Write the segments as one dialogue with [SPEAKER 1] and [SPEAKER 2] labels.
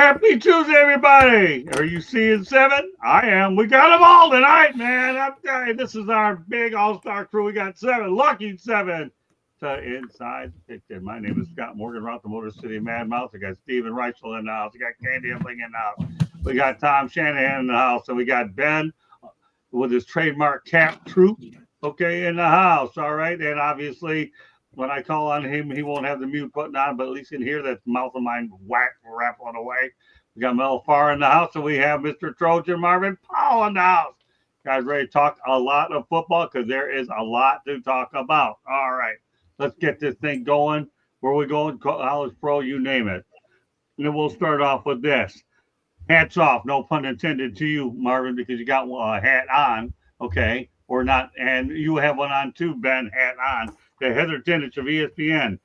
[SPEAKER 1] Happy Tuesday, everybody. Are you seeing 7? I am. We got them all tonight, man. I'm telling you, this is our big all-star crew. We got 7, lucky 7 to Inside the Picture. My name is Scott Morgan, Route the Motor City Mad Mouse. We got Steven Reichel in the house. We got Candy Embling in the house. We got Tom Shanahan in the house. And we got Ben with his trademark cap troop, okay, in the house. All right. And obviously, when I call on him, he won't have the mute button on, but at least you can hear that mouth of mine rattling away. We got Mel Farr in the house, and we have Mr. Trojan Marvin Powell in the house. Guys, ready to talk a lot of football because there is a lot to talk about. All right, let's get this thing going. Where are we going? College, pro, you name it. And then we'll start off with this. Hats off, no pun intended to you, Marvin, because you got a hat on, okay, or not, and you have one on too, Ben, hat on. To Heather Dinich of ESPN.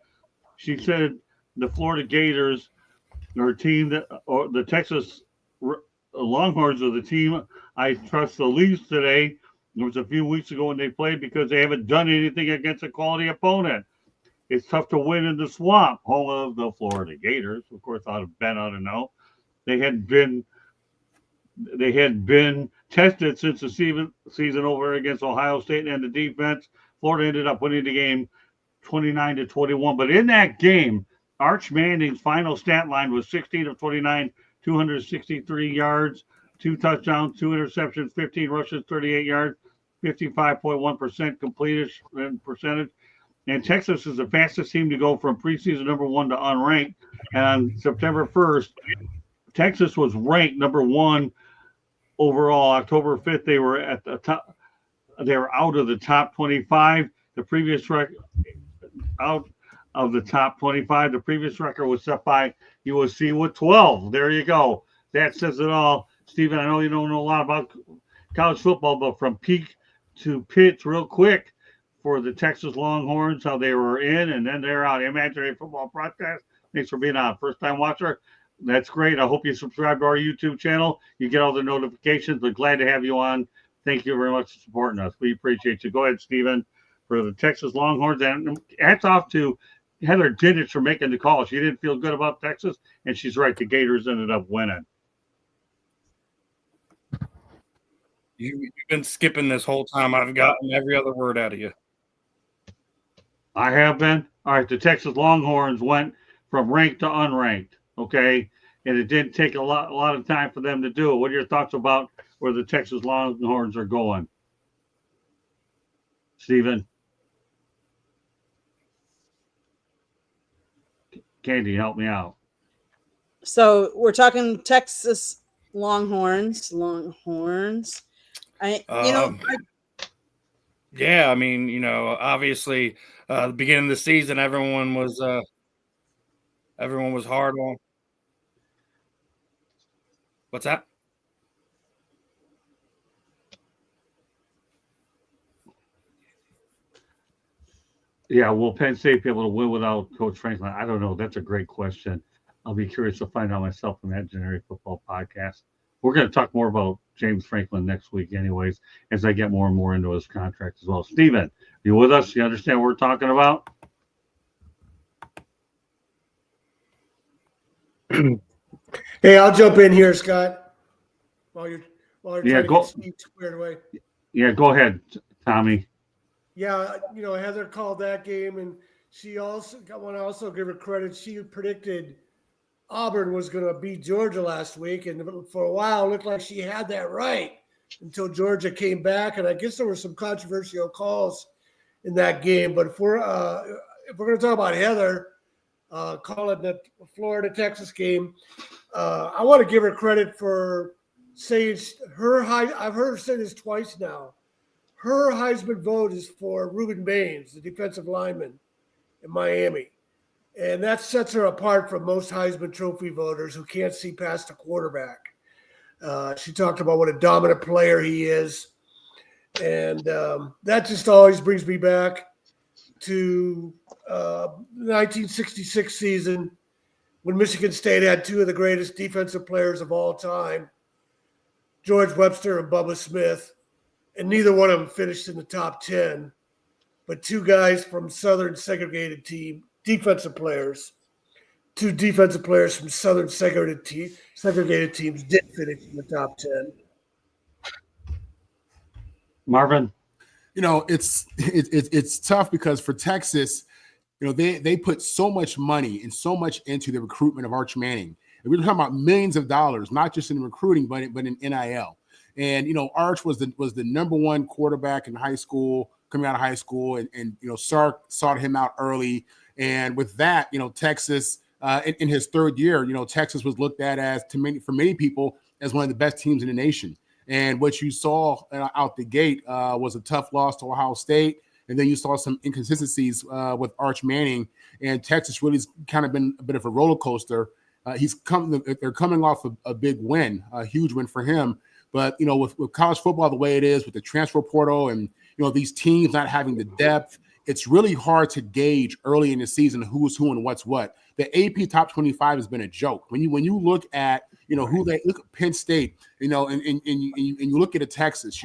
[SPEAKER 1] She said the Florida Gators are a team that, or the Texas Longhorns are the team I trust the least today. It was a few weeks ago when they played because they haven't done anything against a quality opponent. It's tough to win in the swamp, home of the Florida Gators. Of course, Ben ought to know. They had been tested since the season over against Ohio State and the defense. Florida ended up winning the game 29-21. But in that game, Arch Manning's final stat line was 16 of 29, 263 yards, 2 touchdowns, 2 interceptions, 15 rushes, 38 yards, 55.1% completion percentage. And Texas is the fastest team to go from preseason number 1 to unranked. And on September 1st, Texas was ranked number 1 overall. October 5th, they were at the top. They were out of the top 25. The previous record out of the top 25. The previous record was set by USC with 12. There you go. That says it all. Steven, I know you don't know a lot about college football, but from peak to pitch real quick for the Texas Longhorns, how they were in and then they're out. Imaginary Football Broadcast. Thanks for being on. First-time watcher. That's great. I hope you subscribe to our YouTube channel. You get all the notifications. But glad to have you on. Thank you very much for supporting us. We appreciate you. Go ahead, Steven, for the Texas Longhorns. And hats off to Heather Dinich for making the call. She didn't feel good about Texas, and she's right. The Gators ended up winning.
[SPEAKER 2] You've been skipping this whole time. I've gotten every other word out of you.
[SPEAKER 1] I have been. All right, the Texas Longhorns went from ranked to unranked, okay? And it didn't take a lot of time for them to do it. What are your thoughts about where the Texas Longhorns are going? Steven? Candy, help me out.
[SPEAKER 3] So we're talking Texas Longhorns.
[SPEAKER 2] Yeah, I mean, obviously, the beginning of the season, everyone was hard on. What's that?
[SPEAKER 1] Yeah, will Penn State be able to win without Coach Franklin? I don't know. That's a great question. I'll be curious to find out myself from Imaginary Football Podcast. We're going to talk more about James Franklin next week anyways, as I get more and more into his contract as well. Steven, you with us? You understand what we're talking about?
[SPEAKER 4] Hey, I'll jump in here, Scott, while you're trying to get Steve squared away.
[SPEAKER 1] Yeah, go ahead, Tommy.
[SPEAKER 4] Yeah, Heather called that game, and she also want to also give her credit. She predicted Auburn was going to beat Georgia last week, and for a while, it looked like she had that right until Georgia came back. And I guess there were some controversial calls in that game. But if we're going to talk about Heather calling the Florida-Texas game, I want to give her credit for saying I've heard her say this twice now. Her Heisman vote is for Reuben Baines, the defensive lineman in Miami. And that sets her apart from most Heisman Trophy voters who can't see past the quarterback. She talked about what a dominant player he is. And that just always brings me back to the 1966 season when Michigan State had 2 of the greatest defensive players of all time, George Webster and Bubba Smith. And neither one of them finished in the top 10, but 2 guys from Southern segregated team, defensive players. two defensive players from Southern segregated teams did finish in the top 10.
[SPEAKER 1] Marvin.
[SPEAKER 5] It's tough because for Texas, they put so much money and so much into the recruitment of Arch Manning. And we're talking about millions of dollars, not just in recruiting, but in NIL. And Arch was the number one quarterback in high school, coming out of high school, and Sark sought him out early. And with that, Texas in his third year, Texas was looked at as for many people as one of the best teams in the nation. And what you saw out the gate was a tough loss to Ohio State. And then you saw some inconsistencies with Arch Manning. And Texas really has kind of been a bit of a roller coaster. They're coming off a big win, a huge win for him. But, with college football the way it is, with the transfer portal and, these teams not having the depth, it's really hard to gauge early in the season who's who and what's what. The AP top 25 has been a joke. When you look at, who they look at Penn State, and you look at a Texas,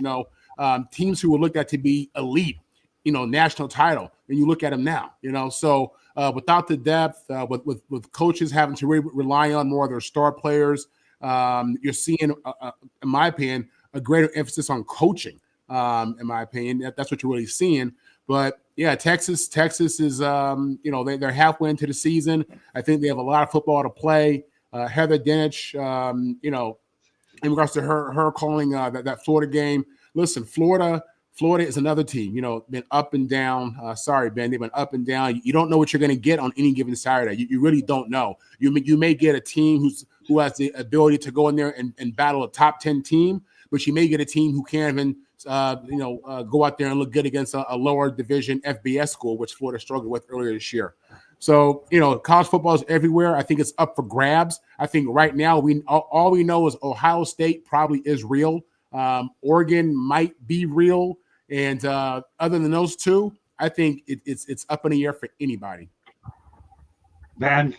[SPEAKER 5] teams who were looked at to be elite, national title, and you look at them now, so without the depth, with coaches having to rely on more of their star players, you're seeing, in my opinion, a greater emphasis on coaching. In my opinion, that's what you're really seeing. But yeah, Texas is, they're halfway into the season. I think they have a lot of football to play. Heather Dinich, in regards to her calling that Florida game. Listen, Florida is another team. Been up and down. Sorry, Ben, they've been up and down. You don't know what you're going to get on any given Saturday. You really don't know. You may get a team who has the ability to go in there and battle a top 10 team, but you may get a team who can't even go out there and look good against a lower division FBS school, which Florida struggled with earlier this year. So, college football is everywhere. I think it's up for grabs. I think right now all we know is Ohio State probably is real. Oregon might be real. And other than those two, I think it's up in the air for anybody.
[SPEAKER 1] Ben.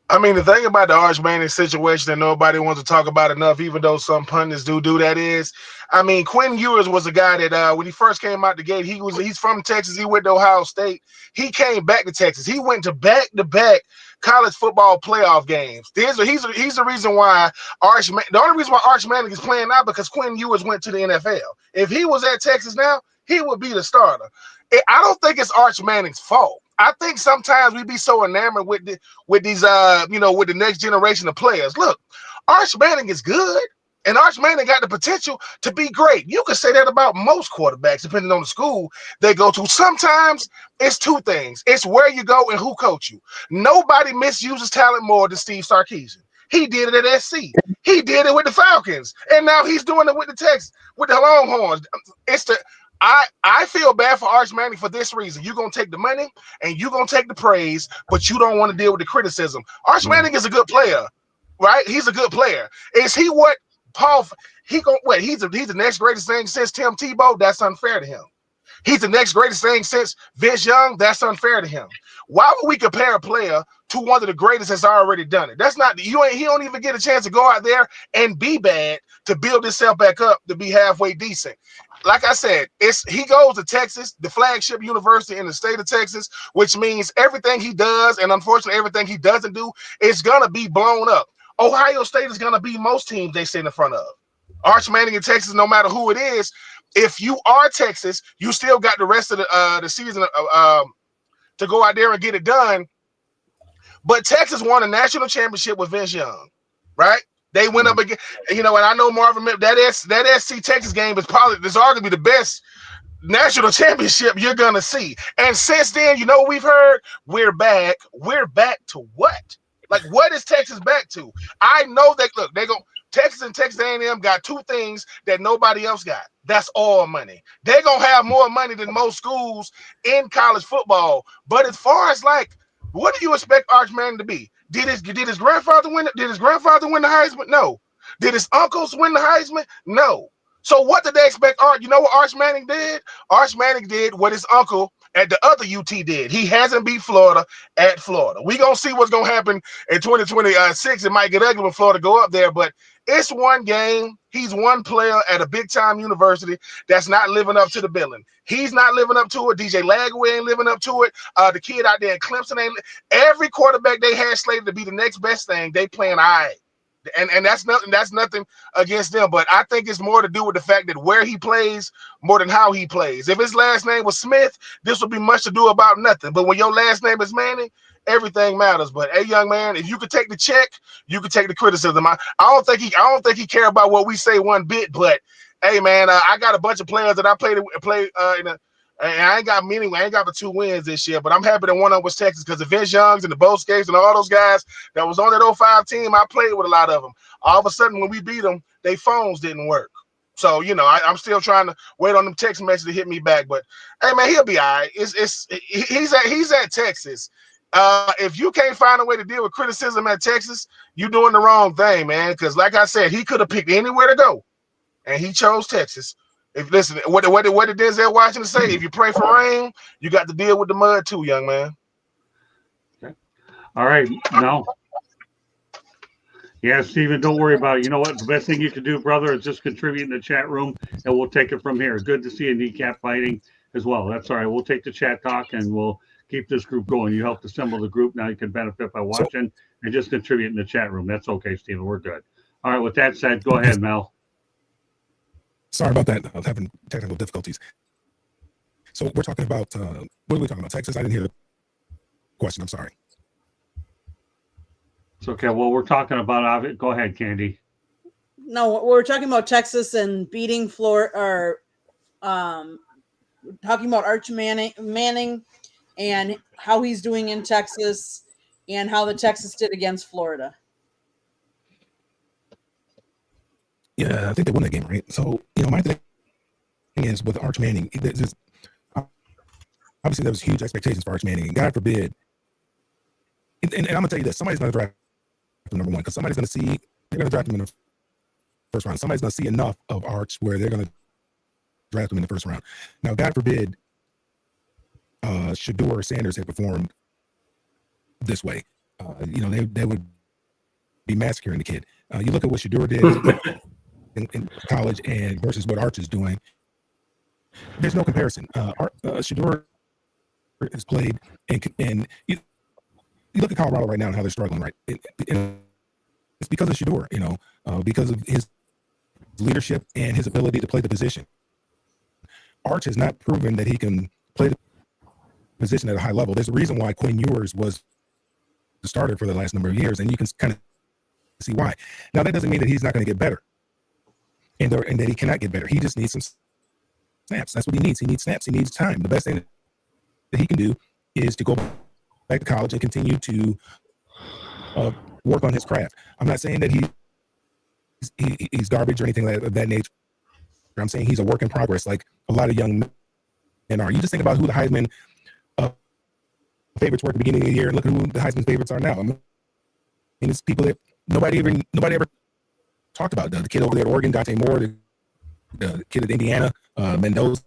[SPEAKER 6] I mean, the thing about the Arch Manning situation that nobody wants to talk about enough, even though some pundits do that, is, I mean, Quinn Ewers was a guy that when he first came out the gate, he's from Texas. He went to Ohio State. He came back to Texas. He went to back-to-back college football playoff games. He's the reason why the only reason why Arch Manning is playing now because Quinn Ewers went to the NFL. If he was at Texas now, he would be the starter. I don't think it's Arch Manning's fault. I think sometimes we be so enamored with these, with the next generation of players. Look, Arch Manning is good, and Arch Manning got the potential to be great. You can say that about most quarterbacks, depending on the school they go to. Sometimes it's two things. It's where you go and who coach you. Nobody misuses talent more than Steve Sarkisian. He did it at SC. He did it with the Falcons, and now he's doing it with the Texans, with the Longhorns. I feel bad for Arch Manning for this reason. You're going to take the money and you're going to take the praise, but you don't want to deal with the criticism. Arch Manning is a good player, right? He's a good player. Is he what Paul – he's the next greatest thing since Tim Tebow? That's unfair to him. He's the next greatest thing since Vince Young? That's unfair to him. Why would we compare a player to one of the greatest that's already done it? That's not – he don't even get a chance to go out there and be bad to build himself back up to be halfway decent. Like I said, he goes to Texas, the flagship university in the state of Texas, which means everything he does, and unfortunately everything he doesn't do, is going to be blown up. Ohio State is going to be most teams they sit in front of. Arch Manning in Texas, no matter who it is, if you are Texas, you still got the rest of the season to go out there and get it done. But Texas won a national championship with Vince Young, right? They went up again, and I know Marvin, that SC Texas game is arguably the best national championship you're gonna see. And since then, we've heard we're back. We're back to what? Like, what is Texas back to? I know that. Look, Texas and Texas A&M got two things that nobody else got. That's all money. They're gonna have more money than most schools in college football. But as far as what do you expect Arch Manning to be? Did his grandfather win? Did his grandfather win the Heisman? No. Did his uncles win the Heisman? No. So what did they expect? You know what Arch Manning did? Arch Manning did what his uncle at the other UT did. He hasn't beat Florida at Florida. We gonna see what's gonna happen in 2026. It might get ugly when Florida go up there, but it's one game. He's one player at a big time university that's not living up to the billing. He's not living up to it. DJ Lagway ain't living up to it. The kid out there in Clemson ain't. Every quarterback they had slated to be the next best thing, they playing all right. And that's nothing against them, but I think it's more to do with the fact that where he plays more than how he plays. If his last name was Smith, this would be much to do about nothing. But when your last name is Manning, everything matters. But hey, young man, if you could take the check, you could take the criticism. I don't think he care about what we say one bit. But hey, man, I got a bunch of players that I play in a. And I ain't got many. I ain't got but 2 wins this year, but I'm happy that one of them was Texas because the Vince Youngs and the Bo Scapes and all those guys that was on that 05 team, I played with a lot of them. All of a sudden, when we beat them, their phones didn't work. So, you know, I'm still trying to wait on them text messages to hit me back. But, hey, man, he'll be all right. He's at Texas. If you can't find a way to deal with criticism at Texas, you're doing the wrong thing, man, because like I said, he could have picked anywhere to go, and he chose Texas. If listen, what did Denzel Washington say? If you pray for rain, you got to deal with the mud too, young man.
[SPEAKER 1] Okay. All right. No. Yeah, Steven, don't worry about it. You know what? The best thing you can do, brother, is just contribute in the chat room, and we'll take it from here. Good to see a kneecap fighting as well. That's all right. We'll take the chat talk, and we'll keep this group going. You helped assemble the group. Now you can benefit by watching and just contribute in the chat room. That's okay, Steven. We're good. All right. With that said, go ahead, Mel.
[SPEAKER 7] Sorry about that. I was having technical difficulties. So we're talking about, what are we talking about? Texas? I didn't hear the question. I'm sorry.
[SPEAKER 1] It's okay. Well, we're talking about, go ahead, Candy.
[SPEAKER 3] No, we're talking about Texas and beating Florida, or talking about Arch Manning and how he's doing in Texas and how the Texas did against Florida.
[SPEAKER 7] Yeah, I think they won that game, right? So, you know, my thing is with Arch Manning, obviously there was huge expectations for Arch Manning. And God forbid, and I'm going to tell you this, somebody's going to draft him number 1 because somebody's going to see, they're going to draft him in the first round. Somebody's going to see enough of Arch where they're going to draft him in the first round. Now, God forbid, Shedeur or Sanders had performed this way. You know, they would be massacring the kid. You look at what Shedeur did in college and versus what Arch is doing. There's no comparison. Shedeur has played, and you look at Colorado right now and how they're struggling, right? It's because of Shedeur, you know, because of his leadership and his ability to play the position. Arch has not proven that he can play the position at a high level. There's a reason why Quinn Ewers was the starter for the last number of years, and you can kind of see why. Now, that doesn't mean that he's not going to get better and that he cannot get better. He just needs some snaps. That's what he needs. He needs snaps. He needs time. The best thing that he can do is to go back to college and continue to work on his craft. I'm not saying that he's garbage or anything of that nature. I'm saying he's a work in progress, like a lot of young men are. You just think about who the Heisman favorites were at the beginning of the year, and look at who the Heisman favorites are now. I mean, it's people that nobody ever talked about. The kid over there at Oregon, Dante Moore, the kid at Indiana, Mendoza,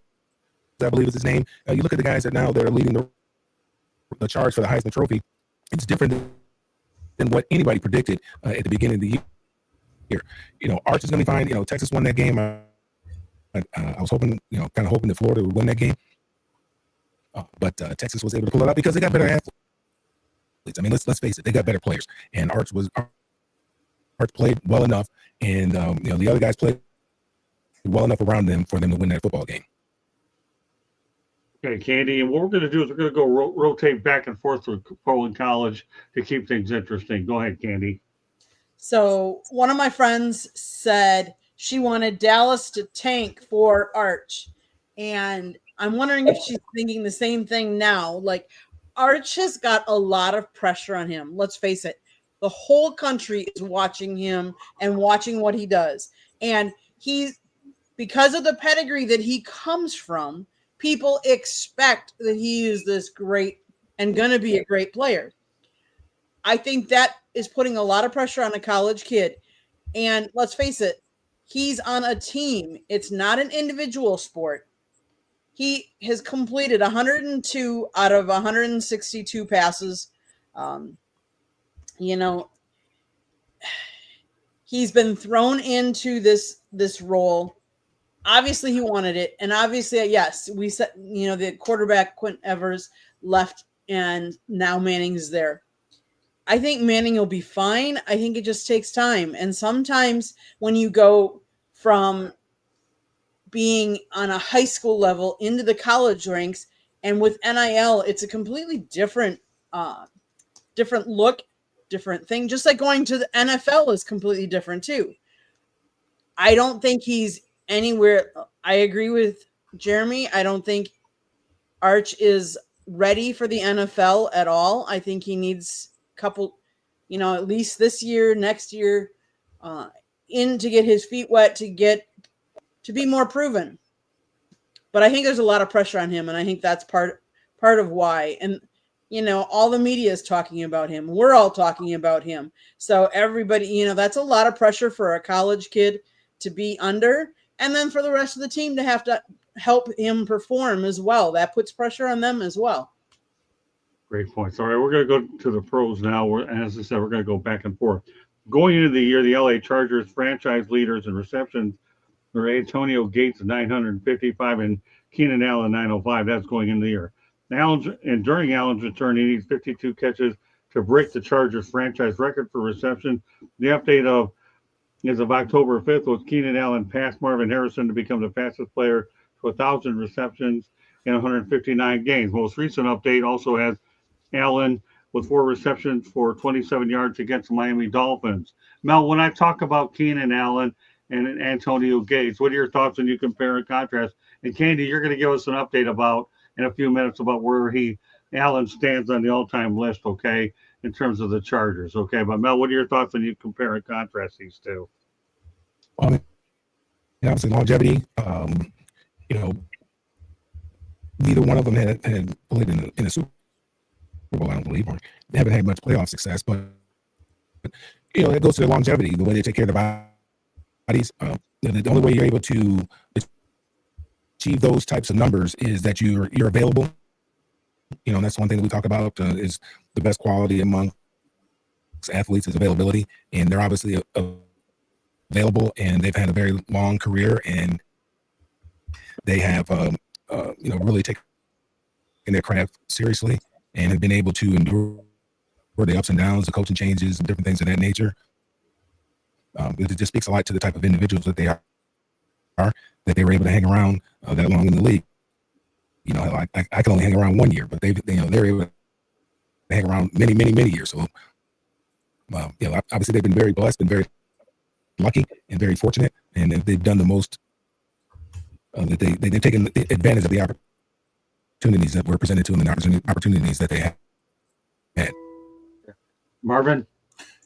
[SPEAKER 7] I believe is his name. You look at the guys that now that are leading the charge for the Heisman Trophy. It's different than what anybody predicted at the beginning of the year. You know, Arch is going to be fine. You know, Texas won that game. I was hoping, you know, kind of hoping that Florida would win that game. But Texas was able to pull it out because they got better athletes. I mean, let's face it, they got better players. And Arch played well enough, and you know, the other guys played well enough around them for them to win that football game.
[SPEAKER 1] Okay, Candy, and what we're going to do is we're going to go rotate back and forth through Poland College to keep things interesting. Go ahead, Candy.
[SPEAKER 3] So one of my friends said she wanted Dallas to tank for Arch, and I'm wondering if she's thinking the same thing now. Like, Arch has got a lot of pressure on him. Let's face it. The whole country is watching him and watching what he does. And because of the pedigree that he comes from, people expect that he is this great and going to be a great player. I think that is putting a lot of pressure on a college kid. And let's face it, he's on a team. It's not an individual sport. he has completed 102 out of 162 passes. You know, he's been thrown into this role. Obviously, he wanted it, and obviously, yes, we said, you know, the quarterback Quint Evers left, and now Manning's there. I think Manning will be fine. I think it just takes time, and sometimes when you go from being on a high school level into the college ranks, and with NIL, it's a completely different look, different thing. Just like going to the NFL is completely different too. I don't think he's anywhere. I agree with Jeremy. I don't think Arch is ready for the NFL at all. I think he needs a couple, you know, at least this year, next year, in to get his feet wet, to be more proven. But I think there's a lot of pressure on him, and I think that's part of why. And you know, all the media is talking about him. We're all talking about him. So everybody, you know, that's a lot of pressure for a college kid to be under, and then for the rest of the team to have to help him perform as well. That puts pressure on them as well.
[SPEAKER 1] Great points. All right, we're going to go to the pros now. As I said, we're going to go back and forth. Going into the year, the LA Chargers franchise leaders in receptions were Antonio Gates, 955, and Keenan Allen, 905. That's going into the year. During Allen's return, he needs 52 catches to break the Chargers franchise record for reception. The update as of October 5th was Keenan Allen passed Marvin Harrison to become the fastest player to 1,000 receptions in 159 games. Most recent update also has Allen with 4 receptions for 27 yards against the Miami Dolphins. Mel, when I talk about Keenan Allen and Antonio Gates, what are your thoughts when you compare and contrast? And Candy, you're going to give us an update about in a few minutes about where Allen stands on the all-time list, okay, in terms of the Chargers, okay? But Mel, what are your thoughts when you compare and contrast these two?
[SPEAKER 7] Obviously, longevity. You know, neither one of them had played in a Super Bowl, I don't believe, or they haven't had much playoff success. But you know, it goes to their longevity, the way they take care of their bodies. You know, the only way you're able to achieve those types of numbers is that you're available. You know, and that's one thing that we talk about is the best quality among athletes is availability, and they're obviously available, and they've had a very long career, and they have you know, really taken their craft seriously and have been able to endure the ups and downs, the coaching changes, and different things of that nature. It just speaks a lot to the type of individuals that they are, that they were able to hang around that long in the league. You know, I can only hang around 1 year, but they're able to hang around many years. So, you know, obviously they've been very blessed, been very lucky, and very fortunate, and they've done the most. That they've taken advantage of the opportunities that were presented to them, and opportunities that they had.
[SPEAKER 1] Marvin?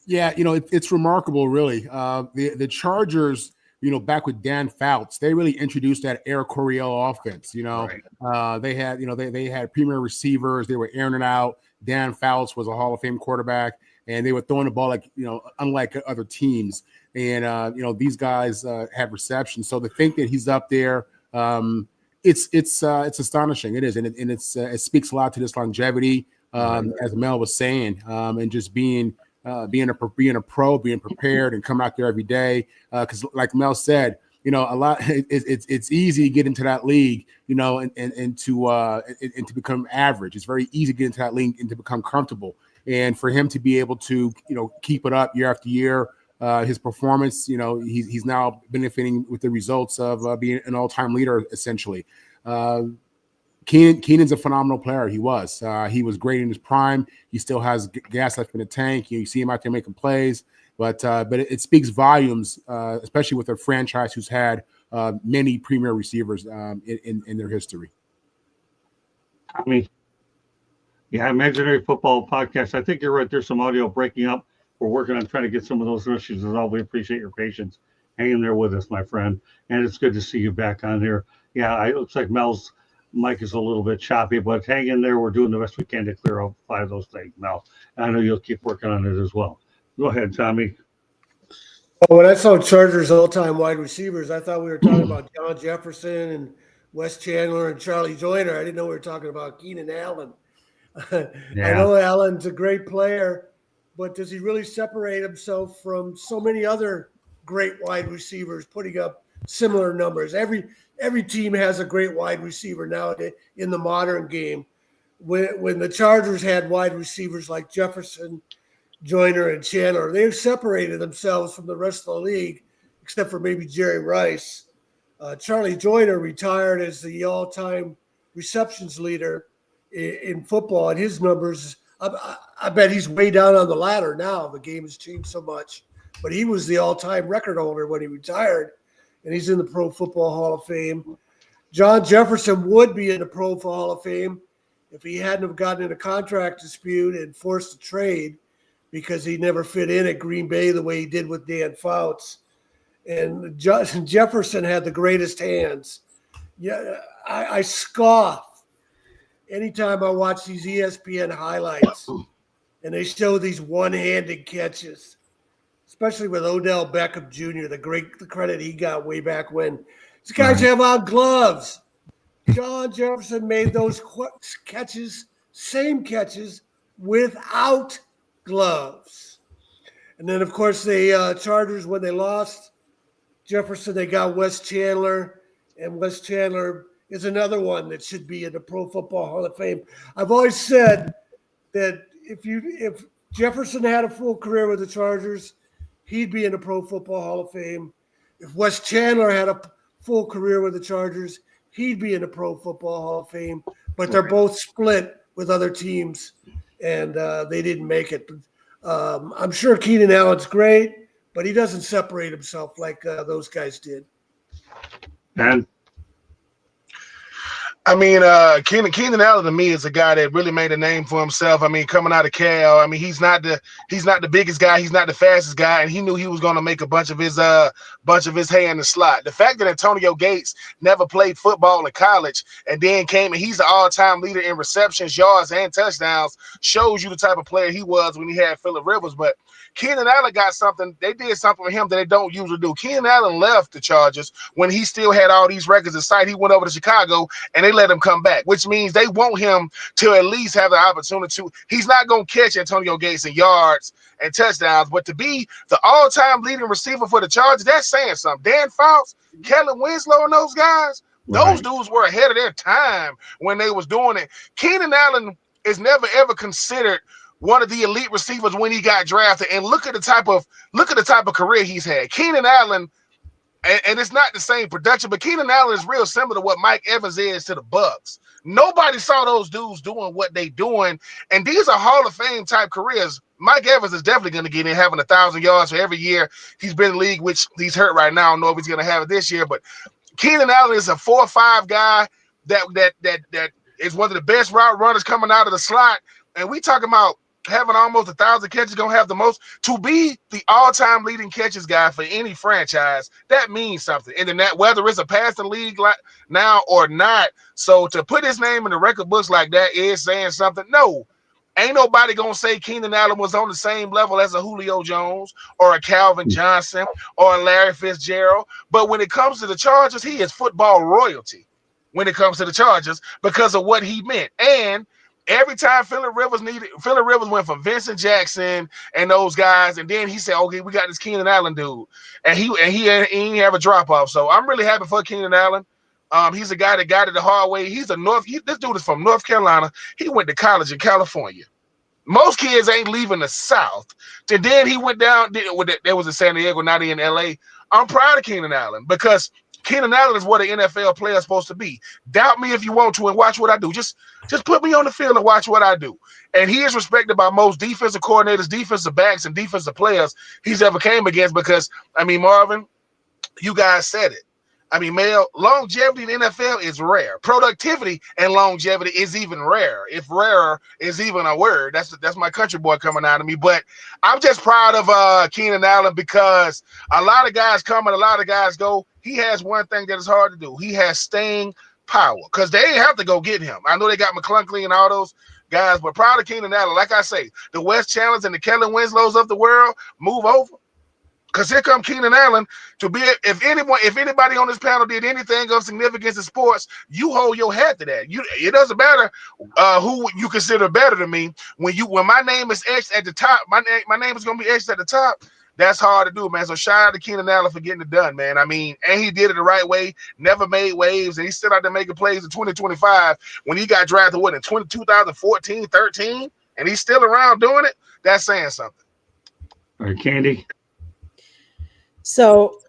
[SPEAKER 5] Yeah, you know, it's remarkable, really. The Chargers, you know, back with Dan Fouts, they really introduced that Air Coryell offense. You know, right. They had, you know, they had premier receivers. They were airing it out. Dan Fouts was a Hall of Fame quarterback, and they were throwing the ball like, you know, unlike other teams. And you know, these guys have reception. So to think that he's up there, it's astonishing. It is, and it speaks a lot to this longevity, as Mel was saying, and just being a pro, being prepared, and come out there every day. Because like Mel said, you know, a lot. It's easy to get into that league, you know, and to become average. It's very easy to get into that league and to become comfortable. And for him to be able to, you know, keep it up year after year. His performance, you know, he's now benefiting with the results of being an all-time leader, essentially. Keenan's a phenomenal player. He was great in his prime. He still has gas left in the tank. You see him out there making plays, but it speaks volumes, especially with a franchise who's had many premier receivers in their history.
[SPEAKER 1] I mean, yeah, Imaginary Football Podcast. I think you're right. There's some audio breaking up. We're working on trying to get some of those issues resolved. We appreciate your patience hanging there with us, my friend. And it's good to see you back on here. Yeah, it looks like Mel's mic is a little bit choppy, but hang in there. We're doing the best we can to clear up 5 of those things, Mel. And I know you'll keep working on it as well. Go ahead, Tommy.
[SPEAKER 4] When I saw Chargers all-time wide receivers, I thought we were talking about John Jefferson and Wes Chandler and Charlie Joyner. I didn't know we were talking about Keenan Allen. I
[SPEAKER 1] Yeah.
[SPEAKER 4] know Allen's a great player, but does he really separate himself from so many other great wide receivers putting up similar numbers? Every team has a great wide receiver nowadays in the modern game. When the Chargers had wide receivers like Jefferson, Joyner, and Chandler, they've separated themselves from the rest of the league, except for maybe Jerry Rice. Charlie Joyner retired as the all-time receptions leader in football, and his numbers, I bet he's way down on the ladder now. The game has changed so much, but he was the all-time record holder when he retired, and he's in the Pro Football Hall of Fame. John Jefferson would be in the Pro Football Hall of Fame if he hadn't have gotten in a contract dispute and forced a trade because he never fit in at Green Bay the way he did with Dan Fouts. And Jefferson had the greatest hands. Yeah, I scoff anytime I watch these ESPN highlights and they show these one-handed catches, especially with Odell Beckham Jr., the credit he got way back when. These guys have on gloves. John Jefferson made those catches, same catches, without gloves. And then, of course, the Chargers, when they lost Jefferson, they got Wes Chandler, and Wes Chandler is another one that should be in the Pro Football Hall of Fame. I've always said that if Jefferson had a full career with the Chargers, he'd be in the Pro Football Hall of Fame. If Wes Chandler had a full career with the Chargers, he'd be in the Pro Football Hall of Fame. But they're both split with other teams, and they didn't make it. I'm sure Keenan Allen's great, but he doesn't separate himself like those guys did.
[SPEAKER 1] And
[SPEAKER 6] I mean, Keenan Allen to me is a guy that really made a name for himself. I mean, coming out of Cal, I mean, he's not the biggest guy, he's not the fastest guy, and he knew he was going to make a bunch of his hay in the slot. The fact that Antonio Gates never played football in college and then came and he's the all-time leader in receptions, yards, and touchdowns shows you the type of player he was when he had Phillip Rivers. But Keenan Allen got something. They did something with him that they don't usually do. Keenan Allen left the Chargers when he still had all these records in sight. He went over to Chicago, and they let him come back, which means they want him to at least have the opportunity to. He's not going to catch Antonio Gates in yards and touchdowns, but to be the all-time leading receiver for the Chargers, that's saying something. Dan Fouts, Kellen Winslow, and those guys, those dudes were ahead of their time when they was doing it. Keenan Allen is never, ever considered one of the elite receivers when he got drafted, and look at the type of career he's had. Keenan Allen, and it's not the same production, but Keenan Allen is real similar to what Mike Evans is to the Bucs. Nobody saw those dudes doing what they doing, and these are Hall of Fame type careers. Mike Evans is definitely going to get in, having 1,000 yards for every year he's been in the league, which he's hurt right now. I don't know if he's going to have it this year, but Keenan Allen is a 4 or 5 guy that is one of the best route runners coming out of the slot, and we talking about having almost 1,000 catches, gonna have the most. To be the all-time leading catches guy for any franchise, that means something. And then that, whether it's a passing league like now or not, so to put his name in the record books like that is saying something. No, ain't nobody gonna say Keenan Allen was on the same level as a Julio Jones or a Calvin Johnson or a Larry Fitzgerald. But when it comes to the Chargers, he is football royalty when it comes to the Chargers because of what he meant. And every time Phillip Rivers went from Vincent Jackson and those guys, and then he said, "Okay, we got this Keenan Allen dude," and he didn't have a drop off. So I'm really happy for Keenan Allen. He's a guy that got it the hard way. This dude is from North Carolina. He went to college in California. Most kids ain't leaving the South. And then he went down. There was in San Diego, not in LA. I'm proud of Keenan Allen because Keenan Allen is what an NFL player is supposed to be. Doubt me if you want to and watch what I do. Just put me on the field and watch what I do. And he is respected by most defensive coordinators, defensive backs, and defensive players he's ever came against because, I mean, Marvin, you guys said it. I mean, Mel, longevity in the NFL is rare. Productivity and longevity is even rare. If rarer is even a word, that's my country boy coming out of me. But I'm just proud of Keenan Allen because a lot of guys come and a lot of guys go. He has one thing that is hard to do. He has staying power because they ain't have to go get him. I know they got McClunkley and all those guys, but proud of Keenan Allen. Like I say, the Wes Chandlers and the Kellen Winslows of the world move over. Because here come Keenan Allen to be. If anybody on this panel did anything of significance in sports, you hold your hat to that. It doesn't matter who you consider better than me. When my name is etched at the top, my name is gonna be etched at the top. That's hard to do, man. So shout out to Keenan Allen for getting it done, man. I mean, and he did it the right way. Never made waves, and he's still out there making plays in 2025 when he got drafted in 2014, 13, and he's still around doing it. That's saying something.
[SPEAKER 1] All right, Candy.
[SPEAKER 3] So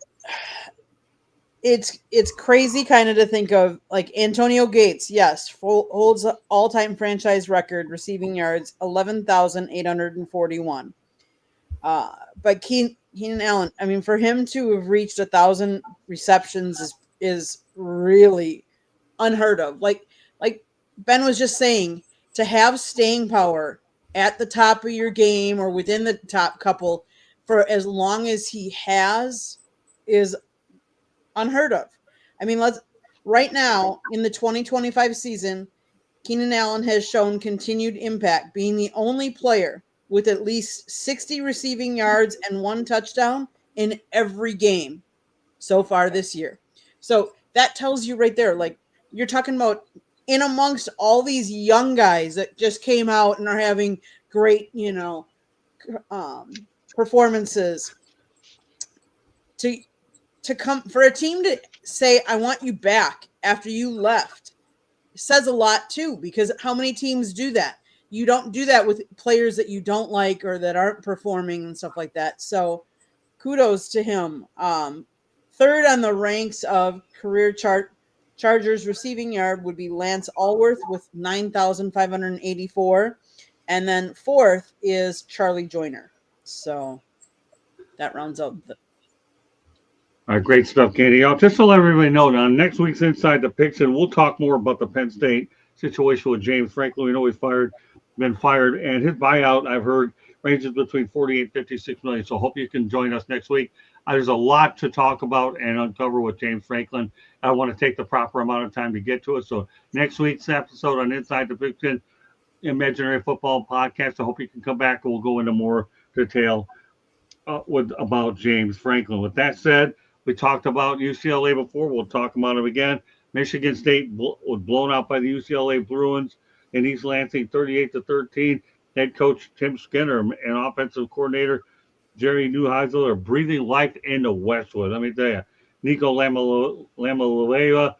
[SPEAKER 3] it's crazy kind of to think of, like, Antonio Gates, yes, holds an all-time franchise record receiving yards, 11,841. But Keenan Allen, I mean, for him to have reached 1,000 receptions is really unheard of. Like Ben was just saying, to have staying power at the top of your game or within the top couple for as long as he has is unheard of. I mean, right now in the 2025 season, Keenan Allen has shown continued impact, being the only player with at least 60 receiving yards and 1 touchdown in every game so far this year. So that tells you right there, like, you're talking about in amongst all these young guys that just came out and are having great, performances, to come for a team to say, I want you back after you left, says a lot too, because how many teams do that? You don't do that with players that you don't like or that aren't performing and stuff like that. So kudos to him. Third on the ranks of career Chargers receiving yard would be Lance Allworth with 9,584. And then fourth is Charlie Joyner. So that rounds out the.
[SPEAKER 1] All right, great stuff, Candy. Just to let everybody know, on next week's Inside the Picks, and we'll talk more about the Penn State situation with James Franklin. We know he's been fired, and his buyout, I've heard, ranges between $48 and $56 million. So hope you can join us next week. There's a lot to talk about and uncover with James Franklin. I want to take the proper amount of time to get to it. So next week's episode on Inside the Picks Imaginary Football Podcast, I hope you can come back and we'll go into more detail about James Franklin. With that said, we talked about UCLA before. We'll talk about it again. Michigan State was blown out by the UCLA Bruins in East Lansing, 38-13. Head coach Tim Skinner and offensive coordinator Jerry Neuheisel are breathing life into Westwood. Let me tell you, Nico Lamaleva,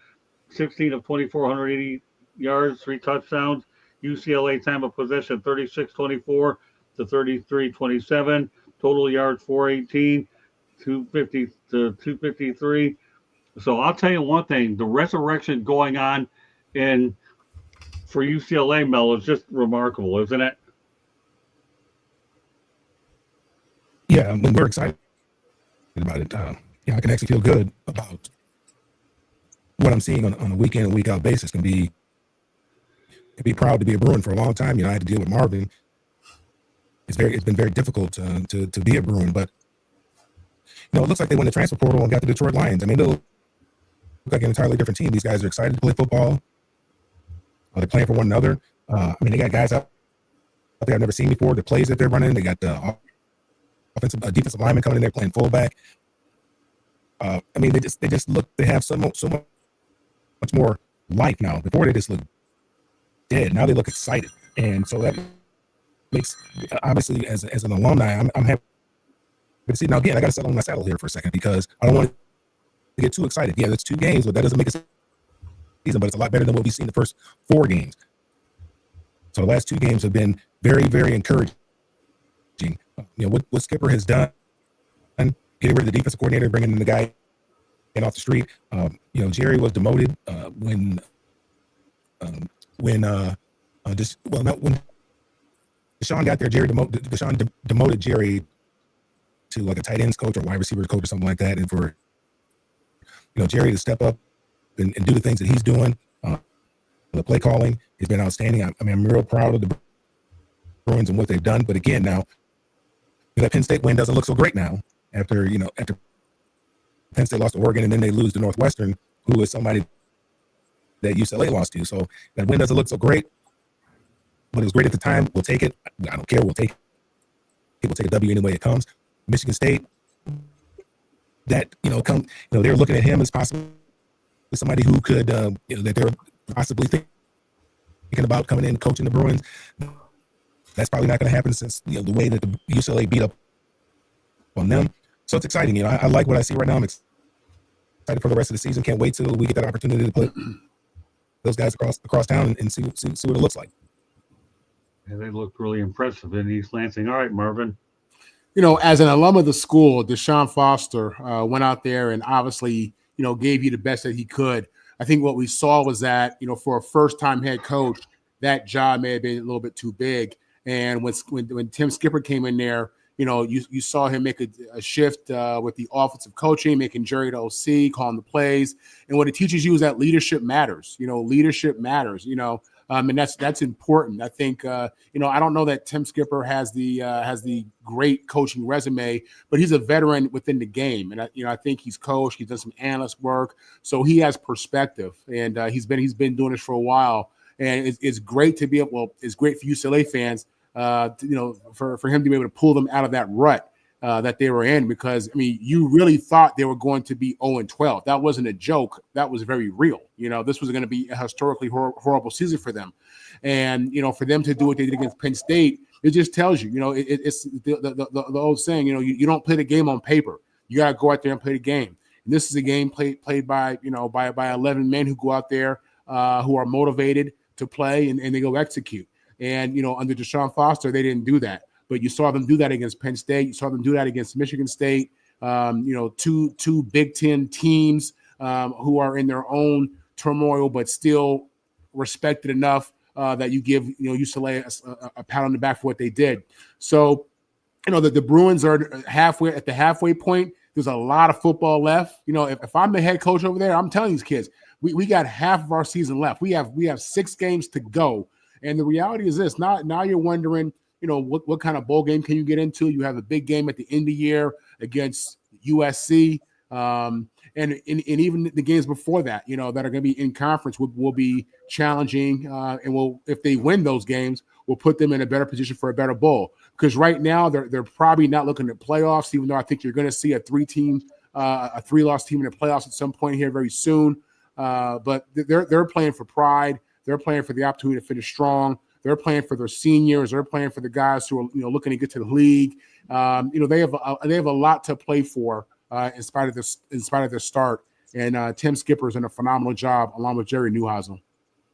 [SPEAKER 1] 16 of 24, 180 yards, 3 touchdowns. UCLA time of possession, 36-24 to 33-27. Total yards, 418. 250 to 253. So I'll tell you one thing, the resurrection going on for UCLA, Mel, is just remarkable, isn't it?
[SPEAKER 7] Yeah, I mean, we're excited about it. I can actually feel good about what I'm seeing on a week in and week out basis. Can be proud to be a Bruin for a long time. I had to deal with Marvin. It's been very difficult to be a Bruin, but it looks like they won the transfer portal and got the Detroit Lions. I mean, they look like an entirely different team. These guys are excited to play football. They're playing for one another. I mean, they got guys out there I've never seen before. The plays that they're running, they got the defensive lineman coming in there playing fullback. I mean, they just look. They have so much more life now. Before they just looked dead. Now they look excited, and so that makes, obviously, as an alumni, I'm happy. But see, now again, I got to settle in my saddle here for a second because I don't want to get too excited. Yeah, that's 2 games, but that doesn't make a season. But it's a lot better than what we've seen the first 4 games. So the last 2 games have been very, very encouraging. What Skipper has done, getting rid of the defensive coordinator, bringing in the guy in off the street. Jerry was demoted when Deshaun got there. Deshaun demoted Jerry to like a tight ends coach or wide receivers coach or something like that, and for Jerry to step up and do the things that he's doing, the play calling has been outstanding. I'm real proud of the Bruins and what they've done. But again, now that Penn State win doesn't look so great now after Penn State lost to Oregon and then they lose to Northwestern, who is somebody that UCLA lost to. So that win doesn't look so great, but it was great at the time. We'll take it. I don't care. We'll take a W any way it comes. Michigan State, that they're looking at him as possibly somebody who could that they're possibly thinking about coming in and coaching the Bruins. That's probably not going to happen since the way that the UCLA beat up on them. So it's exciting. I like what I see right now. I'm excited for the rest of the season. Can't wait till we get that opportunity to put those guys across town and see what it looks like.
[SPEAKER 1] Yeah, they looked really impressive in East Lansing. All right, Marvin.
[SPEAKER 5] As an alum of the school, Deshaun Foster went out there and obviously, gave you the best that he could. I think what we saw was that, for a first-time head coach, that job may have been a little bit too big. And when Tim Skipper came in there, you saw him make a shift with the offensive coaching, making Jerry the OC, calling the plays. And what it teaches you is that leadership matters. Leadership matters. And that's important. I think I don't know that Tim Skipper has the great coaching resume, but he's a veteran within the game, and I think he's coached. He's done some analyst work, so he has perspective, and he's been doing this for a while. And it's great to be able. Well, it's great for UCLA fans, for him to be able to pull them out of that rut that they were in, because you really thought they were going to be 0-12. That wasn't a joke. That was very real. This was going to be a historically horrible season for them, and for them to do what they did against Penn State, it just tells you, it's the old saying, you don't play the game on paper. You got to go out there and play the game. And this is a game played by 11 men who go out there who are motivated to play and they go execute. And under Deshaun Foster, they didn't do that. But you saw them do that against Penn State. You saw them do that against Michigan State. Two Big Ten teams who are in their own turmoil, but still respected enough that you give UCLA a pat on the back for what they did. So the Bruins are at the halfway point. There's a lot of football left. If I'm the head coach over there, I'm telling these kids, we got half of our season left. We have 6 games to go. And the reality is this: now you're wondering, what kind of bowl game can you get into? You have a big game at the end of the year against USC, and even the games before that, that are going to be in conference will be challenging. And if they win those games, we'll put them in a better position for a better bowl. Because right now they're probably not looking at playoffs, even though I think you're going to see a 3-loss team in the playoffs at some point here very soon. But they're playing for pride. They're playing for the opportunity to finish strong. They're playing for their seniors. They're playing for the guys who are looking to get to the league. They have a lot to play for in spite of their start. And Tim Skipper's done a phenomenal job along with Jerry Neuheisel.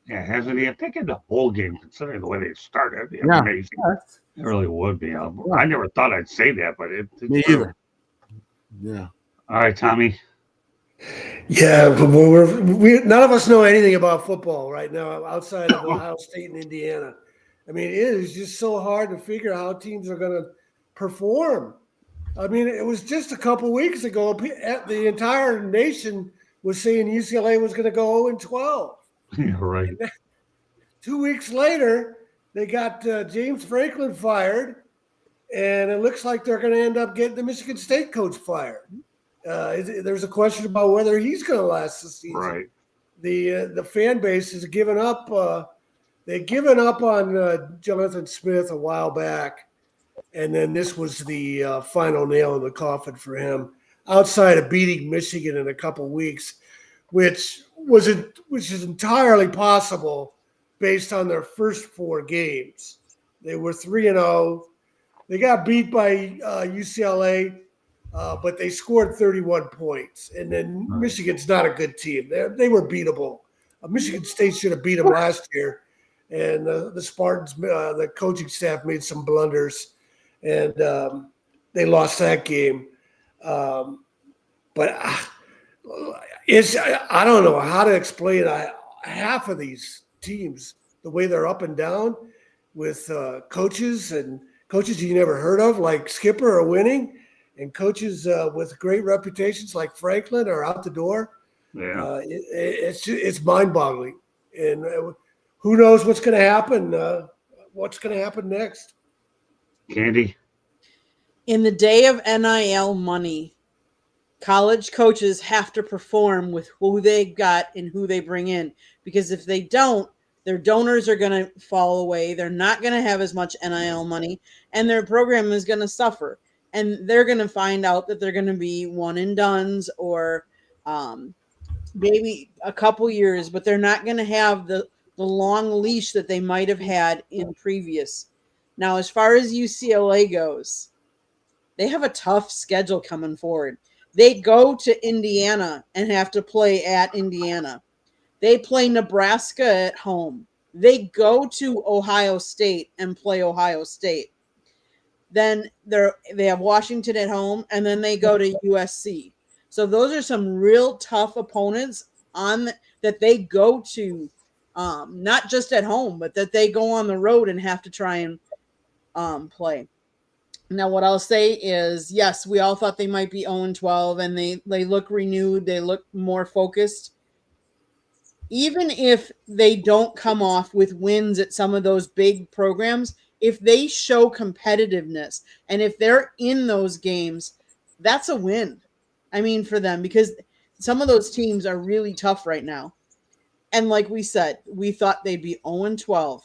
[SPEAKER 1] Yeah, hasn't he? I think in the bowl game, considering the way they started, it'd be amazing. It really would be. I never thought I'd say that, but it's
[SPEAKER 5] me either. Yeah.
[SPEAKER 1] All right, Tommy.
[SPEAKER 4] Yeah, but we none of us know anything about football right now outside of Ohio State and Indiana. It is just so hard to figure how teams are going to perform. It was just a couple weeks ago, the entire nation was saying UCLA was going to go 0-12.
[SPEAKER 1] Yeah, right.
[SPEAKER 4] 2 weeks later, they got James Franklin fired, and it looks like they're going to end up getting the Michigan State coach fired. There's a question about whether he's going to last the season.
[SPEAKER 1] Right.
[SPEAKER 4] The fan base has given up. They've given up on Jonathan Smith a while back, and then this was the final nail in the coffin for him. Outside of beating Michigan in a couple weeks, which is entirely possible based on their first 4 games. They were 3-0. They got beat by UCLA. But they scored 31 points, and then Michigan's not a good team. They were beatable. Michigan State should have beat them last year, and the Spartans, the coaching staff made some blunders, and they lost that game. But I don't know how to explain half of these teams, the way they're up and down with coaches you never heard of, like Skipper, are winning. And coaches with great reputations like Franklin are out the door.
[SPEAKER 1] Yeah,
[SPEAKER 4] it's mind-boggling, and who knows what's going to happen? What's going to happen next?
[SPEAKER 1] Candy.
[SPEAKER 3] In the day of NIL money, college coaches have to perform with who they got and who they bring in, because if they don't, their donors are going to fall away. They're not going to have as much NIL money, and their program is going to suffer. and they're going to find out that they're going to be one and dones or maybe a couple years, but they're not going to have the long leash that they might have had in previous. Now, as far as UCLA goes, they have a tough schedule coming forward. They go to Indiana and have to play at Indiana. They play Nebraska at home. They go to Ohio State and play Ohio State. Then they have Washington at home, and then they go to USC. So those are some real tough opponents that they go to, not just at home, but that they go on the road and have to try and play. Now, what I'll say is, yes, we all thought they might be 0-12, and they look renewed. They look more focused. Even if they don't come off with wins at some of those big programs, if they show competitiveness and if they're in those games, that's a win. I mean, for them, because some of those teams are really tough right now. And like we said, we thought they'd be 0-12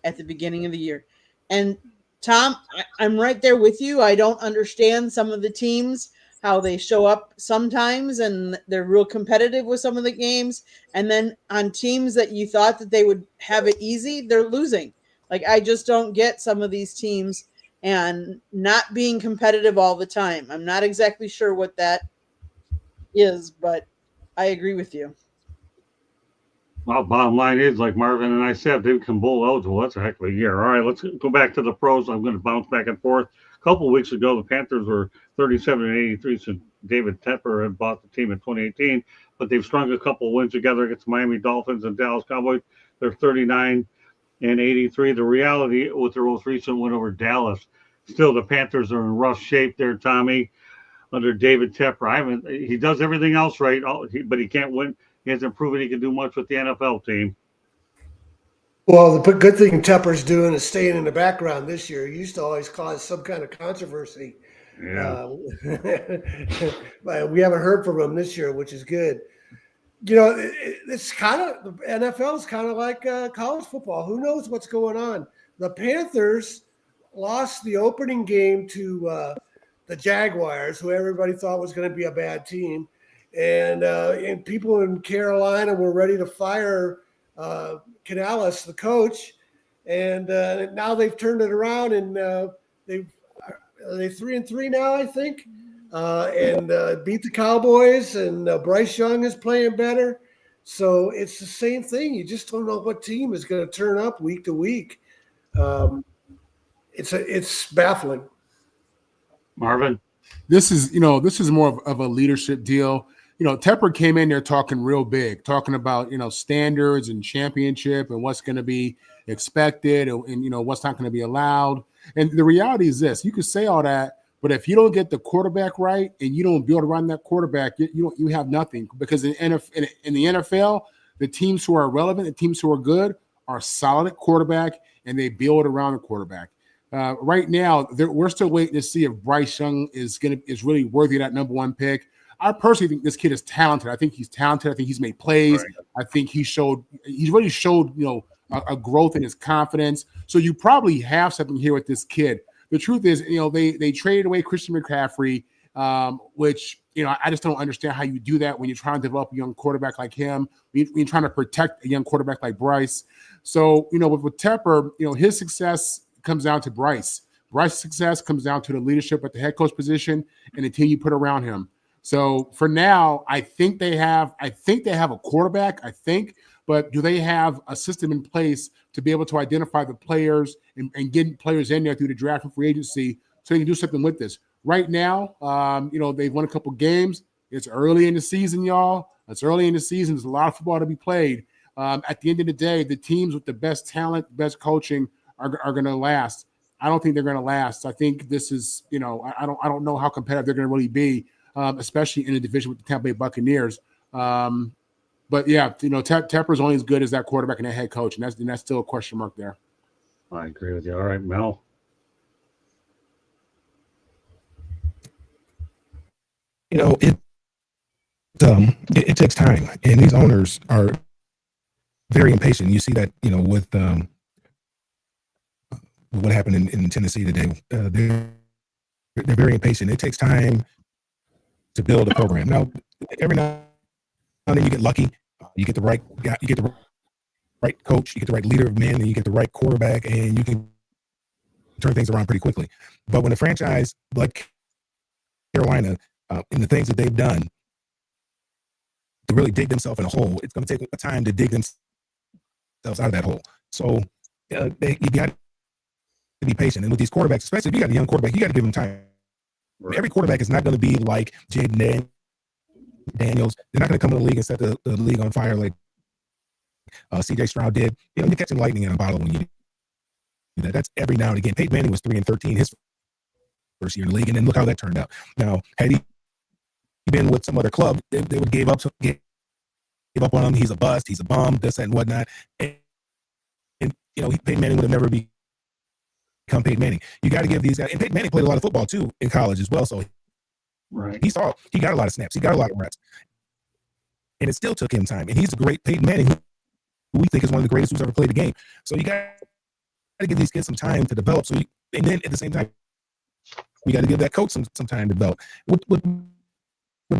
[SPEAKER 3] at the beginning of the year. And Tom, I'm right there with you. I don't understand some of the teams, how they show up sometimes and they're real competitive with some of the games. And then on teams that you thought that they would have it easy, they're losing. Like, I just don't get some of these teams and not being competitive all the time. I'm not exactly sure what that is, but I agree with you.
[SPEAKER 1] Well, bottom line is, like Marvin and I said, they can bowl eligible. That's a heck of a year. All right, let's go back to the pros. I'm going to bounce back and forth. A couple of weeks ago, the Panthers were 37-83 since David Tepper had bought the team in 2018, but they've strung a couple of wins together against Miami Dolphins and Dallas Cowboys. They're 39-83. The reality with their most recent win over Dallas, still the Panthers are in rough shape there, Tommy, under David Tepper. He does everything else right, but he can't win. He hasn't proven he can do much with the NFL team.
[SPEAKER 4] Well, the good thing Tepper's doing is staying in the background this year. He used to always cause some kind of controversy.
[SPEAKER 1] Yeah.
[SPEAKER 4] But we haven't heard from him this year, which is good. You know, it's kind of, the NFL is kind of like college football. Who knows what's going on? The Panthers lost the opening game to the Jaguars, who everybody thought was going to be a bad team. And people in Carolina were ready to fire Canales, the coach, and now they've turned it around, and are they 3-3 now, I think, and beat the Cowboys, and Bryce Young is playing better. So it's the same thing. You just don't know what team is going to turn up week to week. It's baffling.
[SPEAKER 1] Marvin?
[SPEAKER 5] This is more of a leadership deal. Tepper came in there talking real big, talking about, standards and championship and what's going to be expected and what's not going to be allowed. And the reality is this: you can say all that, but if you don't get the quarterback right and you don't build around that quarterback, you have nothing. Because in the NFL, the teams who are relevant, the teams who are good, are solid at quarterback, and they build around the quarterback. Right now, we're still waiting to see if Bryce Young is really worthy of that number one pick. I personally think this kid is talented. I think he's talented. I think he's made plays. Right. I think he's really showed a growth in his confidence. So you probably have something here with this kid. The truth is, they traded away Christian McCaffrey, which I just don't understand how you do that when you're trying to develop a young quarterback like him. When you're trying to protect a young quarterback like Bryce. So with Tepper, his success comes down to Bryce. Bryce's success comes down to the leadership at the head coach position and the team you put around him. So for now, I think they have a quarterback, but do they have a system in place to be able to identify the players and get players in there through the draft and free agency so they can do something with this? Right now, they've won a couple games. It's early in the season, y'all. It's early in the season. There's a lot of football to be played. At the end of the day, the teams with the best talent, best coaching are going to last. I don't think they're going to last. I think this is, I don't know how competitive they're going to really be. Especially in a division with the Tampa Bay Buccaneers. But yeah, Tepper's only as good as that quarterback and that head coach, and that's still a question mark there.
[SPEAKER 1] I agree with you. All right, Mel.
[SPEAKER 7] It takes time, and these owners are very impatient. You see that, with what happened in Tennessee today. They're they're very impatient. It takes time to build a program. Now, every now and then you get lucky. You get the right guy, you get the right coach, you get the right leader of men, and you get the right quarterback, and you can turn things around pretty quickly. But when a franchise like Carolina, and the things that they've done to really dig themselves in a hole, it's going to take time to dig themselves out of that hole. So you got to be patient. And with these quarterbacks, especially if you got a young quarterback, you got to give them time. Right. Every quarterback is not going to be like Jaden Daniels. They're not going to come in the league and set the league on fire like C.J. Stroud did. You're catching lightning in a bottle when you do that. That's every now and again. Peyton Manning was 3-13 his first year in the league, and then look how that turned out. Now, had he been with some other club, they would give up on him. He's a bust. He's a bum. This and whatnot. And Peyton Manning would have never become Peyton Manning. You got to give these guys. And Peyton Manning played a lot of football too in college as well. So
[SPEAKER 1] right,
[SPEAKER 7] he got a lot of snaps. He got a lot of reps, and it still took him time. And he's a great Peyton Manning, who we think is one of the greatest who's ever played the game. So you got to give these kids some time to develop. And then at the same time, we got to give that coach some time to develop. What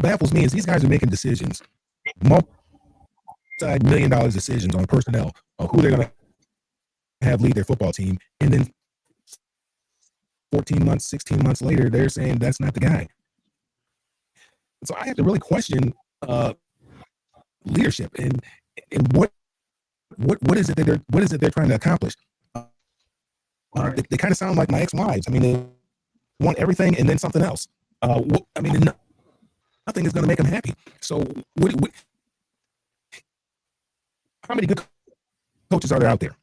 [SPEAKER 7] baffles me is these guys are making decisions, multi-million-dollar decisions on personnel, on who they're going to have lead their football team, and then 14 months, 16 months later, they're saying that's not the guy. So I have to really question leadership and what is it that they're trying to accomplish. They kind of sound like my ex-wives. I mean, they want everything and then something else. Nothing is going to make them happy. So how many good coaches are there out there?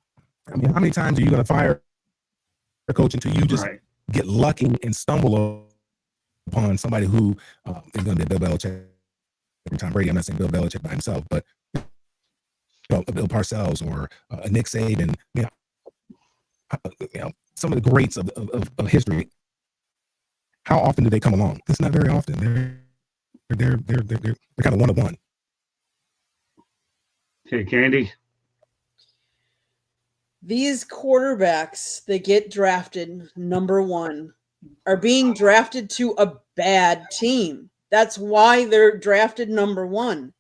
[SPEAKER 7] I mean, how many times are you going to fire a coach until you just get lucky and stumble upon somebody who is going to be Bill Belichick every Tom Brady? I'm not saying Bill Belichick by himself, but Bill Parcells or Nick Saban. Some of the greats of history. How often do they come along? It's not very often. They're kind of one of one.
[SPEAKER 1] Okay, Candy.
[SPEAKER 3] These quarterbacks that get drafted number one are being drafted to a bad team. That's why they're drafted number one,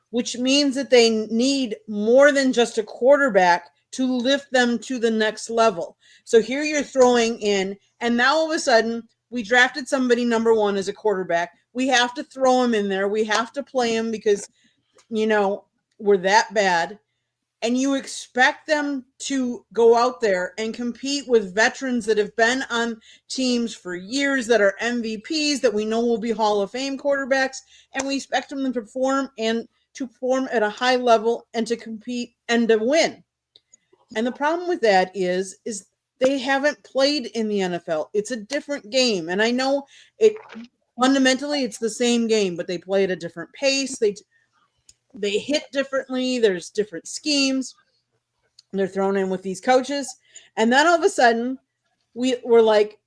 [SPEAKER 3] which means that they need more than just a quarterback to lift them to the next level. So here you're throwing in, and now all of a sudden we drafted somebody number one as a quarterback. We have to throw him in there. We have to play him because, we're that bad. And you expect them to go out there and compete with veterans that have been on teams for years, that are MVPs, that we know will be Hall of Fame quarterbacks, and we expect them to perform at a high level and to compete and to win. And the problem with that is they haven't played in the NFL. It's a different game. And I know fundamentally it's the same game, but they play at a different pace. They hit differently. There's different schemes. They're thrown in with these coaches. And then all of a sudden, we're like,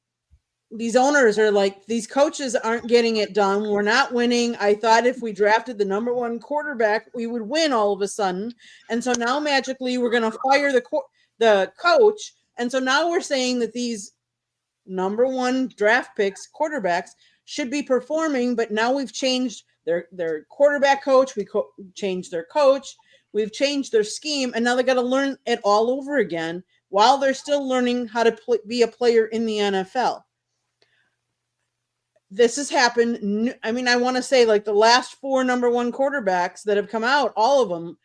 [SPEAKER 3] these owners are like, these coaches aren't getting it done. We're not winning. I thought if we drafted the number one quarterback, we would win all of a sudden. And so now magically we're going to fire the coach. And so now we're saying that these number one draft picks, quarterbacks, should be performing, but now we've changed their quarterback coach. We changed their coach. We've changed their scheme, and now they got to learn it all over again while they're still learning how to be a player in the NFL. This has happened. I mean, I want to say like the last four number one quarterbacks that have come out, all of them,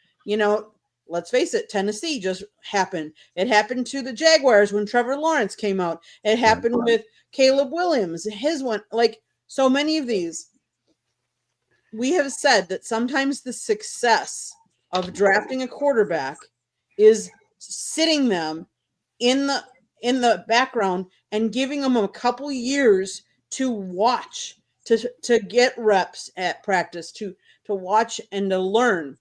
[SPEAKER 3] let's face it, Tennessee just happened. It happened to the Jaguars when Trevor Lawrence came out. It happened with Caleb Williams. His one, like so many of these. We have said that sometimes the success of drafting a quarterback is sitting them in the background and giving them a couple years to watch, to get reps at practice, to watch and to learn.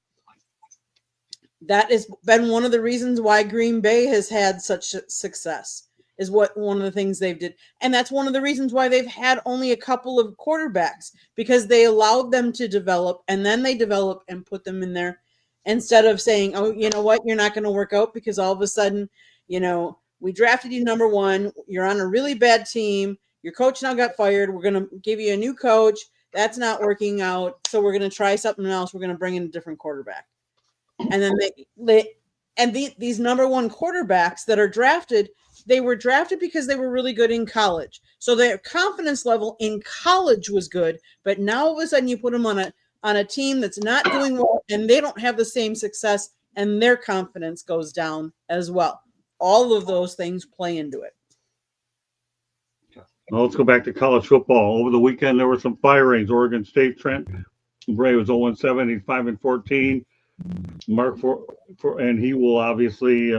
[SPEAKER 3] That has been one of the reasons why Green Bay has had such success, is one of the things they've did. And that's one of the reasons why they've had only a couple of quarterbacks, because they allowed them to develop, and then they develop and put them in there instead of saying, oh, you know what, you're not going to work out because all of a sudden, we drafted you number one. You're on a really bad team. your coach now got fired. We're going to give you a new coach. That's not working out. So we're going to try something else. We're going to bring in a different quarterback. And then these number one quarterbacks that are drafted, they were drafted because they were really good in college. So their confidence level in college was good. But now all of a sudden you put them on a team that's not doing well and they don't have the same success and their confidence goes down as well. All of those things play into it.
[SPEAKER 1] Well, let's go back to college football. Over the weekend, there were some firings. Oregon State, Trent Bray was 0-7. He's 5-14. Mark and he will obviously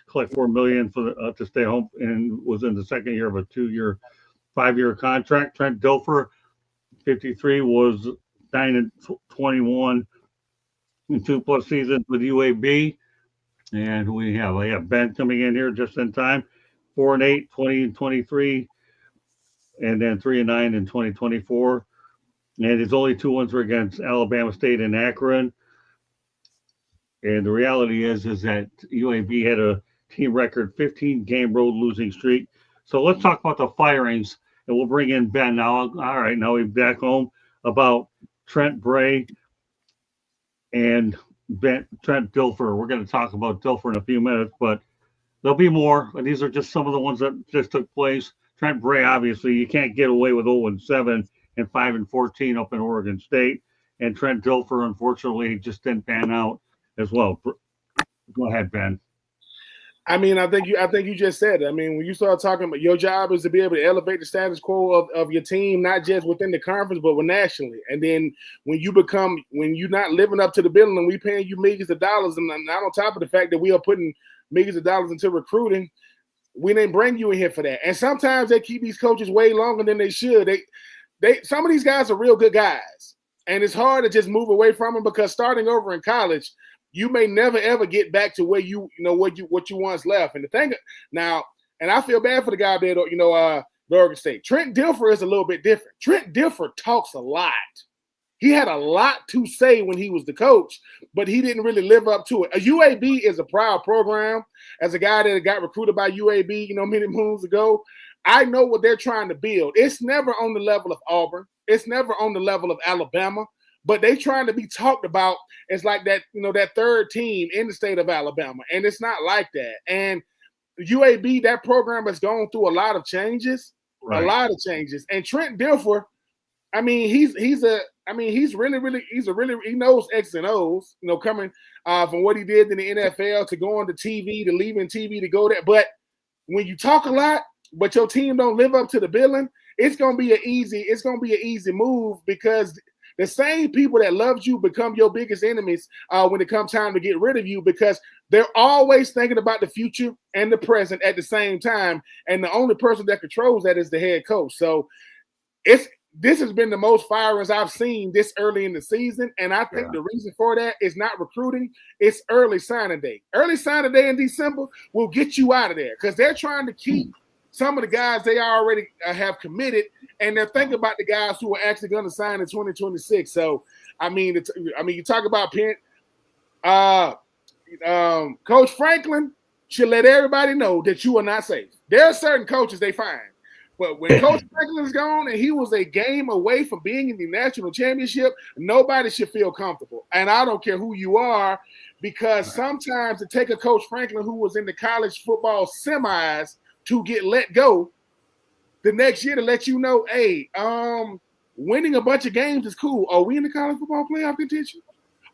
[SPEAKER 1] collect $4 million to stay home, and was in the second year of a 5-year contract. Trent Dilfer, 53, was 9-21 in 2+ seasons with UAB. And we have Ben coming in here just in time, 4-8, 20-23, and then 3-9 in 2024. And his only 2 wins were against Alabama State and Akron. And the reality is that UAB had a team record 15-game road losing streak. So let's talk about the firings, and we'll bring in Ben now. All right, now we're back home about Trent Bray and Trent Dilfer. We're going to talk about Dilfer in a few minutes, but there'll be more. These are just some of the ones that just took place. Trent Bray, obviously, you can't get away with 0-7 and 5-14 up in Oregon State. And Trent Dilfer, unfortunately, just didn't pan out as well. Go ahead, Ben.
[SPEAKER 8] I mean, I think you just said it. I mean, when you start talking about your job is to be able to elevate the status quo of your team, not just within the conference, but nationally. And then when you're not living up to the billing and we paying you millions of dollars, and not on top of the fact that we are putting millions of dollars into recruiting, we didn't bring you in here for that. And sometimes they keep these coaches way longer than they should. Some of these guys are real good guys, and it's hard to just move away from them because starting over in college, you may never ever get back to where what you once left. And the thing now, and I feel bad for the guy there, the Oregon State. Trent Dilfer is a little bit different. Trent Dilfer talks a lot. He had a lot to say when he was the coach, but he didn't really live up to it. A UAB is a proud program. As a guy that got recruited by UAB, many moons ago, I know what they're trying to build. It's never on the level of Auburn. It's never on the level of Alabama. But they trying to be talked about as like that, that third team in the state of Alabama. And it's not like that. And UAB, that program has gone through a lot of changes,
[SPEAKER 1] Right.
[SPEAKER 8] a lot of changes. And Trent Dilfer, I mean, he knows X and O's, coming from what he did in the NFL to going to TV, to leaving TV to go there. But when you talk a lot, but your team don't live up to the billing, it's gonna be an easy move because the same people that loved you become your biggest enemies when it comes time to get rid of you because they're always thinking about the future and the present at the same time. And the only person that controls that is the head coach. So this has been the most firings I've seen this early in the season. And I think the reason for that is not recruiting. It's early signing day. Early signing day in December will get you out of there because they're trying to keep some of the guys they already have committed, and they're thinking about the guys who are actually going to sign in 2026. So, I mean, you talk about Coach Franklin should let everybody know that you are not safe. There are certain coaches they find, but when Coach Franklin is gone and he was a game away from being in the national championship, nobody should feel comfortable. And I don't care who you are, because sometimes to take a Coach Franklin who was in the college football semis to get let go the next year to let you know, hey, winning a bunch of games is cool. Are we in the college football playoff contention?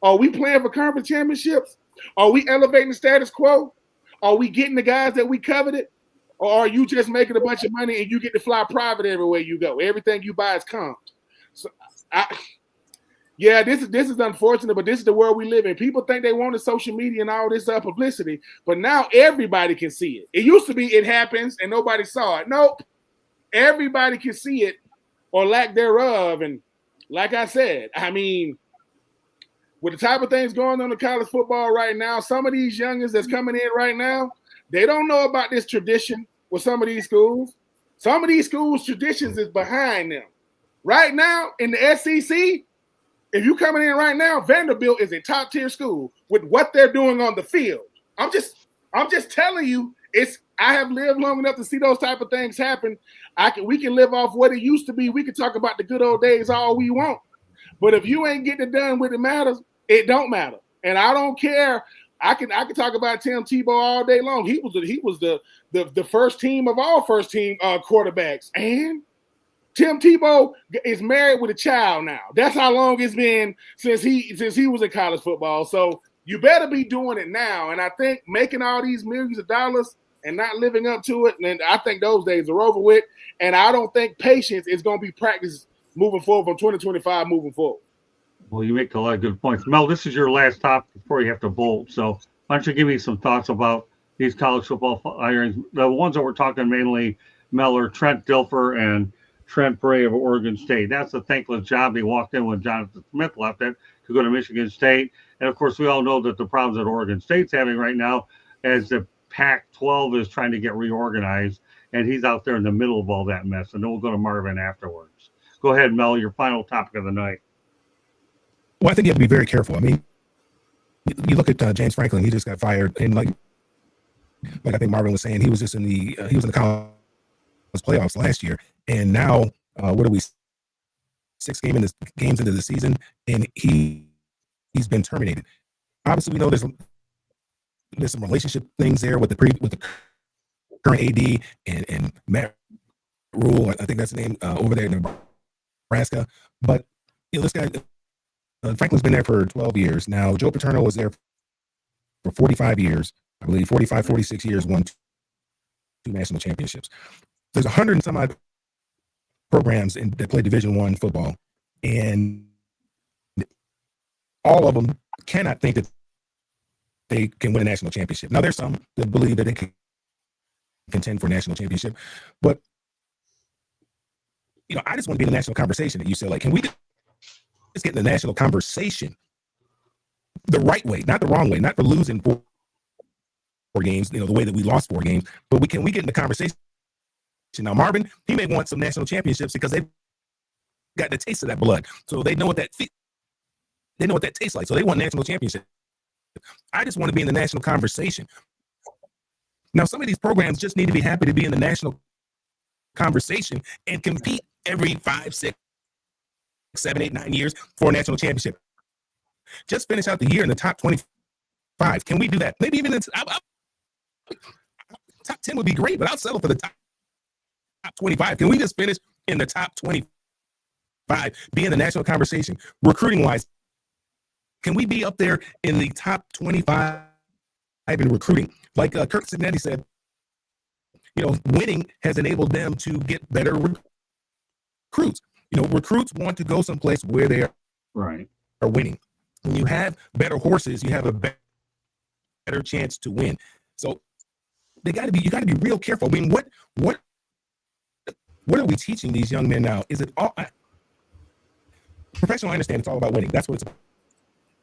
[SPEAKER 8] Are we playing for conference championships? Are we elevating the status quo? Are we getting the guys that we coveted? Or are you just making a bunch of money and you get to fly private everywhere you go? Everything you buy is comped. So, this is unfortunate, but this is the world we live in. People think they wanted social media and all this publicity, but now everybody can see it. It used to be it happens and nobody saw it. Nope. Everybody can see it or lack thereof. And like I said, I mean, with the type of things going on in college football right now, some of these youngins that's coming in right now, they don't know about this tradition with some of these schools. Some of these schools' traditions is behind them. Right now in the SEC, if you coming in right now, Vanderbilt is a top-tier school with what they're doing on the field. I'm just telling you, I have lived long enough to see those type of things happen. We can live off what it used to be. We can talk about the good old days all we want. But if you ain't getting it done when it matters, it don't matter. And I don't care. I can talk about Tim Tebow all day long. He was the first team of all first team quarterbacks. And Tim Tebow is married with a child now. That's how long it's been since he was in college football. So you better be doing it now. And I think making all these millions of dollars and not living up to it, and I think those days are over with. And I don't think patience is going to be practiced moving forward from 2025 moving forward.
[SPEAKER 1] Well, you make a lot of good points. Mel, this is your last topic before you have to bolt. So why don't you give me some thoughts about these college football firings? The ones that we're talking mainly, Mel, are Trent Dilfer and Trent Bray of Oregon State. That's a thankless job. He walked in when Jonathan Smith left it to go to Michigan State. And, of course, we all know that the problems that Oregon State's having right now as the Pac-12 is trying to get reorganized, and he's out there in the middle of all that mess. And then we'll go to Marvin afterwards. Go ahead, Mel, your final topic of the night.
[SPEAKER 7] Well, I think you have to be very careful. I mean, you look at James Franklin. He just got fired, and like I think Marvin was saying, he was in the college playoffs last year, and now what are we? 6 games into the season, and he's been terminated. Obviously, we know there's some relationship things there with the current AD and Matt Rule. I think that's the name over there in Nebraska. But this guy. Franklin's been there for 12 years. Now, Joe Paterno was there for 45 years. I believe 45, 46 years, won 2 national championships. There's 100 and some odd programs that play Division I football, and all of them cannot think that they can win a national championship. Now, there's some that believe that they can contend for a national championship, but I just want to be in the national conversation at UCLA. Can we just get in the national conversation the right way, not the wrong way, not for losing 4 games, the way that we lost 4 games, but we get in the conversation. Now, Marvin, he may want some national championships because they've got the taste of that blood. So they know what that tastes like. So they want national championship. I just want to be in the national conversation. Now, some of these programs just need to be happy to be in the national conversation and compete every 5, 6, 7, 8, 9 years for a national championship. Just finish out the year in the top 25. Can we do that? Maybe even top 10 would be great, but I'll settle for the top 25. Can we just finish in the top 25, be in the national conversation? Recruiting wise, can we be up there in the top 25 in recruiting? Like Kirk Signetti said, winning has enabled them to get better recruits. Recruits want to go someplace where they are winning. When you have better horses, you have a better chance to win. So you got to be real careful. I mean, what are we teaching these young men now? Is it all professional? I understand it's all about winning. That's what it's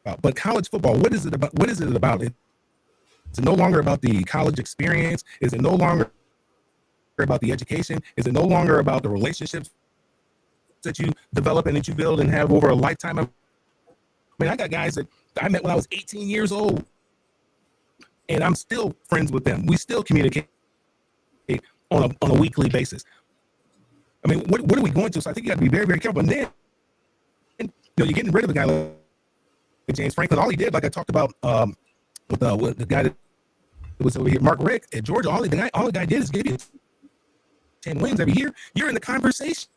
[SPEAKER 7] about. But college football, what is it about? What is it about? Is it no longer about the college experience? Is it no longer about the education? Is it no longer about the relationships that you develop and that you build and have over a lifetime? I mean, I got guys that I met when I was 18 years old, and I'm still friends with them. We still communicate on a weekly basis. I mean, what are we going to? So I think you got to be very, very careful. And then, you're getting rid of a guy like James Franklin. All he did, like I talked about with the guy that was over here, Mark Rick at Georgia. All the guy did is give you 10 wins every year. You're in the conversation.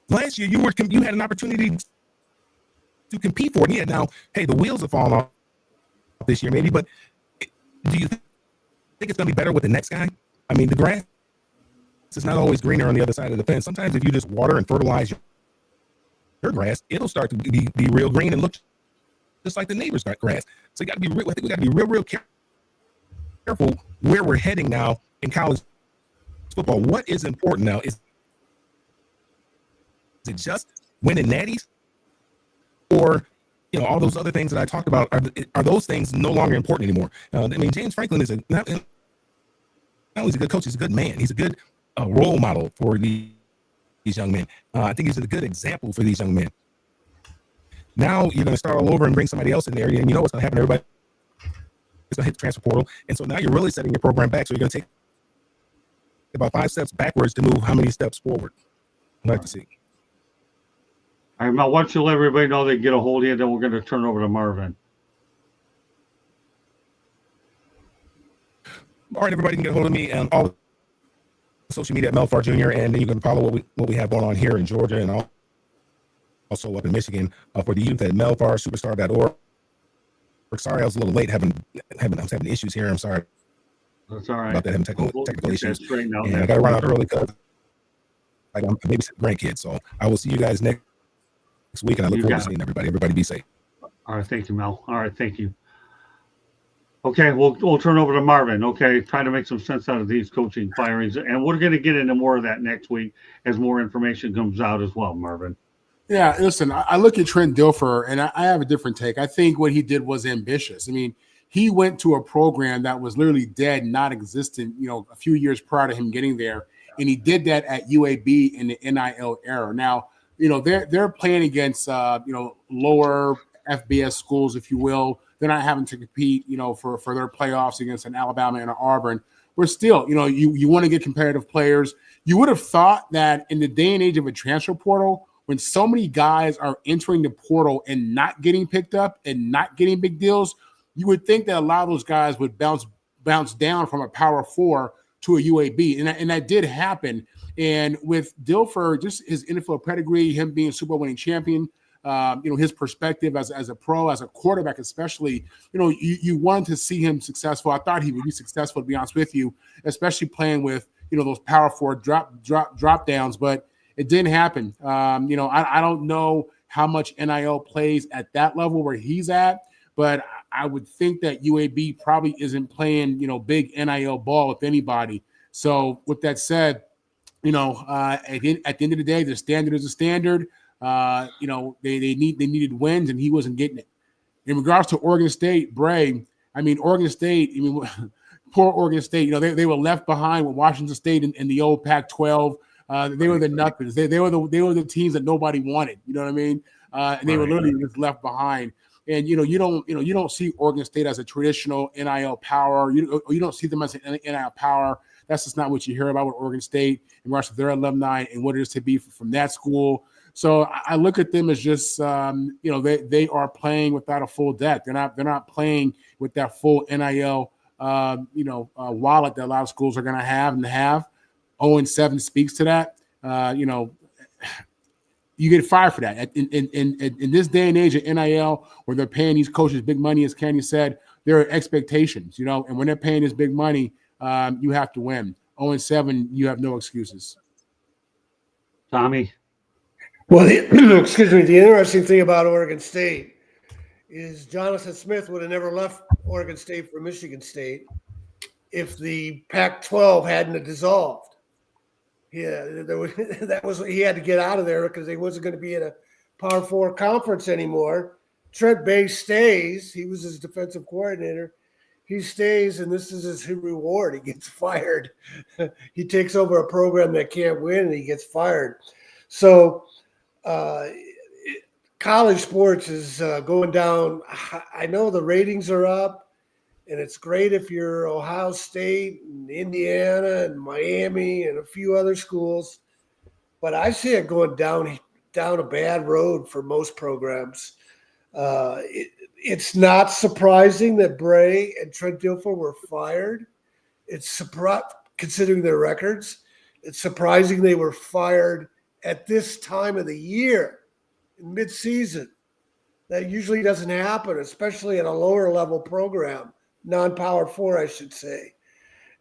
[SPEAKER 7] Last year, you had an opportunity to compete for it. Yeah, now, hey, the wheels have fallen off this year, maybe, but do you think it's going to be better with the next guy? I mean, the grass is not always greener on the other side of the fence. Sometimes if you just water and fertilize your grass, it'll start to be real green and look just like the neighbor's grass. So you got to be real. I think we got to be real careful where we're heading now in college football. What is important now is it just winning natties, or all those other things that I talked about? Are those things no longer important anymore? I mean, James Franklin is not only is a good coach, he's a good man. He's a good role model for these young men. I think he's a good example for these young men. Now you're going to start all over and bring somebody else in there, and you know what's going to happen? Everybody going to hit the transfer portal. And so now you're really setting your program back. So you're going to take about 5 steps backwards to move how many steps forward. I'd like to see.
[SPEAKER 1] All right, Mel, once you let everybody know they get a hold of you, then we're going to turn over to Marvin.
[SPEAKER 7] All right, everybody can get a hold of me on all social media at Melfar Jr. And then you can follow what we have going on here in Georgia and also up in Michigan for the youth at melfarsuperstar.org. Sorry, I was a little late. I was having issues here. I'm sorry.
[SPEAKER 1] That's all right.
[SPEAKER 7] About that, having technical issues. And I got to run out early because I'm a babysitting grandkids. So I will see you guys next week, and I look forward to seeing everybody. Everybody be safe.
[SPEAKER 1] All right, thank you, Mel. All right, thank you. Okay, we'll turn over to Marvin. Okay, trying to make some sense out of these coaching firings, and we're going to get into more of that next week as more information comes out as well, Marvin.
[SPEAKER 5] Yeah, listen, I look at Trent Dilfer, and I have a different take. I think what he did was ambitious. I mean, he went to a program that was literally dead, not existent, a few years prior to him getting there, and he did that at UAB in the NIL era. Now, they're playing against, lower FBS schools, if you will. They're not having to compete, for their playoffs against an Alabama and an Auburn. We're still, you want to get competitive players. You would have thought that in the day and age of a transfer portal, when so many guys are entering the portal and not getting picked up and not getting big deals, you would think that a lot of those guys would bounce down from a Power 4 to a UAB. And that did happen. And with Dilfer, just his NFL pedigree, him being a Super Bowl winning champion, his perspective as a pro, as a quarterback especially, you wanted to see him successful. I thought he would be successful, to be honest with you, especially playing with, those Power 4 drop downs, but it didn't happen. I don't know how much NIL plays at that level where he's at, but I would think that UAB probably isn't playing, big NIL ball with anybody. So with that said, at the end of the day, the standard is a standard. They needed wins, and he wasn't getting it. In regards to Oregon State, Bray, Oregon State, poor Oregon State, they were left behind with Washington State in the old Pac-12. They were the nothings. They were the teams that nobody wanted. You know what I mean? And they were literally just left behind. And you don't see Oregon State as a traditional NIL power. You don't see them as an NIL power. That's just not what you hear about with Oregon State in regards to their alumni and what it is to be from that school. So I look at them as just they are playing without a full deck. They're not playing with that full NIL wallet that a lot of schools are going to have and have. 0-7 speaks to that. You get fired for that. In this day and age of NIL, where they're paying these coaches big money, as Kenny said, there are expectations, and when they're paying this big money, you have to win. 0-7, you have no excuses.
[SPEAKER 1] Tommy?
[SPEAKER 4] Well, the interesting thing about Oregon State is Jonathan Smith would have never left Oregon State for Michigan State if the Pac-12 hadn't dissolved. Yeah, he had to get out of there because he wasn't going to be in a Power 4 conference anymore. Trent Bay stays. He was his defensive coordinator. He stays, and this is his reward. He gets fired. He takes over a program that can't win, and he gets fired. So college sports is going down. I know the ratings are up, and it's great if you're Ohio State and Indiana and Miami and a few other schools. But I see it going down a bad road for most programs. It's not surprising that Bray and Trent Dilfer were fired. It's considering their records. It's surprising they were fired at this time of the year, in mid-season. That usually doesn't happen, especially at a lower level program, non-Power 4, I should say.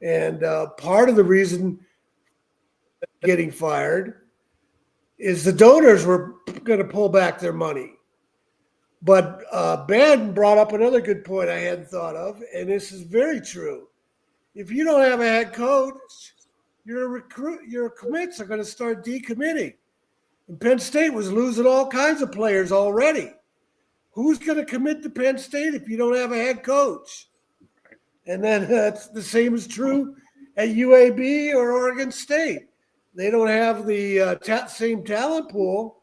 [SPEAKER 4] And part of the reason getting fired is the donors were going to pull back their money. But Ben brought up another good point I hadn't thought of, and this is very true. If you don't have a head coach, your commits are going to start decommitting. And Penn State was losing all kinds of players already. Who's going to commit to Penn State if you don't have a head coach? And then that's the same is true at UAB or Oregon State. They don't have the same talent pool,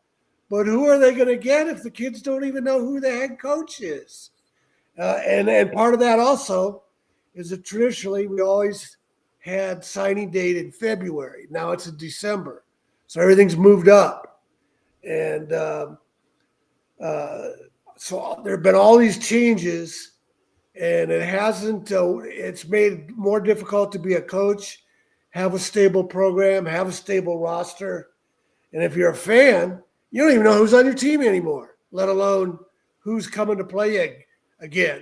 [SPEAKER 4] but who are they going to get if the kids don't even know who the head coach is? And part of that also is that traditionally we always had signing date in February. Now it's in December, so everything's moved up, and so there have been all these changes, and it hasn't. It's made it more difficult to be a coach, have a stable program, have a stable roster, and if you're a fan, you don't even know who's on your team anymore, let alone who's coming to play you again.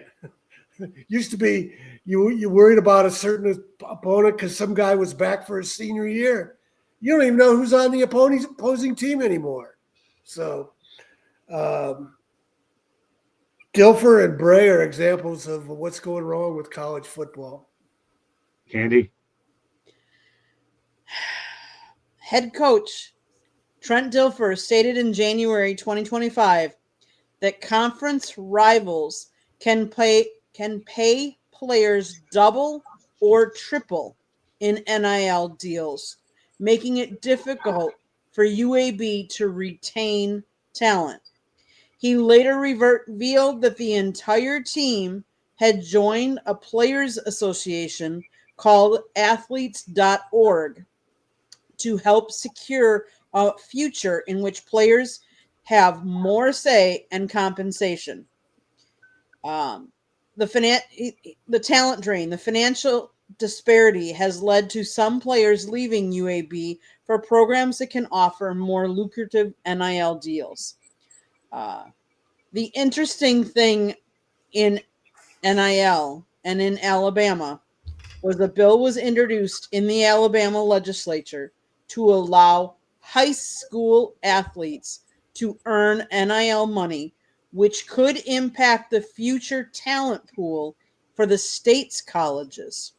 [SPEAKER 4] Used to be you worried about a certain opponent because some guy was back for his senior year. You don't even know who's on the opposing team anymore. So Dilfer and Bray are examples of what's going wrong with college football.
[SPEAKER 1] Candy.
[SPEAKER 3] Head coach Trent Dilfer stated in January 2025 that conference rivals can pay players double or triple in NIL deals, making it difficult for UAB to retain talent. He later revealed that the entire team had joined a players association called athletes.org to help secure a future in which players have more say and compensation. The talent drain, the financial disparity has led to some players leaving UAB for programs that can offer more lucrative NIL deals. The interesting thing in NIL and in Alabama was a bill was introduced in the Alabama legislature to allow high school athletes to earn NIL money, which could impact the future talent pool for the state's colleges.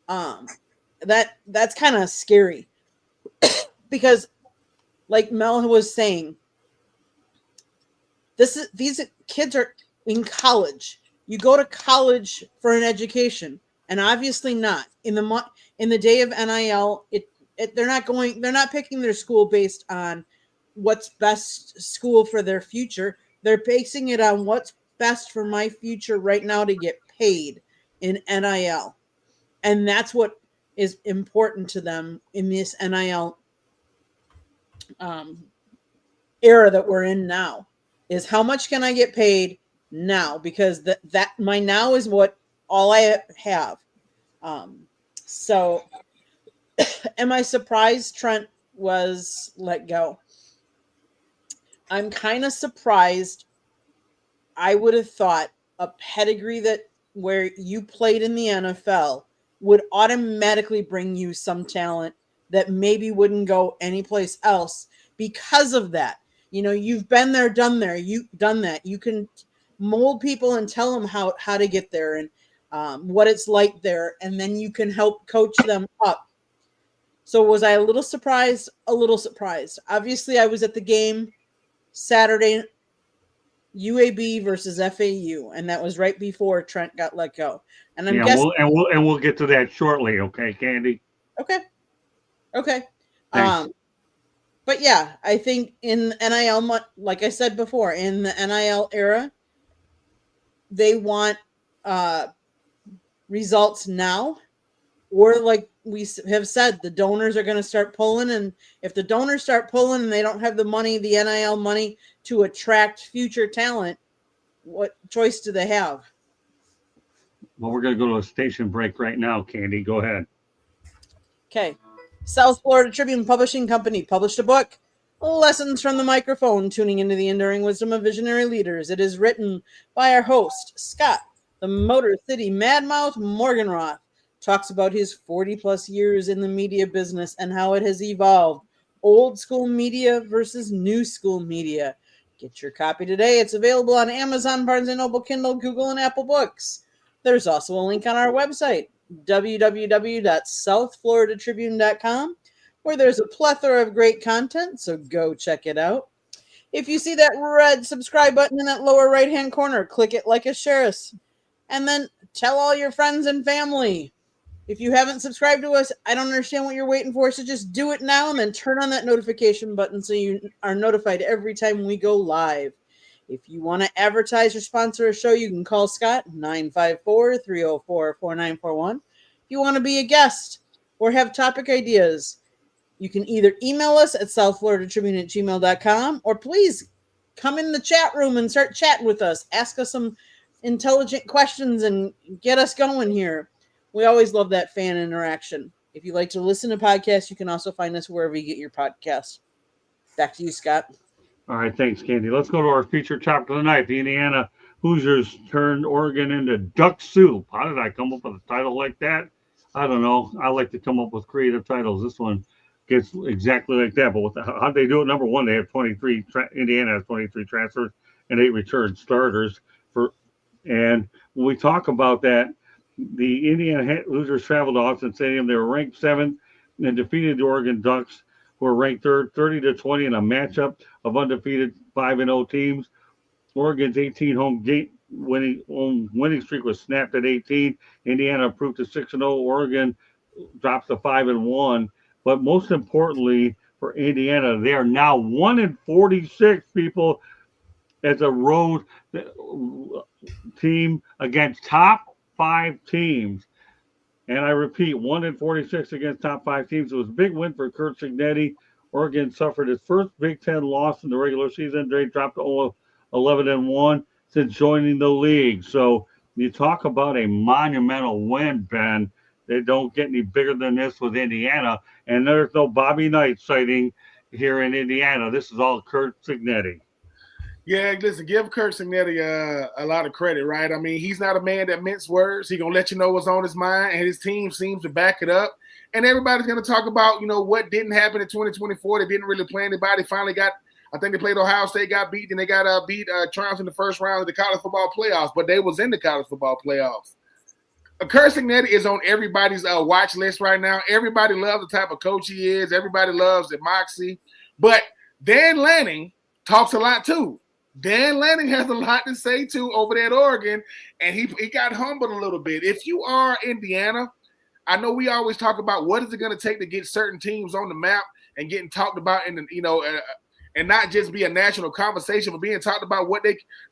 [SPEAKER 3] That's kind of scary because, like Mel was saying, these kids are in college. You go to college for an education, and obviously not in the day of NIL. They're not picking their school based on what's best school for their future. They're basing it on what's best for my future right now to get paid in NIL. And that's what is important to them in this NIL era that we're in now, is how much can I get paid now? Because that my now is what all I have. So am I surprised Trent was let go? I'm kind of surprised. I would have thought a pedigree that where you played in the NFL would automatically bring you some talent that maybe wouldn't go anyplace else because of that. You know, you've been there, done there. You've done that. You can mold people and tell them how to get there and what it's like there, and then you can help coach them up. So was I a little surprised? A little surprised. Obviously, I was at the game Saturday, UAB versus FAU, and that was right before Trent got let go. And I'm guessing,
[SPEAKER 1] we'll get to that shortly, okay, Candy?
[SPEAKER 3] Okay.
[SPEAKER 1] Thanks.
[SPEAKER 3] But yeah, I think in NIL, like I said before, in the NIL era, they want results now, or like we have said, the donors are going to start pulling, and if the donors start pulling and they don't have the money, the NIL money to attract future talent, what choice do they have?
[SPEAKER 1] Well, we're going to go to a station break right now, Candy. Go ahead.
[SPEAKER 3] Okay. South Florida Tribune Publishing Company published a book, Lessons from the Microphone, Tuning into the Enduring Wisdom of Visionary Leaders. It is written by our host, Scott, the Motor City Madmouth Morganroth. Talks about his 40-plus years in the media business and how it has evolved. Old school media versus new school media. Get your copy today. It's available on Amazon, Barnes & Noble, Kindle, Google, and Apple Books. There's also a link on our website, www.southfloridatribune.com, where there's a plethora of great content, so go check it out. If you see that red subscribe button in that lower right-hand corner, click it, like us, share us, and then tell all your friends and family. If you haven't subscribed to us, I don't understand what you're waiting for, so just do it now and then turn on that notification button so you are notified every time we go live. If you want to advertise or sponsor a show, you can call Scott 954-304-4941. If you want to be a guest or have topic ideas, you can either email us at southfloridatribune@gmail.com or please come in the chat room and start chatting with us. Ask us some intelligent questions and get us going here. We always love that fan interaction. If you like to listen to podcasts, you can also find us wherever you get your podcasts. Back to you, Scott.
[SPEAKER 1] All right, thanks, Candy. Let's go to our featured topic of the night. The Indiana Hoosiers turned Oregon into duck soup. How did I come up with a title like that? I don't know. I like to come up with creative titles. This one gets exactly like that. But how they do it? Number one, they have 23. Indiana has 23 transfers and 8 return starters. And when we talk about that, the Indiana Hoosiers traveled to Austin Stadium. They were ranked 7th and defeated the Oregon Ducks, who were ranked 3rd, 30-20 in a matchup of undefeated 5-0 teams. Oregon's 18 home winning streak was snapped at 18. Indiana improved to 6-0. Oregon drops to 5-1. But most importantly for Indiana, they are now 1-46 people as a road team against top 5 teams. And I repeat, 1-46 against top 5 teams. It was a big win for Curt Cignetti. Oregon suffered its first Big Ten loss in the regular season. They dropped to 11-1 since joining the league. So you talk about a monumental win, Ben. They don't get any bigger than this with Indiana. And there's no Bobby Knight sighting here in Indiana. This is all Curt Cignetti.
[SPEAKER 8] Yeah, listen, give Curt Cignetti a lot of credit, right? I mean, he's not a man that mince words. He's going to let you know what's on his mind, and his team seems to back it up. And everybody's going to talk about, what didn't happen in 2024. They didn't really play anybody. Finally got, I think they played Ohio State, got beat, and they got beat triumph in the first round of the college football playoffs, but they was in the college football playoffs. Curt Cignetti is on everybody's watch list right now. Everybody loves the type of coach he is. Everybody loves the moxie. But Dan Lanning talks a lot too. Dan Lanning has a lot to say too over there at Oregon, and he got humbled a little bit. If you are Indiana, I know we always talk about what is it going to take to get certain teams on the map and getting talked about in the, and not just be a national conversation, but being talked about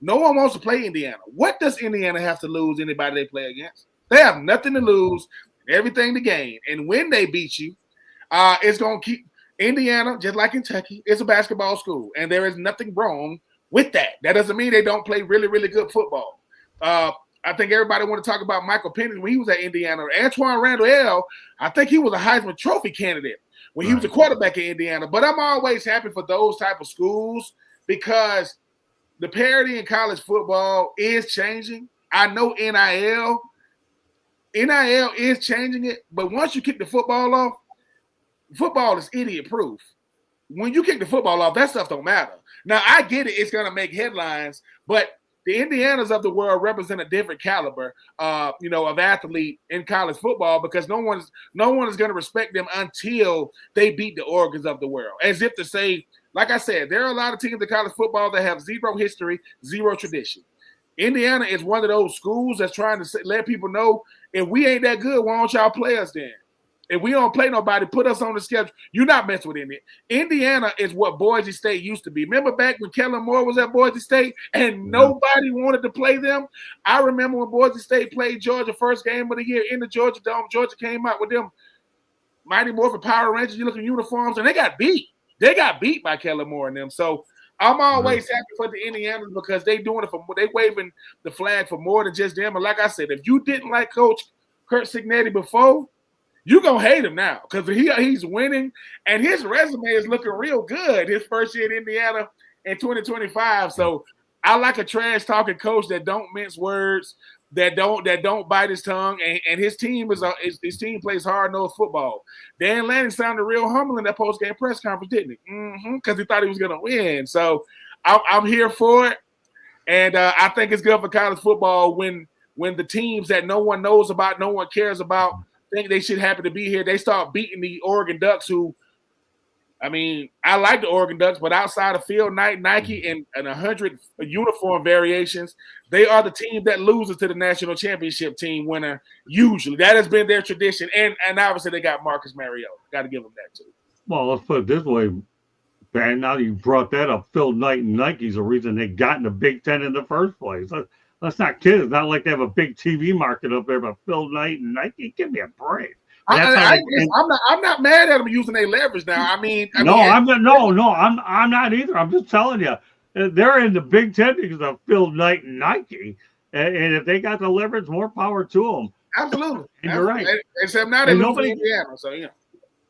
[SPEAKER 8] no one wants to play Indiana. What does Indiana have to lose anybody they play against? They have nothing to lose, everything to gain. And when they beat you, it's going to keep Indiana, just like Kentucky, it's a basketball school, and there is nothing wrong with that. That doesn't mean they don't play really, really good football. I think everybody want to talk about Michael Penix when he was at Indiana. Antoine Randall, I think he was a Heisman Trophy candidate when he was a quarterback at Indiana. But I'm always happy for those type of schools because the parity in college football is changing. I know NIL is changing it, but once you kick the football off, football is idiot proof. When you kick the football off, that stuff don't matter. Now, I get it. It's going to make headlines, but the Indianas of the world represent a different caliber, of athlete in college football because no one is going to respect them until they beat the Oregons of the world. As if to say, like I said, there are a lot of teams in college football that have zero history, zero tradition. Indiana is one of those schools that's trying to let people know if we ain't that good, why don't y'all play us then? If we don't play nobody, put us on the schedule. You're not messing with Indiana. Indiana is what Boise State used to be. Remember back when Kellen Moore was at Boise State and nobody wanted to play them? I remember when Boise State played Georgia first game of the year in the Georgia Dome. Georgia came out with them Mighty Morphin Power Rangers. You look at uniforms, and they got beat. They got beat by Kellen Moore and them. So I'm always happy for the Indianans because they waving the flag for more than just them. And like I said, if you didn't like Coach Curt Cignetti before, you're going to hate him now because he's winning, and his resume is looking real good his first year in Indiana in 2025. So I like a trash-talking coach that don't mince words, that don't bite his tongue, and his team his team plays hard-nosed football. Dan Lanning sounded real humble in that post-game press conference, didn't he? Because he thought he was going to win. So I'm here for it, and I think it's good for college football when the teams that no one knows about, no one cares about, think they should happen to be here. They start beating the Oregon Ducks, who, I mean, I like the Oregon Ducks, but outside of Phil Knight, Nike, and 100 uniform variations, they are the team that loses to the national championship team winner usually. That has been their tradition, and obviously they got Marcus Mariota. Got to give them that too.
[SPEAKER 1] Well, let's put it this way. And now you brought that up. Phil Knight and Nike's the reason they got in the Big Ten in the first place. Let's not kid. It's not like they have a big TV market up there, but Phil Knight and Nike, give me a break.
[SPEAKER 8] I'm not mad at them using their leverage now.
[SPEAKER 1] I'm not either. I'm just telling you, they're in the Big Ten because of Phil Knight and Nike, and if they got the leverage, more power to them.
[SPEAKER 8] Absolutely,
[SPEAKER 1] and you're right.
[SPEAKER 8] Except now they lose to Indiana, so yeah.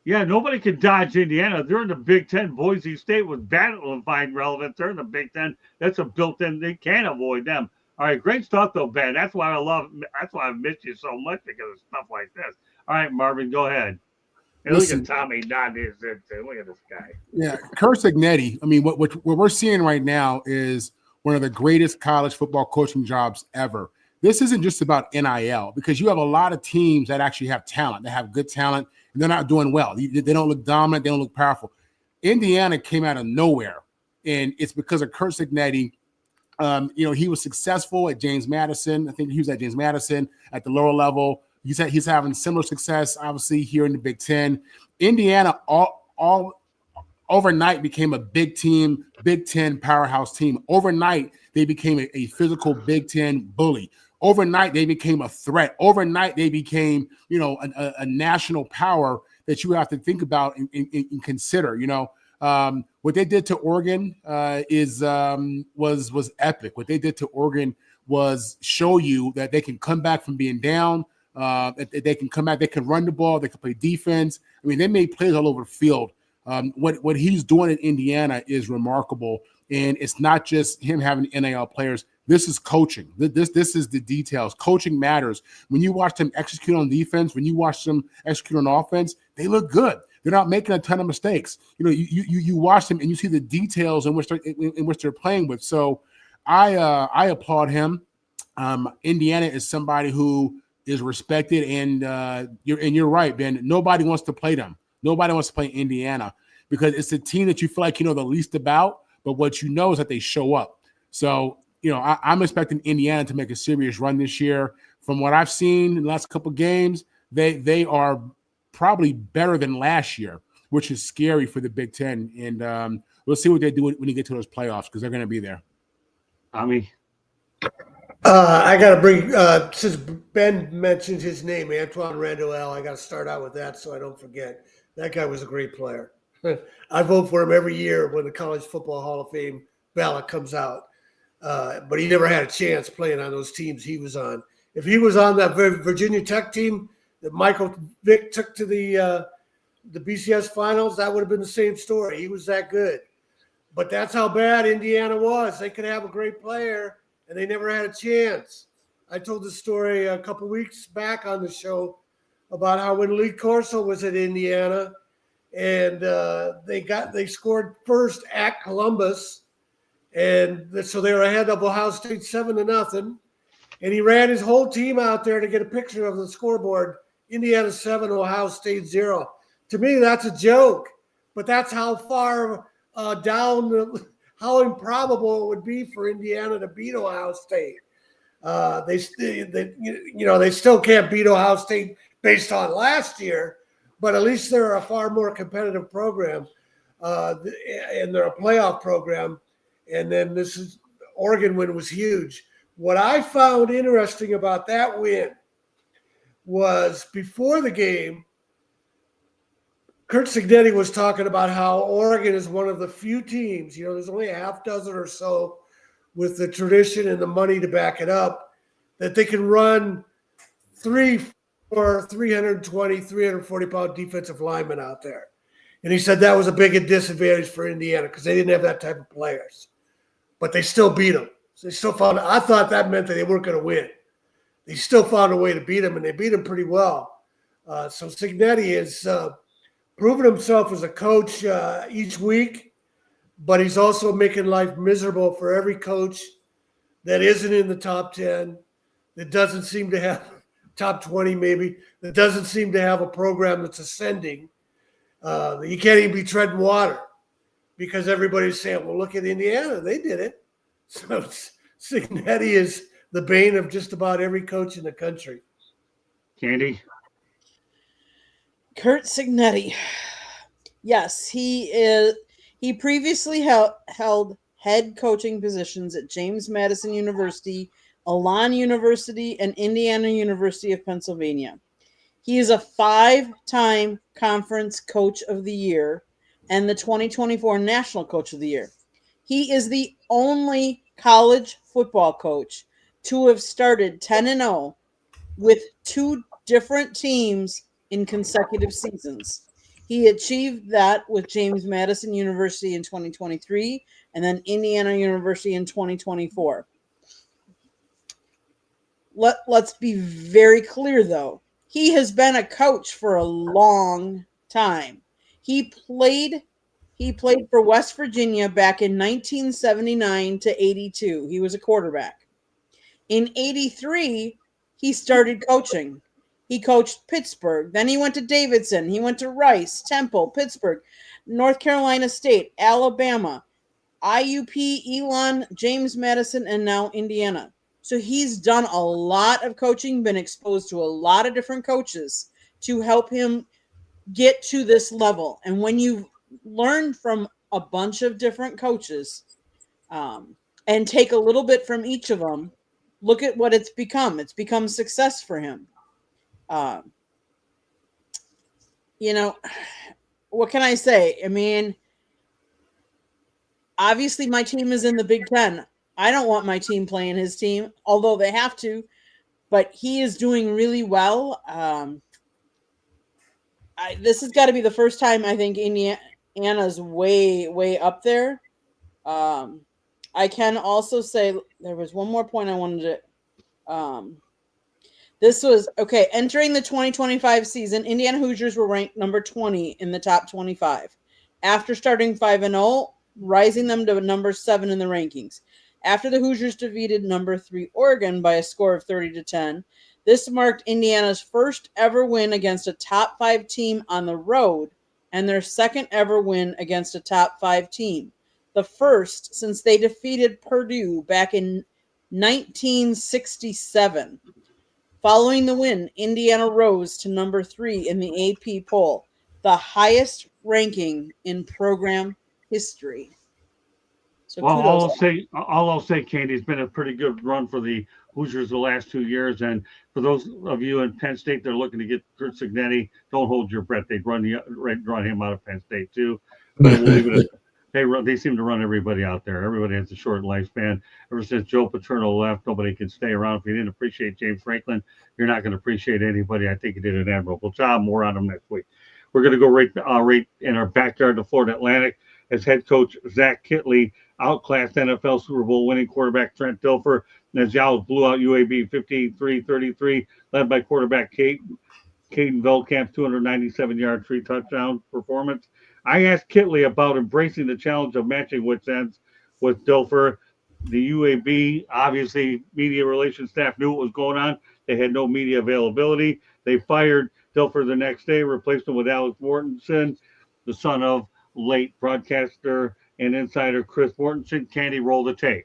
[SPEAKER 1] Yeah, nobody can dodge Indiana. They're in the Big Ten. Boise State was battling to find relevance. They're in the Big Ten. That's a built-in. They can't avoid them. All right, great stuff though, Ben. That's why I've missed you so much because of stuff like this. All right, Marvin, go ahead. And look at Tommy nodding his head. Look at this guy.
[SPEAKER 5] Yeah, Kurt Cignetti. I mean, what we're seeing right now is one of the greatest college football coaching jobs ever. This isn't just about NIL because you have a lot of teams that actually have talent. They have good talent, and they're not doing well. They don't look dominant. They don't look powerful. Indiana came out of nowhere, and it's because of Kurt Cignetti. He was successful at James Madison. I think he was at James Madison at the lower level. He's having similar success, obviously, here in the Big Ten. Indiana all overnight became a Big Ten powerhouse team. Overnight, they became a physical Big Ten bully. Overnight, they became a threat. Overnight, they became, a national power that you have to think about and consider. What they did to Oregon was epic. What they did to Oregon was show you that they can come back from being down. They can come back. They can run the ball. They can play defense. I mean, they made plays all over the field. What he's doing in Indiana is remarkable, and it's not just him having NIL players. This is coaching. This is the details. Coaching matters. When you watch them execute on defense, when you watch them execute on offense, they look good. They're not making a ton of mistakes. You watch them and you see the details in which they're playing with. So I applaud him. Indiana is somebody who is respected, and you're right, Ben. Nobody wants to play them. Nobody wants to play Indiana because it's a team that you feel like you know the least about, but what you know is that they show up. So, I'm expecting Indiana to make a serious run this year. From what I've seen in the last couple of games, they are probably better than last year, which is scary for the Big Ten. And we'll see what they do when you get to those playoffs because they're going to be there.
[SPEAKER 1] Tommy?
[SPEAKER 4] I got to bring since Ben mentioned his name, Antoine Randall. I got to start out with that so I don't forget. That guy was a great player. I vote for him every year when the College Football Hall of Fame ballot comes out. But he never had a chance playing on those teams he was on. If he was on that Virginia Tech team that Michael Vick took to the BCS finals, that would have been the same story. He was that good. But that's how bad Indiana was. They could have a great player, and they never had a chance. I told the story a couple weeks back on the show about how when Lee Corso was at Indiana and they scored first at Columbus, and so they were ahead of Ohio State 7-0, and he ran his whole team out there to get a picture of the scoreboard. Indiana 7, Ohio State 0. To me, that's a joke, but that's how far down, how improbable it would be for Indiana to beat Ohio State. They still can't beat Ohio State based on last year, but at least they're a far more competitive program, and they're a playoff program. And then Oregon win was huge. What I found interesting about that win was before the game, Kurt Cignetti was talking about how Oregon is one of the few teams, there's only a half dozen or so with the tradition and the money to back it up, that they can run 320, 340-pound defensive linemen out there. And he said that was a big disadvantage for Indiana because they didn't have that type of players. But they still beat them. So they still I thought that meant that they weren't going to win. They still found a way to beat them, and they beat them pretty well. So Cignetti has proven himself as a coach each week, but he's also making life miserable for every coach that isn't in the top 10, that doesn't seem to have top 20 maybe, that doesn't seem to have a program that's ascending. You can't even be treading water because everybody's saying, well, look at Indiana. They did it. So Cignetti is the bane of just about every coach in the country.
[SPEAKER 1] Candy?
[SPEAKER 3] Kurt Cignetti. Yes, he is. He previously held head coaching positions at James Madison University, Elon University, and Indiana University of Pennsylvania. He is a 5-time Conference Coach of the Year and the 2024 National Coach of the Year. He is the only college football coach to have started 10-0 with 2 different teams in consecutive seasons. He achieved that with James Madison University in 2023 and then Indiana University in 2024. Let's be very clear, though. He has been a coach for a long time. He played for West Virginia back in 1979 to 82. He was a quarterback. In 83, he started coaching. He coached Pittsburgh. Then he went to Davidson. He went to Rice, Temple, Pittsburgh, North Carolina State, Alabama, IUP, Elon, James Madison, and now Indiana. So he's done a lot of coaching, been exposed to a lot of different coaches to help him get to this level. And when you learn from a bunch of different coaches and take a little bit from each of them, look at what it's become. It's become success for him. What can I say? I mean, obviously my team is in the Big Ten. I don't want my team playing his team, although they have to, but he is doing really well. This has got to be the first time I think Indiana's way, way up there. I can also say there was one more point I wanted to this was okay. Entering the 2025 season, Indiana Hoosiers were ranked number 20 in the top 25. After starting 5-0, rising them to number 7 in the rankings. After the Hoosiers defeated number 3 Oregon by a score of 30-10, this marked Indiana's first ever win against a top 5 team on the road and their second ever win against a top 5 team. The first since they defeated Purdue back in 1967. Following the win, Indiana rose to number 3 in the AP poll, the highest ranking in program history. So
[SPEAKER 1] well,
[SPEAKER 3] kudos.
[SPEAKER 1] all I'll say, Candy, it's been a pretty good run for the Hoosiers the last 2 years. And for those of you in Penn State, they're looking to get Kurt Signetti. Don't hold your breath. They'd run him out of Penn State too. But we'll leave it at they seem to run everybody out there. Everybody has a short lifespan. Ever since Joe Paterno left, nobody can stay around. If you didn't appreciate James Franklin, you're not going to appreciate anybody. I think he did an admirable job. More on him next week. We're going to go right in our backyard to Florida Atlantic as head coach Zach Kittley outclassed NFL Super Bowl winning quarterback Trent Dilfer as the Owls blew out UAB 53-33, led by quarterback Caden Veldkamp's 297-yard 3-touchdown performance. I asked Kittley about embracing the challenge of matching wits ends with Dilfer. The UAB, obviously, media relations staff knew what was going on. They had no media availability. They fired Dilfer the next day, replaced him with Alex Mortensen, the son of late broadcaster and insider Chris Mortensen. Candy, roll the tape.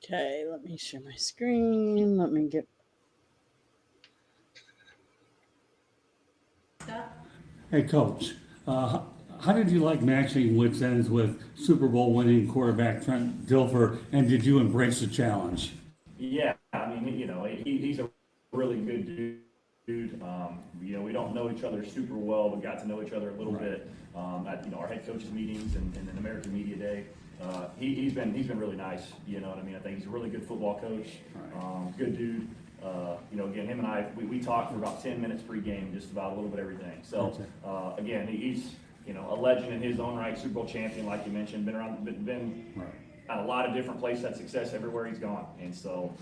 [SPEAKER 3] Okay, let me share my screen. Let me get.
[SPEAKER 1] Hey, Coach, how did you like matching wits ends with Super Bowl winning quarterback Trent Dilfer, and did you embrace the challenge?
[SPEAKER 9] Yeah, I mean, he's a really good dude. We don't know each other super well, but got to know each other a little bit at our head coaches meetings and an American Media Day. He's been really nice. You know what I mean? I think he's a really good football coach. Good dude. Again, him and I, we talked for about 10 minutes pre-game, just about a little bit everything. So again, he's a legend in his own right, Super Bowl champion, like you mentioned, been at a lot of different places, had success everywhere he's gone. And so,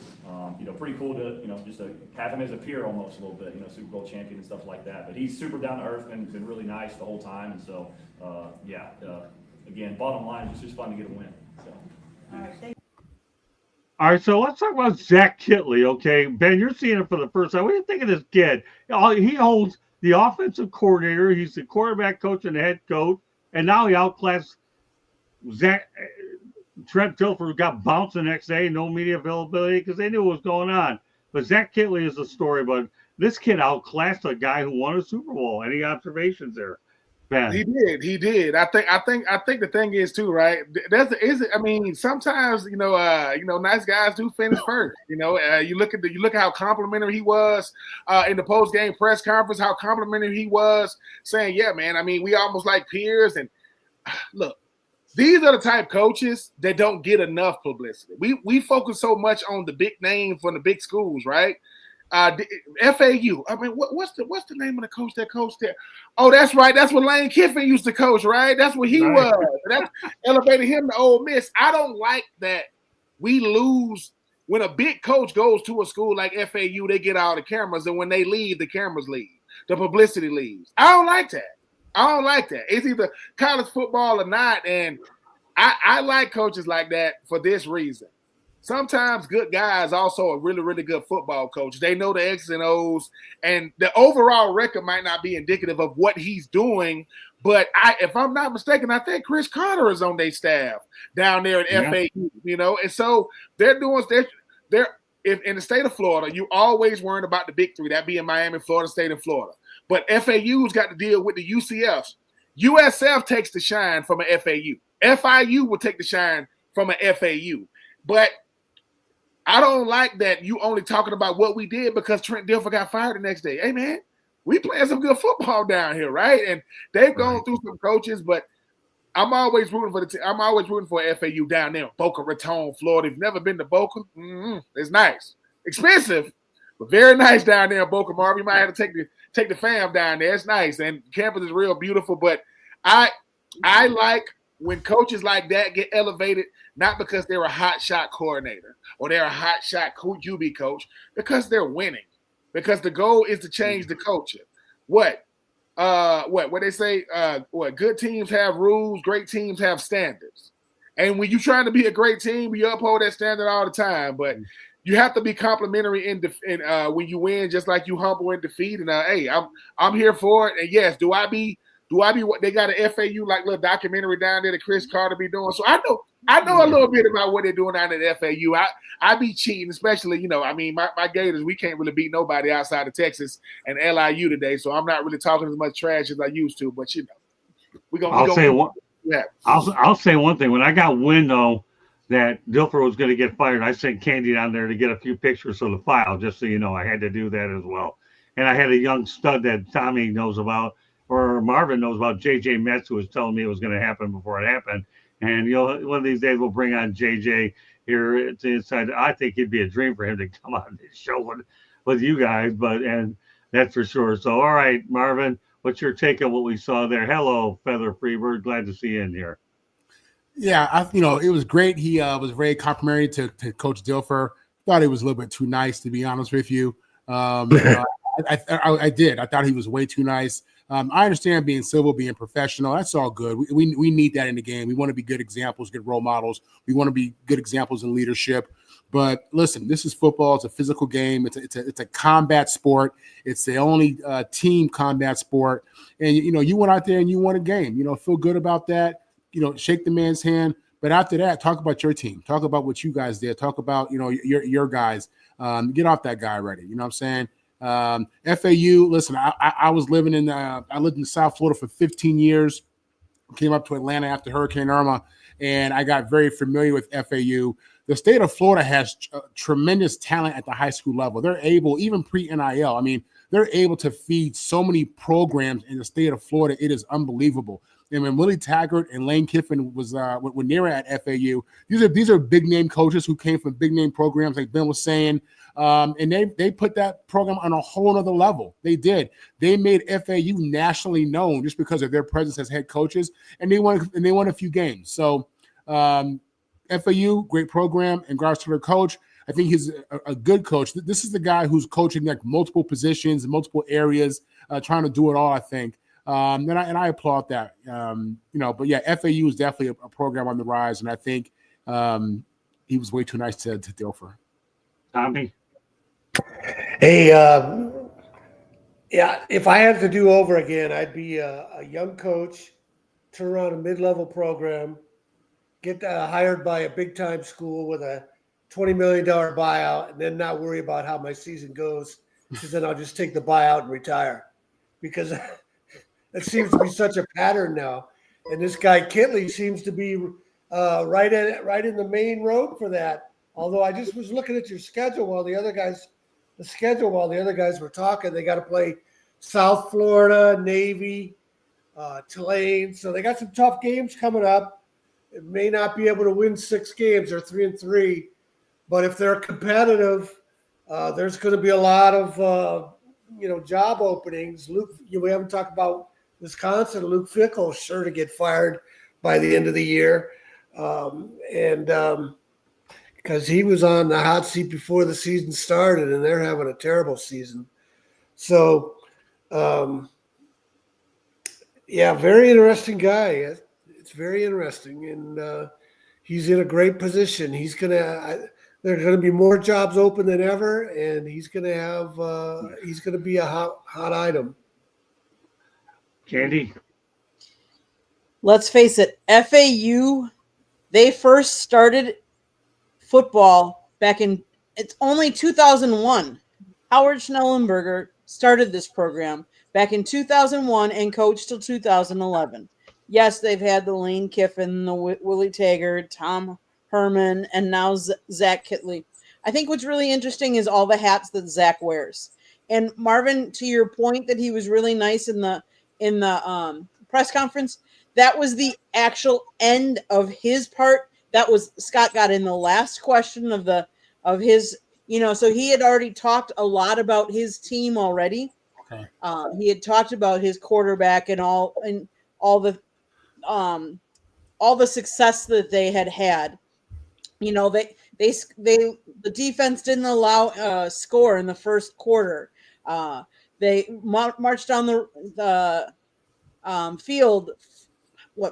[SPEAKER 9] pretty cool to, just to have him as a peer almost a little bit, Super Bowl champion and stuff like that. But he's super down to earth and been really nice the whole time. And so, again, bottom line, it's just fun to get a win. So.
[SPEAKER 1] All right, so let's talk about Zach Kittley, okay? Ben, you're seeing it for the first time. What do you think of this kid? He holds the offensive coordinator. He's the quarterback coach and the head coach. And now he outclassed Trent Dilfer, who got bounced the next day, no media availability because they knew what was going on. But Zach Kittley is the story. But this kid outclassed a guy who won a Super Bowl. Any observations there, Ben.
[SPEAKER 8] He did. I think the thing is too, right? I mean, sometimes nice guys do finish first. You look at how complimentary he was in the post game press conference. How complimentary he was, saying, "Yeah, man. I mean, we almost like peers." And look, these are the type coaches that don't get enough publicity. We focus so much on the big names from the big schools, right? FAU. I mean, what's the name of the coach that coached there? Oh, that's right. That's what Lane Kiffin used to coach, right? That's what he was. That elevated him to Ole Miss. I don't like that we lose when a big coach goes to a school like FAU. They get all the cameras, and when they leave, the cameras leave. The publicity leaves. I don't like that. It's either college football or not, and I like coaches like that for this reason. Sometimes good guys also a really, really good football coach. They know the X's and O's, and the overall record might not be indicative of what he's doing. But if I'm not mistaken, I think Chris Carter is on their staff down there at FAU. And so they're if in the state of Florida, you always worrying about the big three, that being Miami, Florida State, and Florida. But FAU's got to deal with the UCFs. USF takes the shine from an FAU. FIU will take the shine from an FAU. But I don't like that you only talking about what we did because Trent Dilfer got fired the next day. Hey, man, we playing some good football down here, right? And they've gone through some coaches, but I'm always rooting for FAU down there, Boca Raton, Florida. If you've never been to Boca, it's nice. Expensive, but very nice down there in Boca, Marvin. You might have to take the fam down there. It's nice, and campus is real beautiful. But I like when coaches like that get elevated, not because they're a hot shot coordinator or they're a hot shot QB coach, because they're winning. Because the goal is to change the culture. What they say? Good teams have rules, great teams have standards. And when you're trying to be a great team, you uphold that standard all the time. But you have to be complimentary when you win, just like you humble in defeat. And hey, I'm here for it. And yes, do I be what they got an FAU like little documentary down there that Chris Carter be doing? So I know a little bit about what they're doing down at FAU. I be cheating, especially, my Gators, we can't really beat nobody outside of Texas and LIU today. So I'm not really talking as much trash as I used to, but I'll
[SPEAKER 1] say one thing. When I got wind though that Dilfer was going to get fired, I sent Candy down there to get a few pictures of the file, just so you know. I had to do that as well. And I had a young stud that Tommy knows about, or Marvin knows about, JJ Metz, who was telling me it was going to happen before it happened. And one of these days we'll bring on JJ here to inside. I think it'd be a dream for him to come on this show with you guys, and that's for sure. So, all right, Marvin, what's your take on what we saw there? Hello, Feather Freebird. Glad to see you in here.
[SPEAKER 5] Yeah, it was great. He was very complimentary to Coach Dilfer. Thought he was a little bit too nice, to be honest with you. I did. I thought he was way too nice. I understand being civil, being professional. That's all good. We need that in the game. We want to be good examples, good role models. We want to be good examples in leadership. But listen, this is football. It's a physical game. It's a combat sport. It's the only team combat sport. And you went out there and you won a game. Feel good about that. Shake the man's hand. But after that, talk about your team. Talk about what you guys did. Talk about your guys. Get off that guy already. You know what I'm saying? FAU, listen, I lived in South Florida for 15 years, came up to Atlanta after Hurricane Irma, and I got very familiar with FAU. The state of Florida has tremendous talent at the high school level. They're able, even pre-NIL, they're able to feed so many programs in the state of Florida. It is unbelievable. And when Willie Taggart and Lane Kiffin when they were at FAU, these are big name coaches who came from big name programs, like Ben was saying. And they put that program on a whole other level. They did. They made FAU nationally known just because of their presence as head coaches, and they won a few games. So FAU, great program. In regards to their coach, I think he's a good coach. This is the guy who's coaching like multiple positions, multiple areas, trying to do it all, I think. And I applaud that. But yeah, FAU is definitely a program on the rise, and I think he was way too nice to Dilfer.
[SPEAKER 1] Tommy?
[SPEAKER 4] Hey, if I had to do over again, I'd be a young coach, turn around a mid-level program, get hired by a big-time school with a $20 million buyout, and then not worry about how my season goes, because then I'll just take the buyout and retire. Because That seems to be such a pattern now. And this guy Kittley seems to be right in the main road for that. Although I just was looking at your schedule while the other guys were talking. They got to play South Florida, Navy, Tulane. So they got some tough games coming up. It may not be able to win 6 games. They're 3-3, but if they're competitive, there's going to be a lot of job openings. We haven't talked about Wisconsin. Luke Fickle is sure to get fired by the end of the year, because he was on the hot seat before the season started, and they're having a terrible season. So, very interesting guy. It's very interesting, and he's in a great position. There are going to be more jobs open than ever, and he's going to be a hot item.
[SPEAKER 1] Candy.
[SPEAKER 3] Let's face it, FAU, they first started football back in, it's only 2001. Howard Schnellenberger started this program back in 2001 and coached till 2011. Yes, they've had the Lane Kiffin, the Willie Taggart, Tom Herman, and now Zach Kittley. I think what's really interesting is all the hats that Zach wears. And Marvin, to your point that he was really nice in the press conference, that was the actual end of his part. That was Scott got in the last question of his, so he had already talked a lot about his team already.
[SPEAKER 5] Okay.
[SPEAKER 3] He had talked about his quarterback and all the success that they had. The defense didn't allow a score in the first quarter. They marched down the field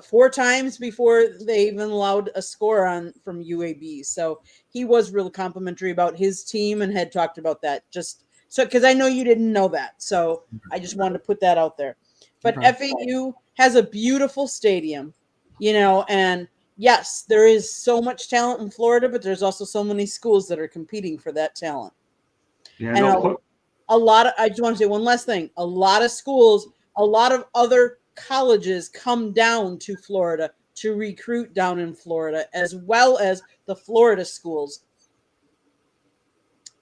[SPEAKER 3] 4 times before they even allowed a score from UAB. So he was really complimentary about his team and had talked about that, just so because I know you didn't know that. So I just wanted to put that out there. But FAU has a beautiful stadium, and yes, there is so much talent in Florida, but there's also so many schools that are competing for that talent.
[SPEAKER 1] Yeah,
[SPEAKER 3] And a lot of, I just want to say one last thing. A lot of schools, a lot of other colleges come down to Florida to recruit down in Florida, as well as the Florida schools.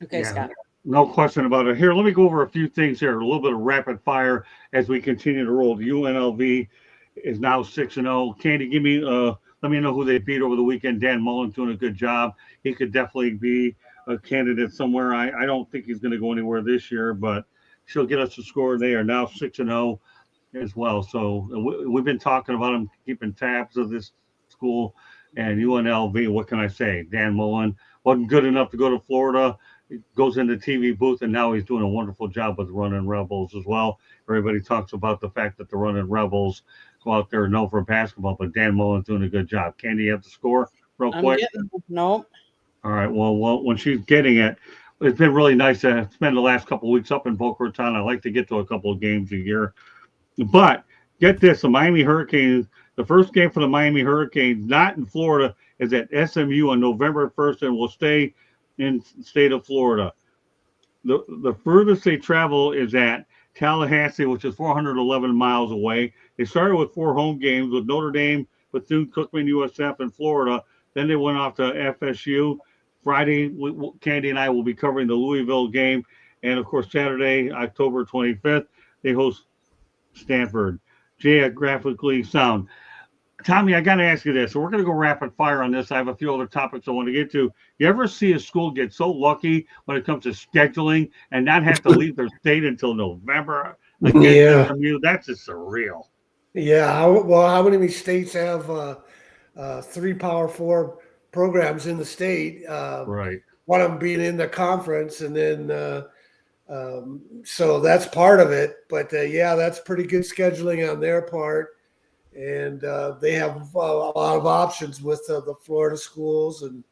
[SPEAKER 3] Okay,
[SPEAKER 1] Yeah,
[SPEAKER 3] Scott.
[SPEAKER 1] no question about it. Here, let me go over a few things here, a little bit of rapid fire as we continue to roll. The UNLV is now 6-0. Candy, let me know who they beat over the weekend. Dan Mullen doing a good job. He could definitely be a candidate somewhere. I don't think he's going to go anywhere this year, but she'll get us a score. They are now 6-0 as well. So we've been talking about them, keeping tabs of this school and UNLV. What can I say? Dan Mullen wasn't good enough to go to Florida. He goes into the TV booth, and now he's doing a wonderful job with Running Rebels as well. Everybody talks about the fact that the Running Rebels go out there known for basketball, but Dan Mullen's doing a good job. Candy, you have the score real quick?
[SPEAKER 3] Nope.
[SPEAKER 1] All right. Well, when she's getting it, it's been really nice to spend the last couple of weeks up in Boca Raton. I like to get to a couple of games a year. But get this, the Miami Hurricanes, the first game for the Miami Hurricanes, not in Florida, is at SMU on November 1st and will stay in the state of Florida. The furthest they travel is at Tallahassee, which is 411 miles away. They started with 4 home games with Notre Dame, Bethune-Cookman, USF, and Florida. Then they went off to FSU. Friday, Candy and I will be covering the Louisville game. And, of course, Saturday, October 25th, they host Stanford. Geographically sound. Tommy, I got to ask you this. So we're going to go rapid fire on this. I have a few other topics I want to get to. You ever see a school get so lucky when it comes to scheduling and not have to leave their state until November? SMU? That's just surreal.
[SPEAKER 4] Yeah. How many states have 3 Power 4 programs in the state?
[SPEAKER 1] Right.
[SPEAKER 4] One of them being in the conference, and then so that's part of it. But that's pretty good scheduling on their part. And they have a lot of options with the Florida schools, and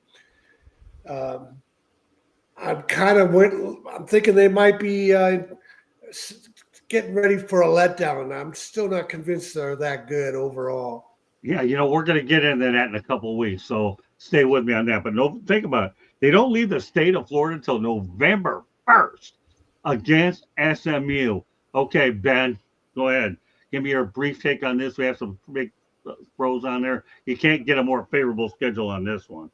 [SPEAKER 4] I'm thinking they might be getting ready for a letdown. I'm still not convinced they're that good overall.
[SPEAKER 1] Yeah, we're going to get into that in a couple of weeks, so stay with me on that. But think about it. They don't leave the state of Florida until November 1st against SMU. Okay, Ben, go ahead. Give me your brief take on this. We have some big pros on there. You can't get a more favorable schedule on this one.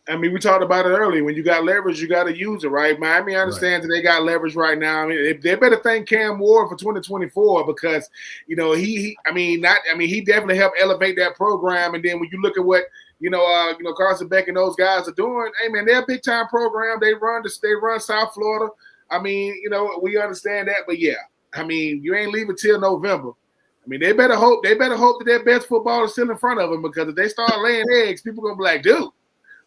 [SPEAKER 8] I mean, we talked about it earlier. When you got leverage, you got to use it, right? Miami understands that they got leverage right now. I mean, they better thank Cam Ward for 2024 because, you know, he definitely helped elevate that program. And then when you look at what, Carson Beck and those guys are doing, hey man, they're a big time program. They run South Florida. I mean, we understand that, but yeah, I mean, you ain't leaving till November. I mean, they better hope that their best football is still in front of them because if they start laying eggs, people gonna be like, dude,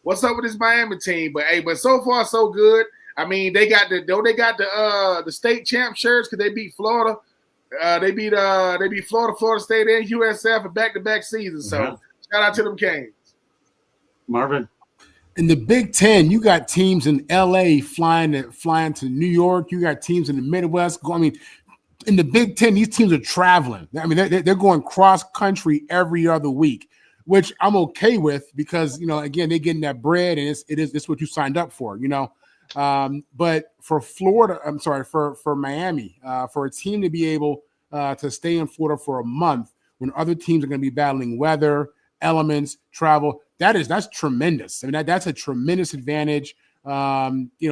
[SPEAKER 8] what's up with this Miami team? But so far so good. I mean, they got the state champ shirts because they beat Florida. They beat Florida State and USF in back-to-back seasons. So shout out to them Canes.
[SPEAKER 1] Marvin.
[SPEAKER 5] In the Big Ten, you got teams in LA flying to New York. You got teams in the Midwest. In the Big Ten, these teams are traveling. I mean, they're going cross country every other week, which I'm okay with because again, they're getting that bread and it's what you signed up for. But for for Miami, for a team to be able to stay in Florida for a month when other teams are going to be battling weather, elements, travel. That's tremendous. I mean, that's a tremendous advantage. It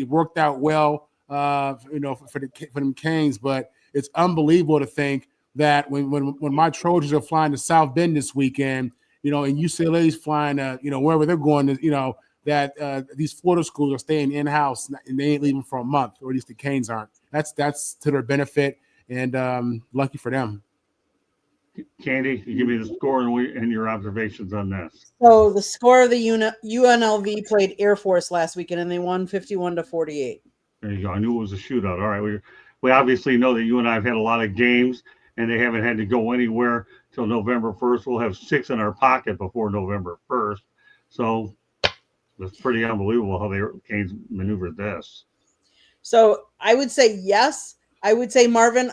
[SPEAKER 5] worked out well, for them Canes, but it's unbelievable to think that when my Trojans are flying to South Bend this weekend, and UCLA's flying wherever they're going, that these Florida schools are staying in-house and they ain't leaving for a month, or at least the Canes aren't. That's to their benefit and lucky for them.
[SPEAKER 1] Candy, you give me the score and your observations on this.
[SPEAKER 3] So the score of the UNLV played Air Force last weekend, and they won 51-48.
[SPEAKER 1] There you go. I knew it was a shootout. All right, we obviously know that you and I have had a lot of games, and they haven't had to go anywhere till November 1st. We'll have 6 in our pocket before November 1st. So that's pretty unbelievable how the Canes maneuvered this.
[SPEAKER 3] So I would say yes. I would say, Marvin,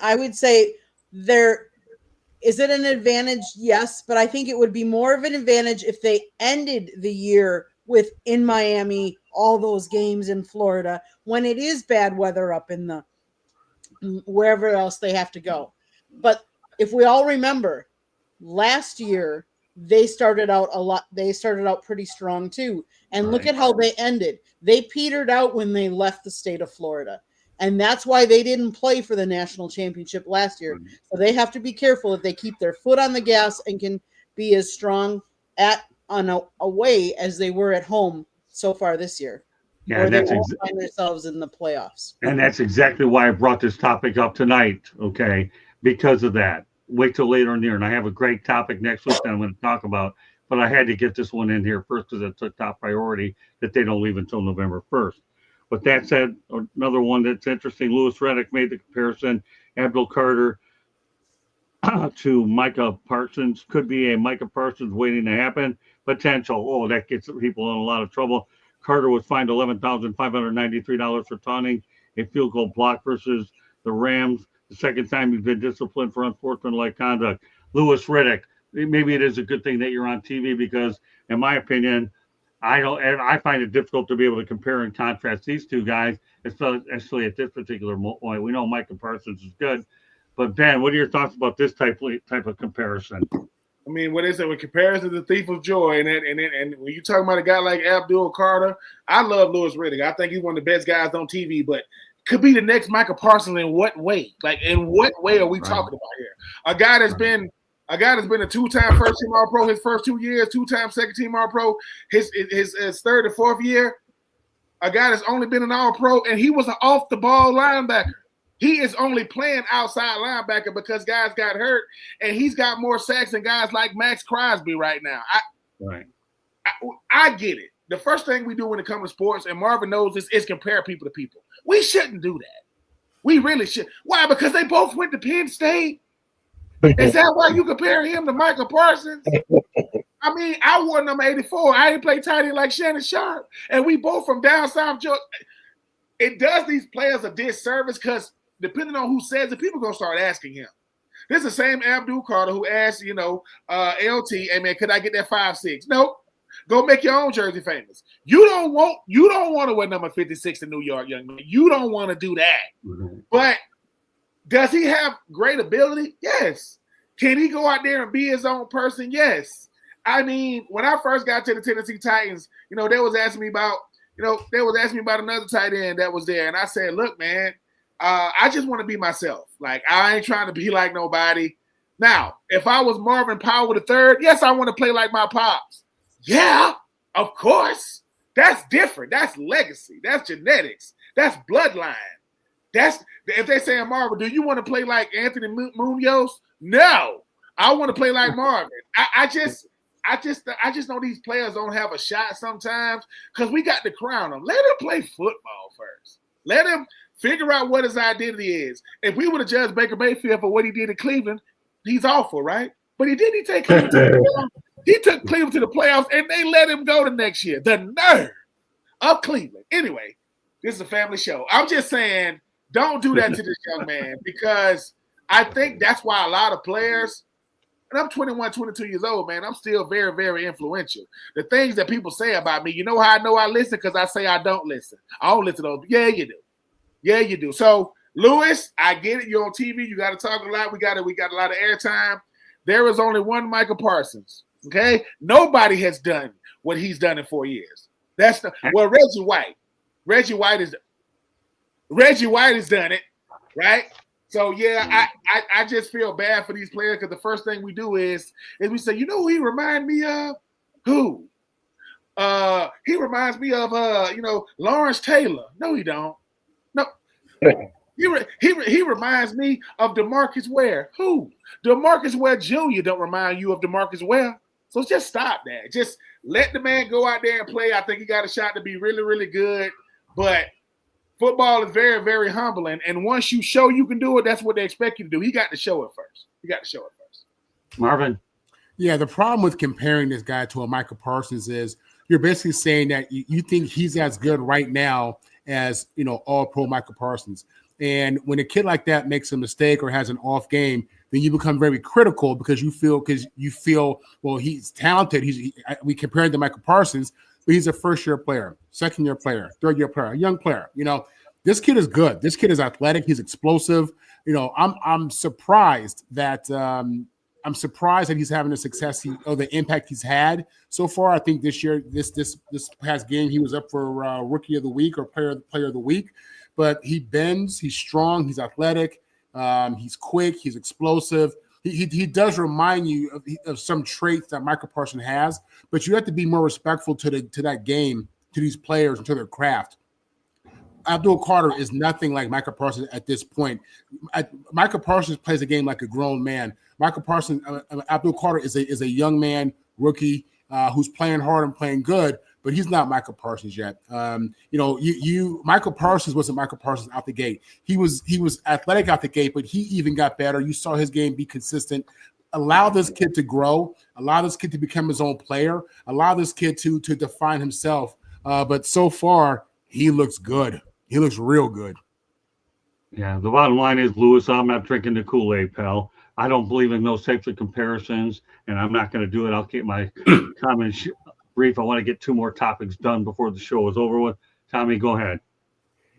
[SPEAKER 3] is it an advantage? Yes, but I think it would be more of an advantage if they ended the year with in Miami, all those games in Florida, when it is bad weather up in the wherever else they have to go. But if we all remember, last year they started out pretty strong too. And look at how they ended. They petered out when they left the state of Florida. And that's why they didn't play for the national championship last year. So they have to be careful that they keep their foot on the gas and can be as strong away as they were at home so far this year.
[SPEAKER 1] Yeah,
[SPEAKER 3] or they won't find themselves in the playoffs.
[SPEAKER 1] And that's exactly why I brought this topic up tonight, okay, because of that. Wait till later in the year. And I have a great topic next week that I'm going to talk about. But I had to get this one in here first because it's a top priority that they don't leave until November 1st. With that said, another one that's interesting, Louis Riddick made the comparison, Abdul Carter to Micah Parsons. Could be a Micah Parsons waiting to happen. Potential. Oh, that gets people in a lot of trouble. Carter was fined $11,593 for taunting a field goal block versus the Rams. The second time he's been disciplined for unsportsmanlike conduct. Louis Riddick. Maybe it is a good thing that you're on TV because, in my opinion, I find it difficult to be able to compare and contrast these two guys, especially at this particular point. We know Micah Parsons is good, but Ben, what are your thoughts about this type of comparison?
[SPEAKER 8] I mean, what is it? With comparison to the thief of joy, and when you talking about a guy like Abdul Carter, I love Louis Riddick. I think he's one of the best guys on TV, but could be the next Micah Parsons in what way? Like, in what way are we talking about here? A guy that's been a two-time first-team All-Pro his first 2 years, two-time second-team All-Pro his third and fourth year. A guy that's only been an All-Pro, and he was an off-the-ball linebacker. He is only playing outside linebacker because guys got hurt, and he's got more sacks than guys like Max Crosby right now. I get it. The first thing we do when it comes to sports, and Marvin knows this, is compare people to people. We shouldn't do that. We really should. Why? Because they both went to Penn State. Is that why you compare him to Michael Parsons? I mean, I wore number 84. I didn't play tight end like Shannon Sharp. And we both from down south Georgia. It does these players a disservice because depending on who says it, people are going to start asking him. This is the same Abdul Carter who asked, LT, hey, man, could I get that 5'6"? Nope. Go make your own jersey famous. You don't want to wear number 56 in New York, young man. You don't want to do that. Mm-hmm. But Does he have great ability? Yes. Can he go out there and be his own person? Yes. I mean, when I first got to the Tennessee Titans, they was asking me about, another tight end that was there. And I said, look, man, I just want to be myself. Like, I ain't trying to be like nobody. Now, if I was Marvin Powell III, yes, I want to play like my pops. Yeah, of course. That's different. That's legacy. That's genetics. That's bloodline. That's if they say, Marvin, do you want to play like Anthony Munoz? No, I want to play like Marvin. I just know these players don't have a shot sometimes because we got to crown them. Let him play football first. Let him figure out what his identity is. If we would have judged Baker Mayfield for what he did in Cleveland, he's awful, right? But he take Cleveland to the playoffs. He took Cleveland to the playoffs, and they let him go the next year. The nerve of Cleveland. Anyway, this is a family show. I'm just saying, don't do that to this young man because I think that's why a lot of players, and I'm 21, 22 years old, man, I'm still very, very influential. The things that people say about me, you know how I know I listen? Because I say I don't listen. I don't listen to those. Yeah, you do. Yeah, you do. So, Lewis, I get it. You're on TV. You got to talk a lot. We got a lot of airtime. There is only one Michael Parsons. Okay, nobody has done what he's done in 4 years. Reggie White has done it, right? So yeah, I just feel bad for these players because the first thing we do is we say, who he reminds me of? Who? He reminds me of Lawrence Taylor. No, he don't. No. He reminds me of DeMarcus Ware. Who? DeMarcus Ware Jr. don't remind you of DeMarcus Ware. So just stop that. Just let the man go out there and play. I think he got a shot to be really, really good. But football is very, very humbling. And once you show you can do it, that's what they expect you to do. He got to show it first.
[SPEAKER 1] Marvin.
[SPEAKER 5] Yeah, the problem with comparing this guy to a Michael Parsons is you're basically saying that you think he's as good right now as, all-pro Michael Parsons. And when a kid like that makes a mistake or has an off game, then you become very critical because you feel, well, he's talented. We compare him to Michael Parsons, but he's a first-year player, second-year player, third-year player, a young player. This kid is good. This kid is athletic. He's explosive. I'm surprised that he's having the success the impact he's had so far. I think this year, this past game, he was up for Rookie of the Week or Player of the Week. But he bends. He's strong. He's athletic. He's quick. He's explosive. He does remind you of some traits that Michael Parsons has. But you have to be more respectful to that game, to these players, and to their craft. Abdul Carter is nothing like Michael Parsons at this point. Michael Parsons plays a game like a grown man. Abdul Carter is a young man, rookie, who's playing hard and playing good, but he's not Michael Parsons yet. Michael Parsons wasn't Michael Parsons out the gate. He was athletic out the gate, but he even got better. You saw his game be consistent. Allow this kid to grow. Allow this kid to become his own player. Allow this kid to define himself. But so far, he looks good. He looks real good.
[SPEAKER 1] Yeah, the bottom line is, Lewis, I'm not drinking the Kool-Aid, pal. I don't believe in those types of comparisons, and I'm not going to do it. I'll keep my comments brief. I want to get two more topics done before the show is over with. Tommy, go ahead.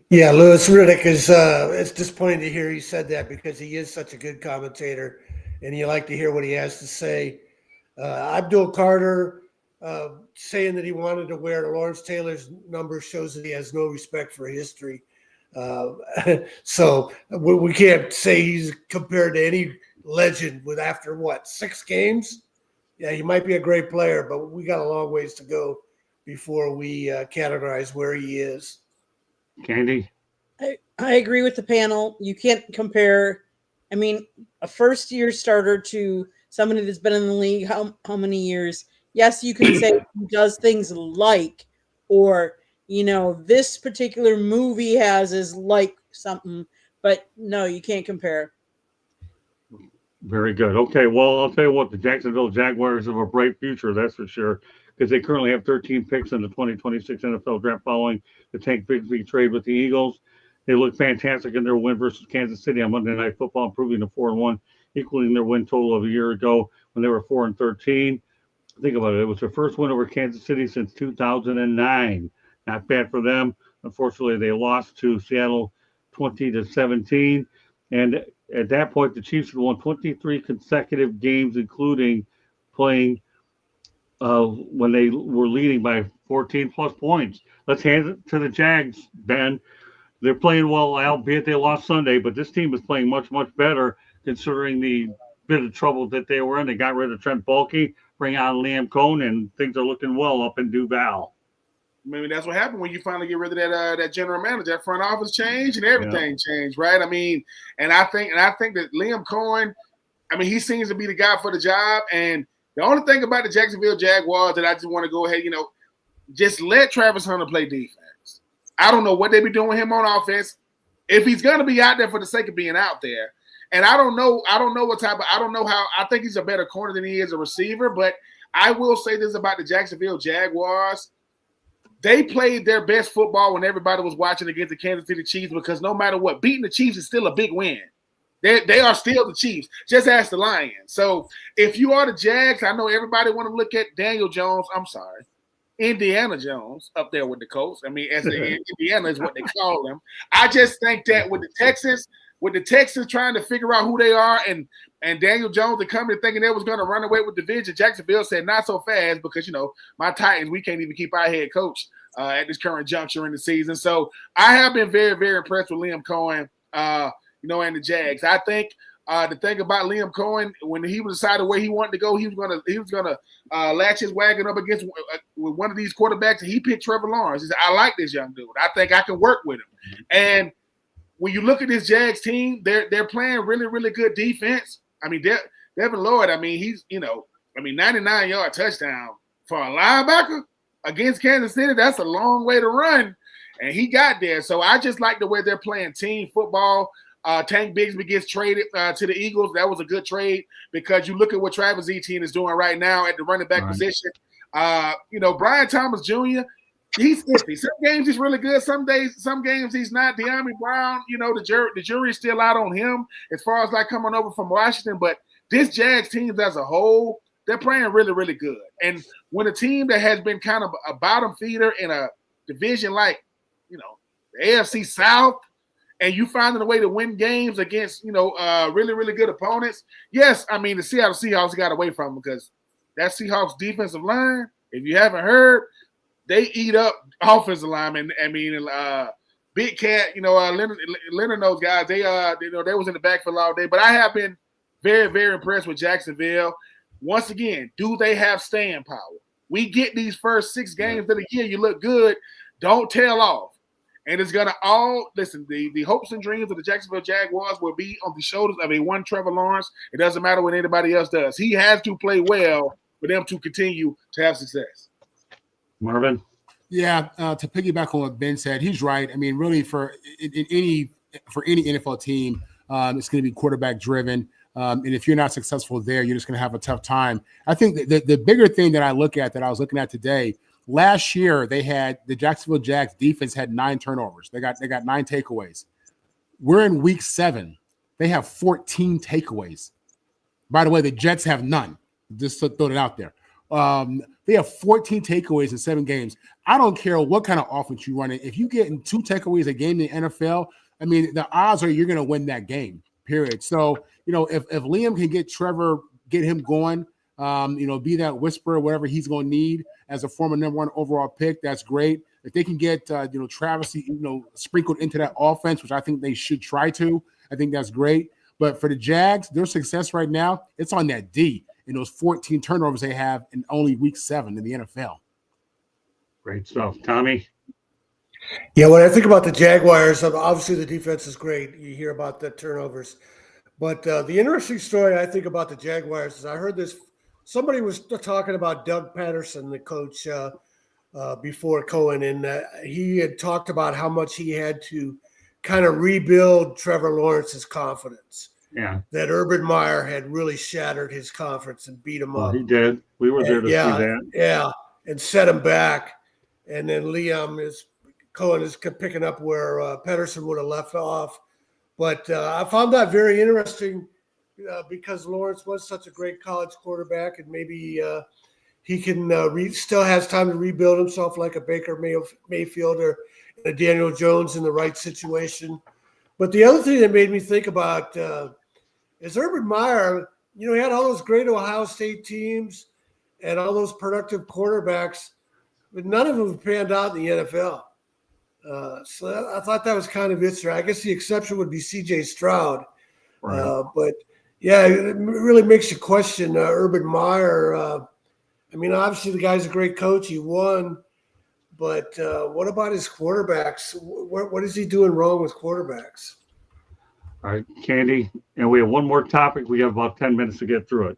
[SPEAKER 4] Yeah, Louis Riddick is it's disappointing to hear he said that because he is such a good commentator, and you like to hear what he has to say. Abdul Carter saying that he wanted to wear Lawrence Taylor's number shows that he has no respect for history. So we can't say he's compared to any legend with after 6 games. Yeah, he might be a great player, but we got a long ways to go before we categorize where he is.
[SPEAKER 1] Candy?
[SPEAKER 3] I agree with the panel. You can't compare, a first-year starter to somebody that's been in the league how many years. Yes, you can say he does things like, or, this particular movie is like something, but no, you can't compare.
[SPEAKER 1] Very good. Okay, well, I'll tell you what, the Jacksonville Jaguars have a bright future, that's for sure, because they currently have 13 picks in the 2026 NFL Draft following the Tank Bigsby trade with the Eagles. They look fantastic in their win versus Kansas City on Monday Night Football, improving to 4-1, equaling their win total of a year ago when they were 4-13. Think about it. It was their first win over Kansas City since 2009. Not bad for them. Unfortunately, they lost to Seattle 20-17. And at that point, the Chiefs had won 23 consecutive games, including playing when they were leading by 14 plus points. Let's hand it to the Jags, Ben. They're playing well, albeit they lost Sunday, but this team is playing much, much better considering the bit of trouble that they were in. They got rid of Trent Baalke, bring on Liam Cohn, and things are looking well up in Duval.
[SPEAKER 8] Maybe that's what happened when you finally get rid of that general manager. That front office changed and everything changed, right? I mean, and I think that Liam Cohen, I mean, he seems to be the guy for the job. And the only thing about the Jacksonville Jaguars that I just want to go ahead, just let Travis Hunter play defense. I don't know what they be doing with him on offense. If he's gonna be out there for the sake of being out there, and I don't know how. I think he's a better corner than he is a receiver. But I will say this about the Jacksonville Jaguars. They played their best football when everybody was watching against the Kansas City Chiefs because no matter what, beating the Chiefs is still a big win. They are still the Chiefs. Just ask the Lions. So if you are the Jags, I know everybody want to look at Indiana Jones up there with the Colts. I mean, Indiana is what they call them. I just think that with the Texans trying to figure out who they are and Daniel Jones coming thinking they was going to run away with the division, Jacksonville said not so fast because, my Titans, we can't even keep our head coach at this current juncture in the season. So I have been very, very impressed with Liam Cohen, and the Jags. I think the thing about Liam Cohen, when he decided where he wanted to go, he was gonna latch his wagon up against with one of these quarterbacks, and he picked Trevor Lawrence. He said, "I like this young dude. I think I can work with him." And when you look at this Jags team, they're playing really, really good defense. I mean, Devin Lloyd, he's 99-yard touchdown for a linebacker against Kansas City. That's a long way to run, and he got there. So I just like the way they're playing team football. Tank Bigsby gets traded to the Eagles. That was a good trade because you look at what Travis Etienne is doing right now at the running back position. Brian Thomas Jr., he's 50. Some games he's really good. Some games he's not. De'Ami Brown, the jury's still out on him as far as coming over from Washington. But this Jags team as a whole, they're playing really, really good. And when a team that has been kind of a bottom feeder in a division like, the AFC South, and you finding a way to win games against, really, really good opponents. Yes, the Seattle Seahawks got away from them because that Seahawks defensive line, if you haven't heard, they eat up offensive linemen. Big Cat, Leonard and those guys, they was in the backfield all day. But I have been very, very impressed with Jacksonville. Once again, do they have staying power? We get these first 6 games of the year, you look good, don't tail off. And it's going to the hopes and dreams of the Jacksonville Jaguars will be on the shoulders of one Trevor Lawrence. It doesn't matter what anybody else does. He has to play well for them to continue to have success.
[SPEAKER 1] Marvin?
[SPEAKER 5] Yeah, to piggyback on what Ben said, he's right. Really for any NFL team, it's going to be quarterback driven. And if you're not successful there, you're just going to have a tough time. I think the bigger thing that I was looking at today, last year the Jacksonville Jags defense had 9 turnovers. They got 9 takeaways. We're in week 7. They have 14 takeaways. By the way, the Jets have none. Just to throw it out there. They have 14 takeaways in 7 games. I don't care what kind of offense you run it. If you get in 2 takeaways a game in the NFL, the odds are you're going to win that game, period. So, if Liam can get him going, be that whisperer, whatever he's going to need as a former number 1 overall pick, that's great. If they can get, Travis, sprinkled into that offense, which I think they should try to, I think that's great. But for the Jags, their success right now, it's on that D and those 14 turnovers they have in only week 7 in the NFL.
[SPEAKER 1] Great stuff. Tommy?
[SPEAKER 4] Yeah, when I think about the Jaguars, obviously the defense is great. You hear about the turnovers. But the interesting story I think about the Jaguars is I heard this. Somebody was talking about Doug Patterson, the coach, before Cohen, and he had talked about how much he had to kind of rebuild Trevor Lawrence's confidence.
[SPEAKER 1] Yeah.
[SPEAKER 4] That Urban Meyer had really shattered his confidence and beat him up.
[SPEAKER 1] He did. We were there to see that.
[SPEAKER 4] Yeah, and set him back. And then Cohen is picking up where Patterson would have left off. But I found that very interesting because Lawrence was such a great college quarterback, and maybe he can still has time to rebuild himself like a Baker Mayfield or a Daniel Jones in the right situation. But the other thing that made me think about is Urban Meyer. He had all those great Ohio State teams and all those productive quarterbacks, but none of them panned out in the NFL. I thought that was kind of interesting. I guess the exception would be C.J. Stroud.
[SPEAKER 1] Right.
[SPEAKER 4] But, yeah, it really makes you question Urban Meyer. Obviously the guy's a great coach. He won. But what about his quarterbacks? What is he doing wrong with quarterbacks?
[SPEAKER 1] All right, Candy. And we have one more topic. We have about 10 minutes to get through it.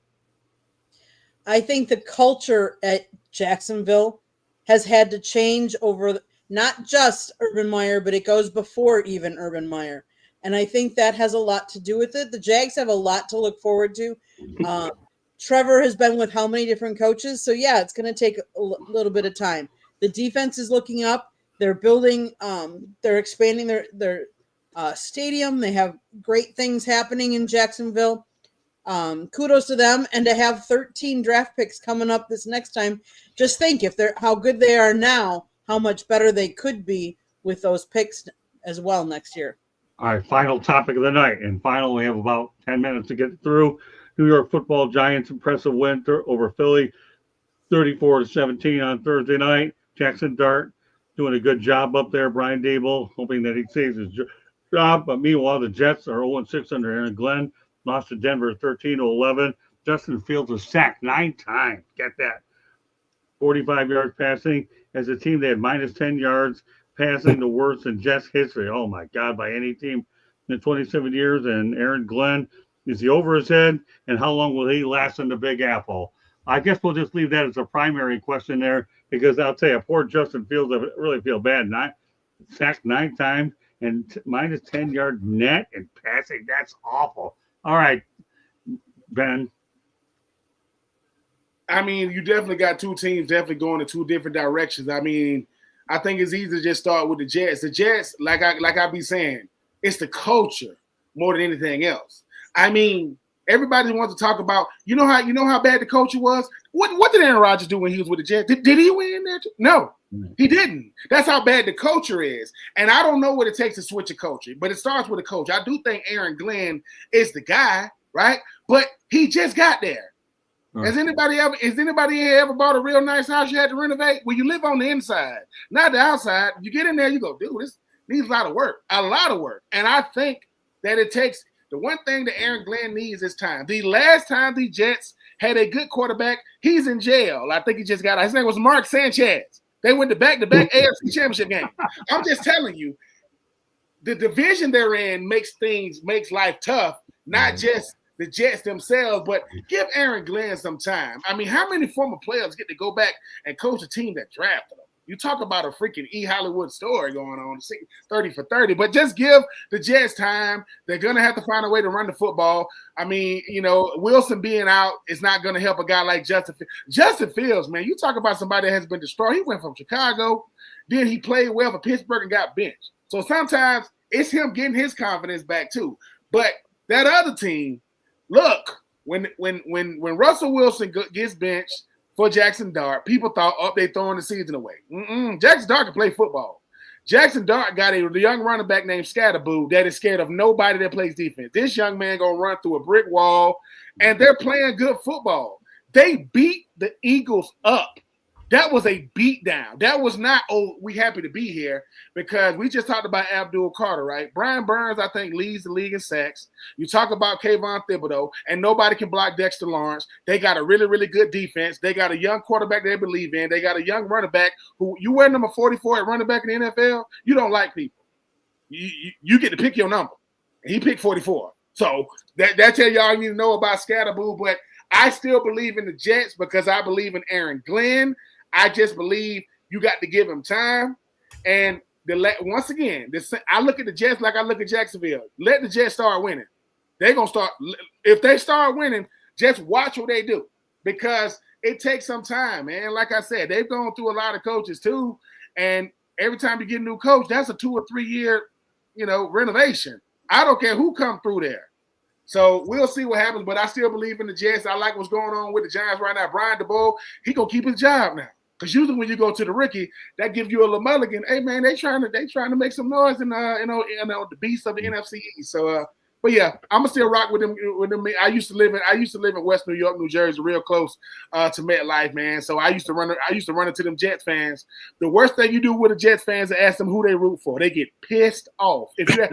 [SPEAKER 3] I think the culture at Jacksonville has had to change over not just Urban Meyer, but it goes before even Urban Meyer. And I think that has a lot to do with it. The Jags have a lot to look forward to. Trevor has been with how many different coaches? So, yeah, it's going to take a little bit of time. The defense is looking up. They're building, they're expanding their stadium. They have great things happening in Jacksonville. Kudos to them. And to have 13 draft picks coming up this next time, just think if they're how good they are now, how much better they could be with those picks as well next year.
[SPEAKER 1] All right, final topic of the night. And final, we have about 10 minutes to get through. New York Football Giants impressive win over Philly, 34-17 on Thursday night. Jackson Dart doing a good job up there. Brian Dable hoping that he saves his job. But meanwhile, the Jets are 0-6 under Aaron Glenn. Lost to Denver 13-11. Justin Fields was sacked 9 times. Get that. 45 yards passing. As a team, they had minus 10 yards passing, the worst in Jets history. Oh, my God, by any team in 27 years. And Aaron Glenn, is he over his head? And how long will he last in the Big Apple? I guess we'll just leave that as a primary question there because I'll tell you, poor Justin Fields, I really feel bad. Sacked 9 times and minus 10 yard net and passing. That's awful. All right, Ben.
[SPEAKER 8] You definitely got two teams definitely going in two different directions. I think it's easy to just start with the Jets. The Jets, like I be saying, it's the culture more than anything else. Everybody wants to talk about, you know how bad the culture was? What did Aaron Rodgers do when he was with the Jets? Did he win there? No, he didn't. That's how bad the culture is. And I don't know what it takes to switch a culture, but it starts with a coach. I do think Aaron Glenn is the guy, right? But he just got there. Has anybody ever bought a real nice house you had to renovate? Well, you live on the inside, not the outside. You get in there, you go, dude, this needs a lot of work. And I think that it takes the one thing that Aaron Glenn needs is time. The last time the Jets had a good quarterback, he's in jail. I think he just got out. His name was Mark Sanchez. They went to back-to-back AFC Championship game. I'm just telling you, the division they're in makes life tough, not just the Jets themselves, but give Aaron Glenn some time. How many former players get to go back and coach a team that drafted them? You talk about a freaking E. Hollywood story going on, 30 for 30, but just give the Jets time. They're going to have to find a way to run the football. Wilson being out is not going to help a guy like Justin Fields. Justin Fields, man, you talk about somebody that has been destroyed. He went from Chicago, then he played well for Pittsburgh and got benched. So sometimes it's him getting his confidence back too. But that other team, look, when Russell Wilson gets benched for Jackson Dart, people thought, they're throwing the season away. Jackson Dart can play football. Jackson Dart got a young running back named Scatterboo that is scared of nobody that plays defense. This young man going to run through a brick wall, and they're playing good football. They beat the Eagles up. That was a beatdown. That was not, we happy to be here, because we just talked about Abdul Carter, right? Brian Burns, I think, leads the league in sacks. You talk about Kayvon Thibodeau, and nobody can block Dexter Lawrence. They got a really, really good defense. They got a young quarterback they believe in. They got a young running back who, you wear number 44 at running back in the NFL, you don't like people. You get to pick your number. He picked 44. So that tell y'all you need to know about Scatterboo, but I still believe in the Jets because I believe in Aaron Glenn. I just believe you got to give him time. And once again, I look at the Jets like I look at Jacksonville. Let the Jets start winning. They're going to start. If they start winning, just watch what they do, because it takes some time, man. Like I said, they've gone through a lot of coaches too. And every time you get a new coach, that's a 2 or 3 year, renovation. I don't care who come through there. So we'll see what happens, but I still believe in the Jets. I like what's going on with the Giants right now. Brian DeBoer, he going to keep his job now. Because usually when you go to the rookie, that gives you a little mulligan. Hey man, they trying to make some noise in the beast of the NFC East. So but yeah, I'm gonna still rock with them. I used to live in West New York, New Jersey, real close to MetLife, man. So I used to run into them Jets fans. The worst thing you do with the Jets fans is ask them who they root for. They get pissed off. If you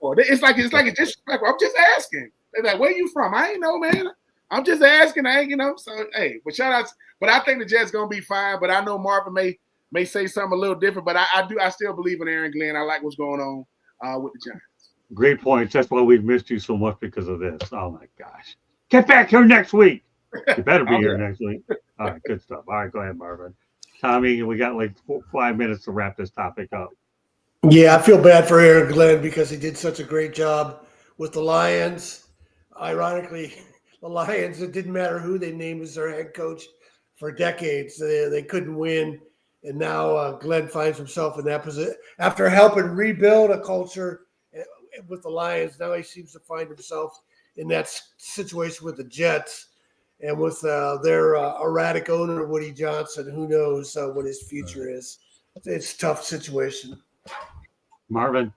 [SPEAKER 8] it's like a disrespectful. I'm just asking. They're like, where you from? I ain't know, man. I'm just asking. I ain't, So hey, but shout outs. But I think the Jets gonna be fine. But I know Marvin may say something a little different. But I still believe in Aaron Glenn. I like what's going on with the Giants.
[SPEAKER 1] Great points. That's why we've missed you so much because of this. Oh my gosh. Get back here next week. You better be here next week. All right, good stuff. All right, go ahead, Marvin. Tommy, we got like 5 minutes to wrap this topic up.
[SPEAKER 4] Yeah, I feel bad for Aaron Glenn because he did such a great job with the Lions. Ironically, the Lions, it didn't matter who they named as their head coach for decades. They couldn't win. And now Glenn finds himself in that position. After helping rebuild a culture with the Lions, now he seems to find himself in that situation with the Jets. And with their erratic owner, Woody Johnson, who knows what his future is. It's a tough situation.
[SPEAKER 1] Marvin?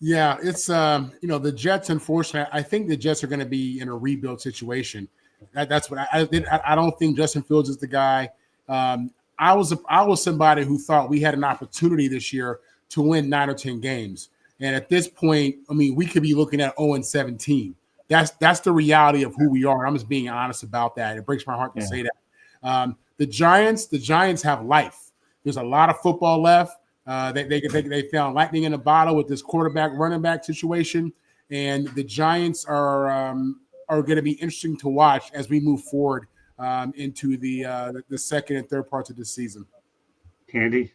[SPEAKER 5] Yeah, it's the Jets. Unfortunately, I think the Jets are going to be in a rebuild situation. That's what I don't think Justin Fields is the guy. I was somebody who thought we had an opportunity this year to win 9 or 10 games, and at this point, I mean, we could be looking at 0-17. That's the reality of who we are. I'm just being honest about that. It breaks my heart to say that. The Giants have life. There's a lot of football left. They found lightning in a bottle with this quarterback running back situation, and the Giants are going to be interesting to watch as we move forward into the second and third parts of the season.
[SPEAKER 1] Candy?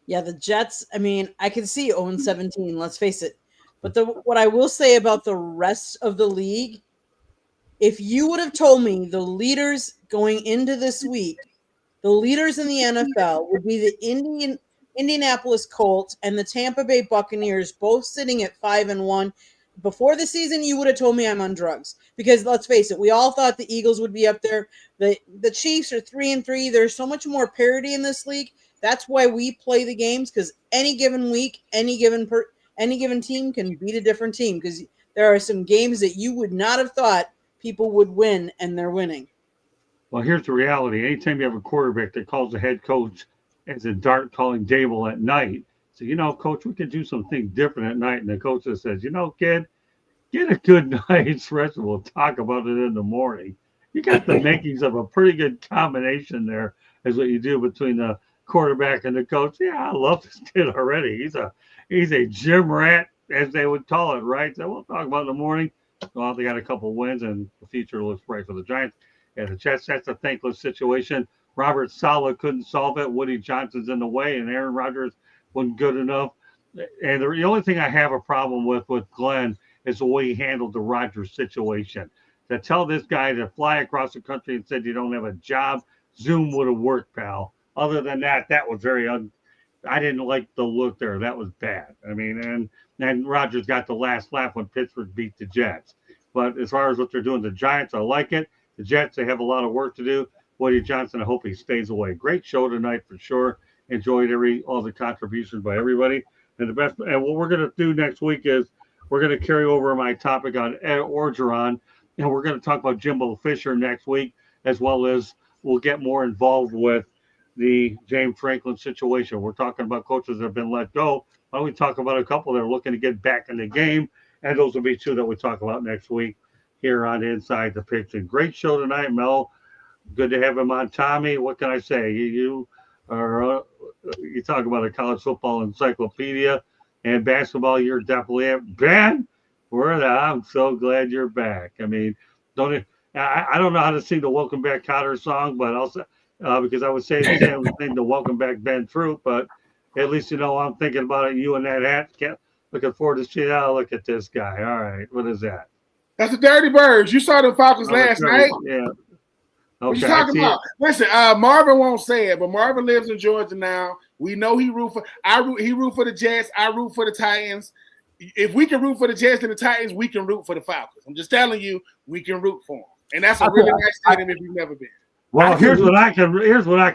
[SPEAKER 3] Yeah, the Jets. I mean, I can see 0-17. Let's face it. But what I will say about the rest of the league, if you would have told me the leaders going into this week, the leaders in the NFL would be the Indianapolis Colts and the Tampa Bay Buccaneers, both sitting at 5-1. Before the season, you would have told me I'm on drugs. Because let's face it, we all thought the Eagles would be up there. The Chiefs are 3-3. There's so much more parity in this league. That's why we play the games, because any given week, any given team can beat a different team, because there are some games that you would not have thought people would win, and they're winning.
[SPEAKER 1] Well, here's the reality. Anytime you have a quarterback that calls the head coach as a dart calling Dable at night, so, coach, we can do something different at night. And the coach just says, kid, get a good night's rest and we'll talk about it in the morning. You got the makings of a pretty good combination there, is what you do between the quarterback and the coach. Yeah, I love this kid already. He's a gym rat, as they would call it, right? So we'll talk about it in the morning. Well, they got a couple wins, and the future looks bright for the Giants. Yeah, the Jets, that's a thankless situation. Robert Saleh couldn't solve it. Woody Johnson's in the way, and Aaron Rodgers wasn't good enough. And the only thing I have a problem with Glenn is the way he handled the Rodgers situation. To tell this guy to fly across the country and said you don't have a job, Zoom would have worked, pal. Other than that, that was very I didn't like the look there. That was bad. I mean, and Rodgers got the last laugh when Pittsburgh beat the Jets. But as far as what they're doing, the Giants, I like it. The Jets, they have a lot of work to do. Woody Johnson, I hope he stays away. Great show tonight for sure. Enjoyed all the contributions by everybody. And what we're going to do next week is we're going to carry over my topic on Ed Orgeron, and we're going to talk about Jimbo Fisher next week, as well as we'll get more involved with the James Franklin situation. We're talking about coaches that have been let go. Why don't we talk about a couple that are looking to get back in the game? And those will be two that we talk about next week here on Inside the Pitch. And great show tonight, Mel. Good to have him on. Tommy, what can I say? You talk about a college football encyclopedia and basketball. You're definitely at Ben. I'm so glad you're back. I mean, I don't know how to sing the Welcome Back Cotter song, but also because I would say the same thing to Welcome Back Ben Troop, but at least I'm thinking about it. You and that hat. Looking forward to see. Oh, look at this guy. All right, what is that?
[SPEAKER 8] That's the Dirty Birds. You saw the Falcons last night.
[SPEAKER 1] Yeah. Okay,
[SPEAKER 8] what you talking about? Listen, Marvin won't say it, but Marvin lives in Georgia now. We know he root for the Jets. I root for the Titans. If we can root for the Jets and the Titans, we can root for the Falcons. I'm just telling you, we can root for them. And that's a really nice stadium if you've never been.
[SPEAKER 1] Well, here's what I can root for. I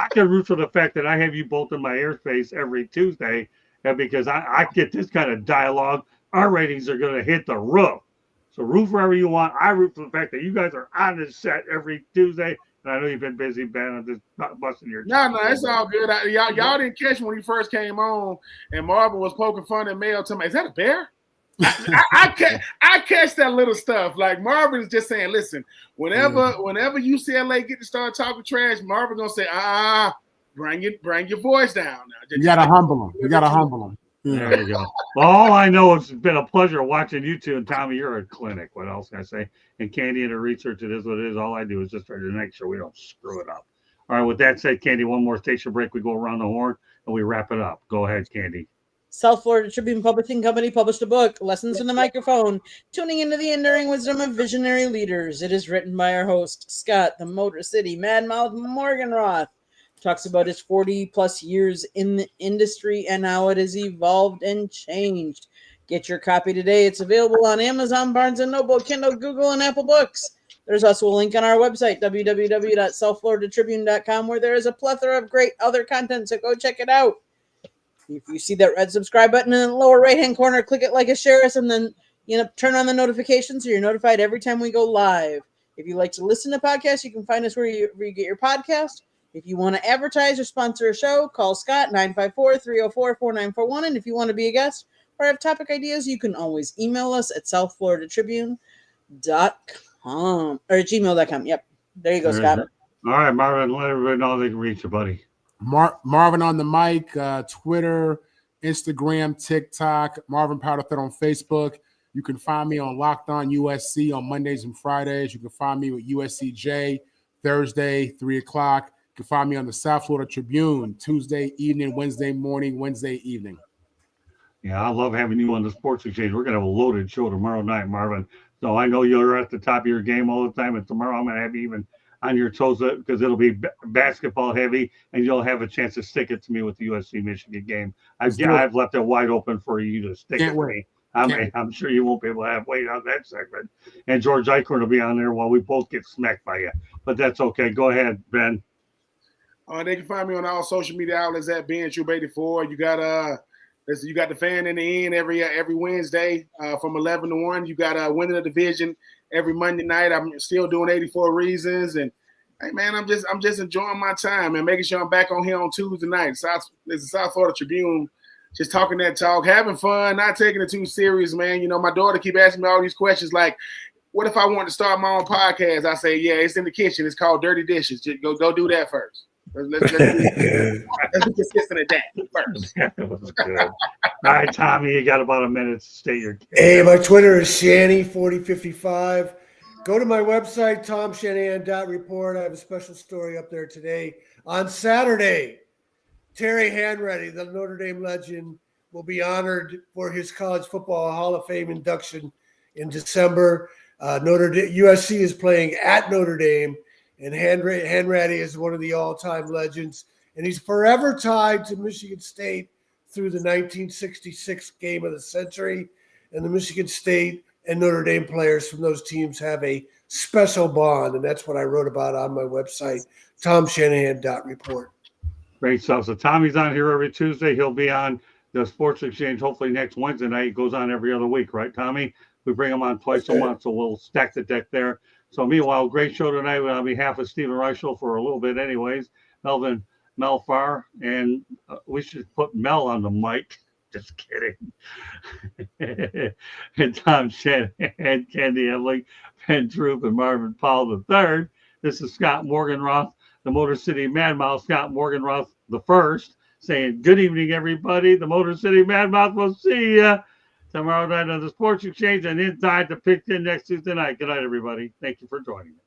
[SPEAKER 1] can root for the fact that I have you both in my airspace every Tuesday, and because I get this kind of dialogue, our ratings are going to hit the roof. So root for whoever you want. I root for the fact that you guys are on this set every Tuesday. And I know you've been busy, Ben. I'm just not busting your.
[SPEAKER 8] No, it's all good. Y'all didn't catch me when he first came on, and Marvin was poking fun at Mel. To me, is that a bear? I catch that little stuff. Like Marvin is just saying, listen, whenever UCLA get to start talking trash, Marvin gonna say, bring your voice down. Now.
[SPEAKER 5] You gotta humble him. You gotta humble him.
[SPEAKER 1] There you go. Well, all I know is it's been a pleasure watching you two. And Tommy, you're a clinic. What else can I say? And Candy and her research, it is what it is. All I do is just try to make sure we don't screw it up. All right. With that said, Candy, one more station break. We go around the horn and we wrap it up. Go ahead, Candy.
[SPEAKER 3] South Florida Tribune Publishing Company published a book, Lessons from the Microphone, Tuning into the Enduring Wisdom of Visionary Leaders. It is written by our host, Scott, the Motor City Madmouth Morganroth. Talks about his 40-plus years in the industry and how it has evolved and changed. Get your copy today. It's available on Amazon, Barnes & Noble, Kindle, Google, and Apple Books. There's also a link on our website, www.southfloridatribune.com, where there is a plethora of great other content, so go check it out. If you see that red subscribe button in the lower right-hand corner, click it like a share us, and then turn on the notifications so you're notified every time we go live. If you like to listen to podcasts, you can find us where you get your podcast. If you want to advertise or sponsor a show, call Scott, 954-304-4941. And if you want to be a guest or have topic ideas, you can always email us at southfloridatribune.com or gmail.com. Yep. There you go, Scott.
[SPEAKER 1] All right, Marvin, let everybody know they can reach you, buddy.
[SPEAKER 5] Marvin on the mic, Twitter, Instagram, TikTok, Marvin Powderthread on Facebook. You can find me on Locked On USC on Mondays and Fridays. You can find me with USCJ Thursday, 3 o'clock. You can find me on the South Florida Tribune Tuesday evening, Wednesday morning, Wednesday evening.
[SPEAKER 1] Yeah, I love having you on the Sports Exchange. We're going to have a loaded show tomorrow night, Marvin. So I know you're at the top of your game all the time, and tomorrow I'm going to have you even on your toes because it'll be basketball heavy, and you'll have a chance to stick it to me with the USC-Michigan game. I've left it wide open for you to stick it to me. I'm sure you won't be able to have weight on that segment. And George Eichhorn will be on there while we both get smacked by you. But that's okay. Go ahead, Ben.
[SPEAKER 8] They can find me on all social media outlets at BenTroop84. You got the Fan in the End every Wednesday from 11 to 1. You got Winning the Division every Monday night. I'm still doing 84 Reasons, and hey man, I'm just enjoying my time and making sure I'm back on here on Tuesday night. It's the South Florida Tribune, just talking that talk, having fun, not taking it too serious, man. My daughter keep asking me all these questions like, what if I want to start my own podcast? I say, yeah, it's in the kitchen. It's called Dirty Dishes. Just go do that first. Let's be consistent at that first.
[SPEAKER 1] That was good. All right, Tommy, you got about a minute to state your case.
[SPEAKER 4] Hey, my Twitter is Shanny4055. Go to my website, tomshanahan.report. I have a special story up there today. On Saturday, Terry Hanratty, the Notre Dame legend, will be honored for his College Football Hall of Fame induction in December. USC is playing at Notre Dame, and Hanratty is one of the all-time legends, and he's forever tied to Michigan State through the 1966 game of the century, and the Michigan State and Notre Dame players from those teams have a special bond, and that's what I wrote about on my website, tomshanahan.report.
[SPEAKER 1] Great stuff. So Tommy's on here every Tuesday. He'll be on the Sports Exchange hopefully next Wednesday night. He goes on every other week, right, Tommy? We bring him on twice a month, so we'll stack the deck there. So meanwhile, great show tonight on behalf of Stephen Reichel for a little bit anyways. Mel Farr, and we should put Mel on the mic. Just kidding. And Tom Shanahan, Candy Emling, Ben Troop, and Marvin Powell III. This is Scott Morganroth, the Motor City Madmouth, Scott Morganroth the first, saying good evening, everybody. The Motor City Madmouth will see you tomorrow night on the Sports Exchange and inside the Picked In next Tuesday night. Good night, everybody. Thank you for joining us.